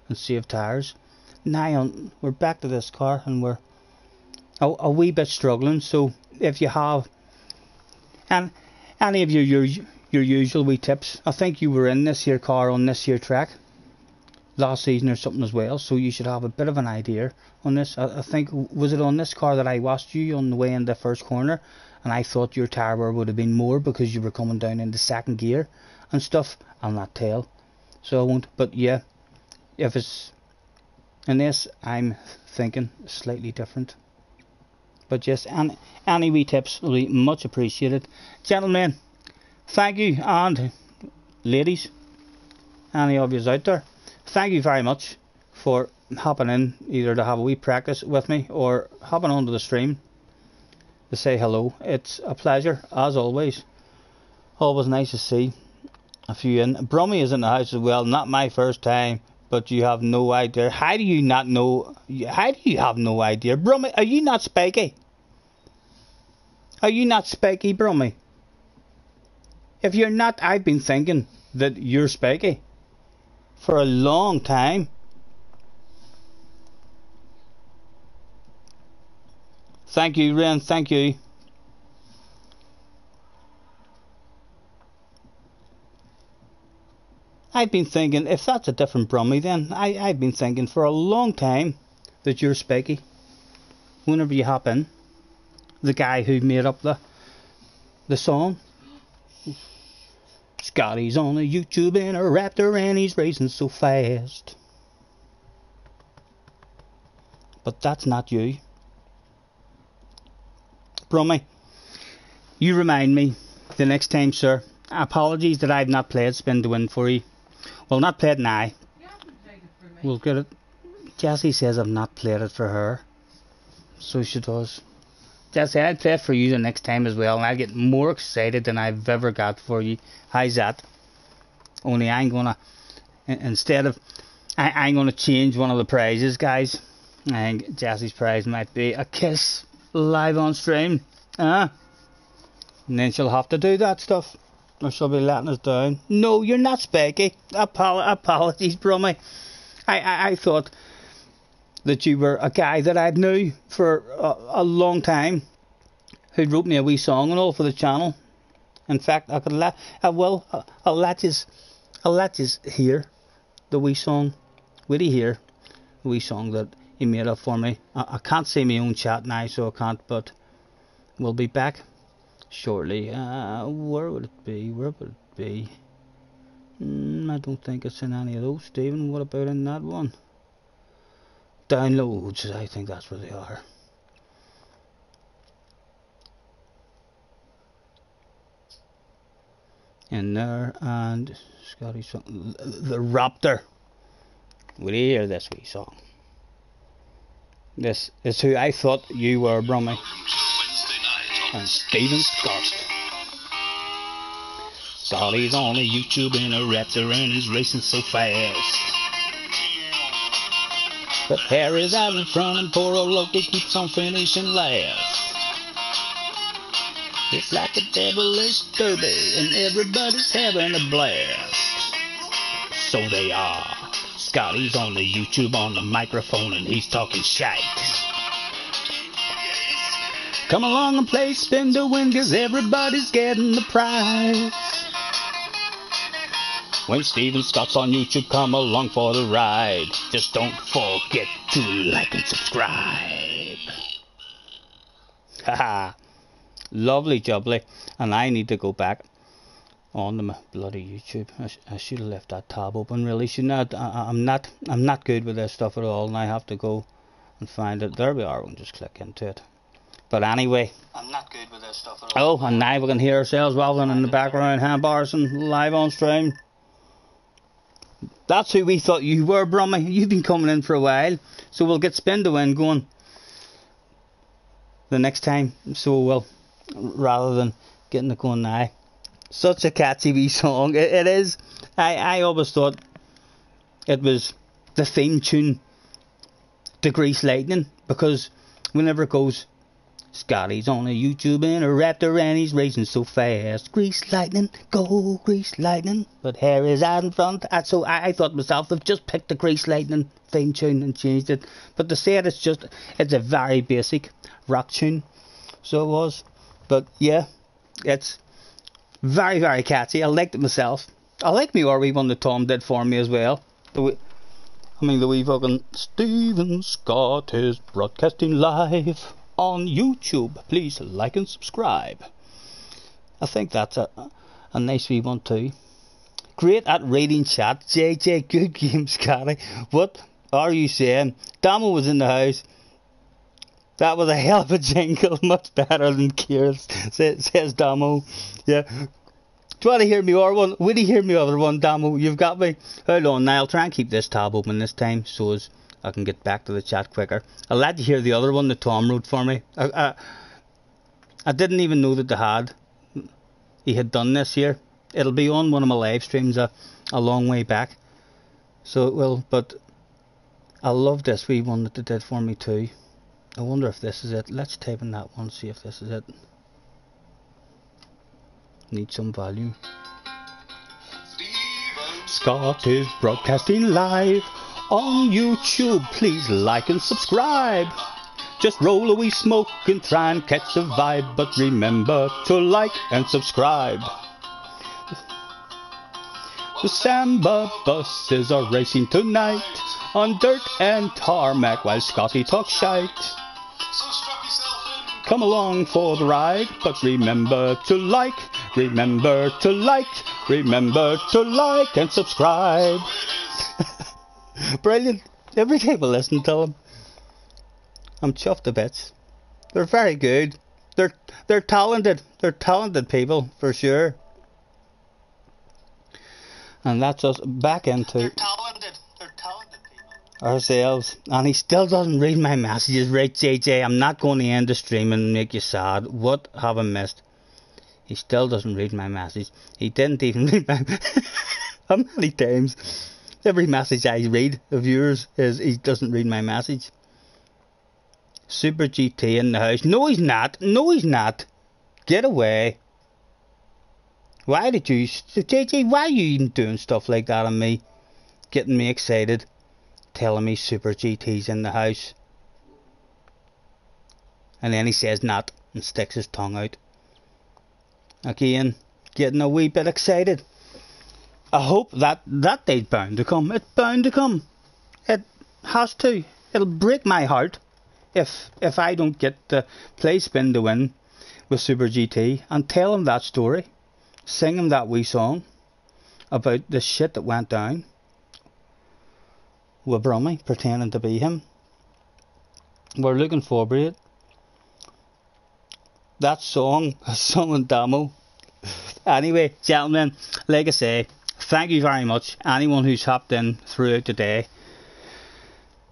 and save tires. Now we're back to this car and we're a wee bit struggling. So if you have any of your usual wee tips, I think you were in this here car on this here track last season or something as well, so you should have a bit of an idea on this. I think, was it on this car that I watched you on the way in the first corner and I thought your tire wear would have been more because you were coming down into second gear and stuff? I'll not tell, so I won't. But yeah, if it's in this, I'm thinking slightly different. But yes, any wee tips will be much appreciated. Gentlemen, thank you, and ladies, any of you out there, thank you very much for hopping in, either to have a wee practice with me or hopping onto the stream to say hello. It's a pleasure, as always. Always nice to see a few in. Brummy is in the house as well. Not my first time, but you have no idea. How do you not know? How do you have no idea? Brummy, are you not spiky? Are you not spiky, Brummy? If you're not, I've been thinking that you're spiky for a long time. Thank you, Ren. Thank you. I've been thinking, if that's a different Brummy, then I've been thinking for a long time that you're spiky. Whenever you hop in, the guy who made up the song. Scotty's on a YouTube in a Raptor and he's racing so fast. But that's not you. Brummy, you remind me the next time, sir. Apologies that I've not played Spin to Win for you. Well, not played now. You haven't played it for me. We'll get it. Jessie says I've not played it for her. So she does. Jessie, I'll play it for you the next time as well, and I'll get more excited than I've ever got for you. How's that? Only I'm gonna, instead of, I'm gonna change one of the prizes, guys. I think Jessie's prize might be a kiss live on stream. And then she'll have to do that stuff, or she'll be letting us down. No, you're not spiky. Apologies, Brummy. I thought that you were a guy that I knew for a long time, who wrote me a wee song and all for the channel. In fact, I could I'll let you hear the wee song. Will you hear the wee song that he made up for me? I can't see my own chat now, so I can't, but we'll be back shortly. Where would it be? Where would it be? I don't think it's in any of those, Stephen. What about in that one? Downloads, I think that's where they are. In there, and Scotty's song, the Raptor. Will you hear this wee song? This is who I thought you were, Brummy. And Stephen Scott. Scotty's on the YouTube in a raptor and he's racing so fast. But Harry's out in front and poor old Loki keeps on finishing last. It's like a devilish derby and everybody's having a blast. So they are. Scotty's on the YouTube on the microphone and he's talking shite. Come along and play spin to win, 'cause everybody's getting the prize. When Steven Scott's on YouTube, come along for the ride. Just don't forget to like and subscribe. Haha, lovely jubbly. And I need to go back on the bloody YouTube. I should have left that tab open, really, shouldn't I? I'm not good with this stuff at all, and I have to go and find it. There we are. We'll just click into it. But anyway, I'm not good with this stuff at all. Oh, and now we can hear ourselves wobbling in the background, handbars and live on stream. That's who we thought you were, Brummy. You've been coming in for a while, so we'll get spin to win going the next time. So we'll, rather than getting it going now. Such a catchy wee song. It is. I always thought it was the theme tune to Grease Lightning, because whenever it goes, Scotty's on a YouTube in a raptor and he's racing so fast. Grease Lightning, go Grease Lightning. But Harry's out in front. So I thought to myself, they've just picked the Grease Lightning theme tune and changed it. But they said it's a very basic rock tune. So it was. But yeah, it's very, very catchy. I liked it myself. I like me wee one that Tom did for me as well. The wee fucking Steven Scott is broadcasting live on YouTube. Please like and subscribe. I think that's a nice wee one too. Great at reading chat. JJ, good game, Scotty. What are you saying? Damo was in the house. That was a hell of a jingle. Much better than Kieran's, says Damo. Yeah. Do you want to hear me or one? Will you hear me other one, Damo? You've got me. Hold on now. I'll try and keep this tab open this time so as I can get back to the chat quicker. I'll let you hear the other one that Tom wrote for me. I didn't even know that he had done this here. It'll be on one of my live streams a long way back. So it will, but I love this wee one that they did for me too. I wonder if this is it. Let's type in that one, see if this is it. Need some volume. Scott is broadcasting live on YouTube. Please like and subscribe. Just roll a wee smoke and try and catch the vibe, but remember to like and subscribe. The Samba buses are racing tonight on dirt and tarmac while Scotty talks shite. Come along for the ride, but remember to like, remember to like, remember to like and subscribe. Brilliant. Every time I listen to them, I'm chuffed to bits. They're very good. They're talented. They're talented people for sure. And that's us back into They're talented people. Ourselves. And he still doesn't read my messages. Right, JJ, I'm not going to end the stream and make you sad. What have I missed? He still doesn't read my message. He didn't even read my how many times? Every message I read of yours is he doesn't read my message. Super GT in the house. No, he's not. No, he's not. Get away. Why did you... JJ, why are you even doing stuff like that on me? Getting me excited. Telling me Super GT's in the house. And then he says not and sticks his tongue out. Again, getting a wee bit excited. I hope that day's bound to come. It's bound to come. It has to. It'll break my heart if I don't get to play spin to win with Super GT and tell him that story. Sing him that wee song about the shit that went down with Brummy pretending to be him. We're looking forward to it. That song, and Damo. Anyway, gentlemen, like I say, thank you very much. Anyone who's hopped in throughout the day.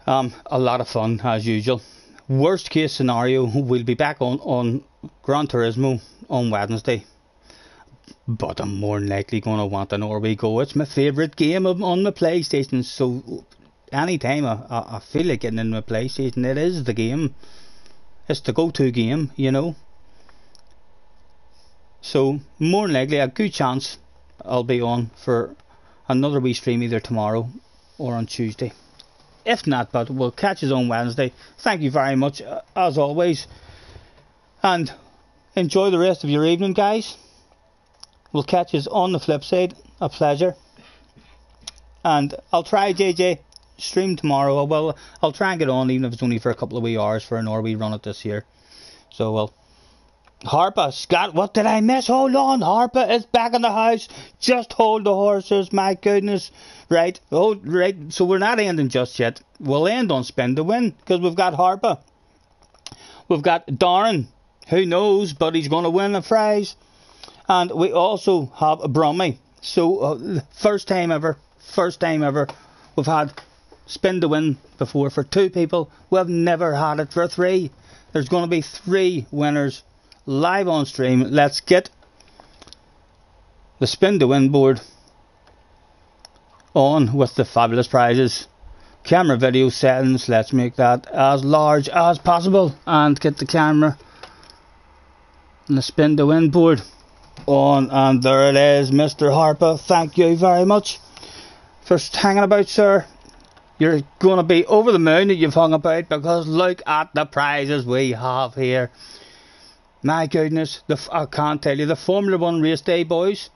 A lot of fun as usual. Worst case scenario, we'll be back on Gran Turismo on Wednesday. but I'm more than likely going to want a Norway Go. It's my favourite game on the PlayStation, so anytime I feel like getting in my PlayStation, it is the game. It's the go-to game, you know. So more than likely, a good chance I'll be on for another wee stream either tomorrow or on Tuesday. If not, but we'll catch you on Wednesday. Thank you very much, as always. And enjoy the rest of your evening, guys. We'll catch you on the flip side. A pleasure. And I'll try, JJ, stream tomorrow. Well, I'll try and get on, even if it's only for a couple of wee hours for an Norway run at this year. So, well. Harpa, Scott, what did I miss? Hold on, Harpa is back in the house. Just hold the horses, my goodness. Right, oh, right, so we're not ending just yet. We'll end on Spin to Win, because we've got Harpa. We've got Darren, who knows, but he's going to win a prize. And we also have Brummy. So, first time ever, we've had Spin to Win before for 2 people. We've never had it for 3. There's going to be 3 winners live on stream. Let's get the Spin to Win board on with the fabulous prizes. Camera video settings, let's make that as large as possible and get the camera and the Spin to Win board on, and there it is, Mr. Harper. Thank you very much for hanging about, sir. You're going to be over the moon that you've hung about, because look at the prizes we have here. My goodness, I can't tell you. The Formula 1 race day, boys.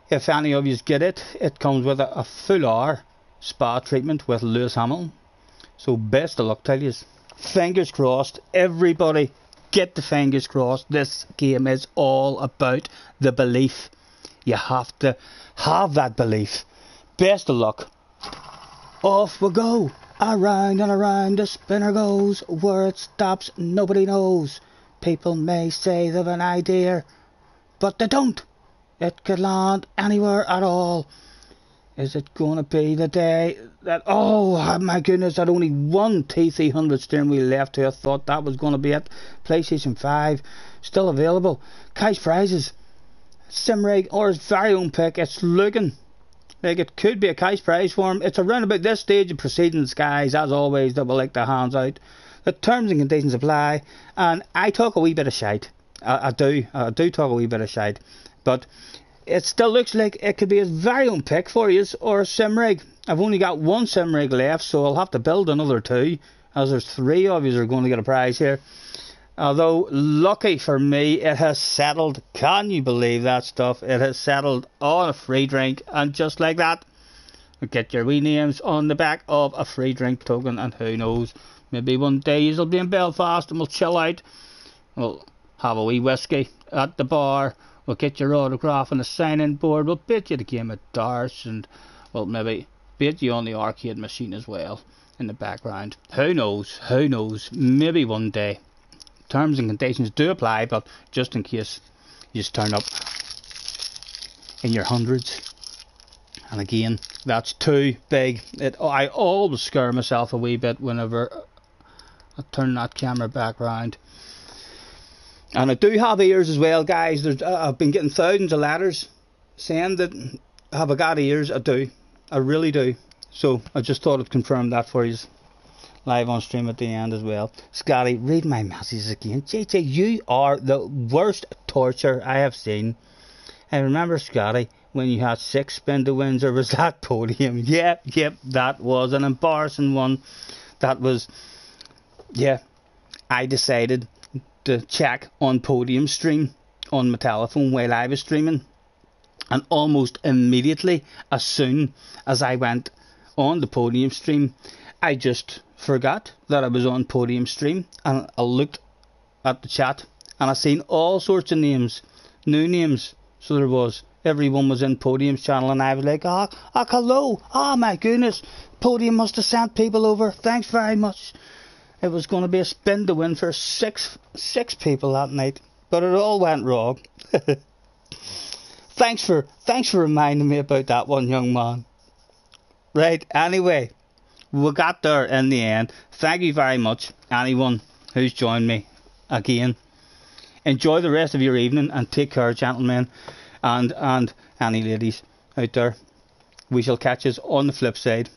If any of you get it, it comes with a full hour spa treatment with Lewis Hamilton. So best of luck, tell you. Fingers crossed. Everybody get the fingers crossed. This game is all about the belief. You have to have that belief. Best of luck. Off we go. Around and around the spinner goes. Where it stops, nobody knows. People may say they've an idea, but they don't. It could land anywhere at all. Is it going to be the day that... Oh, my goodness, I had only one T300 steering wheel left here. I thought that was going to be it. PlayStation 5, still available. Cash prizes. Simrig, or his very own pick. It's looking like it could be a cash prize for him. It's around about this stage of proceedings, guys, as always, that we like the hands out. The terms and conditions apply, and I talk a wee bit of shite. I do talk a wee bit of shite, but it still looks like it could be his very own pick for you, or a Simrig. I've only got one Simrig left, so I'll have to build another 2, as there's 3 of you are going to get a prize here. Although, lucky for me, it has settled. Can you believe that stuff? It has settled on a free drink, and just like that, you get your wee names on the back of a free drink token, and who knows, maybe one day you'll be in Belfast and we'll chill out. We'll have a wee whiskey at the bar. We'll get your autograph on a sign-in board. We'll bet you the game of darts, and we'll maybe bet you on the arcade machine as well in the background. Who knows? Who knows? Maybe one day. Terms and conditions do apply, but just in case you just turn up in your hundreds. And again, that's too big. I always scare myself a wee bit whenever I turn that camera back round. And I do have ears as well, guys. I've been getting thousands of letters saying that have I got ears. I do. I really do. So I just thought I'd confirm that for you live on stream at the end as well. Scotty, read my messages again. JJ, you are the worst torture I have seen. I remember, Scotty, when you had 6 Spin to Wins, or was that podium? Yep, that was an embarrassing one. That was, yeah, I decided to check on podium stream on my telephone while I was streaming, and almost immediately, as soon as I went on the podium stream, I just forgot that I was on podium stream, and I looked at the chat and I seen all sorts of names, new names. So there was, everyone was in Podium's channel, and I was like, hello, my goodness, Podium must have sent people over, thanks very much. It was going to be a Spin to Win for six people that night, but it all went wrong. Thanks for reminding me about that one, young man. Right, anyway, we got there in the end. Thank you very much, anyone who's joined me again. Enjoy the rest of your evening and take care, gentlemen. and any ladies out there, we shall catch us on the flip side.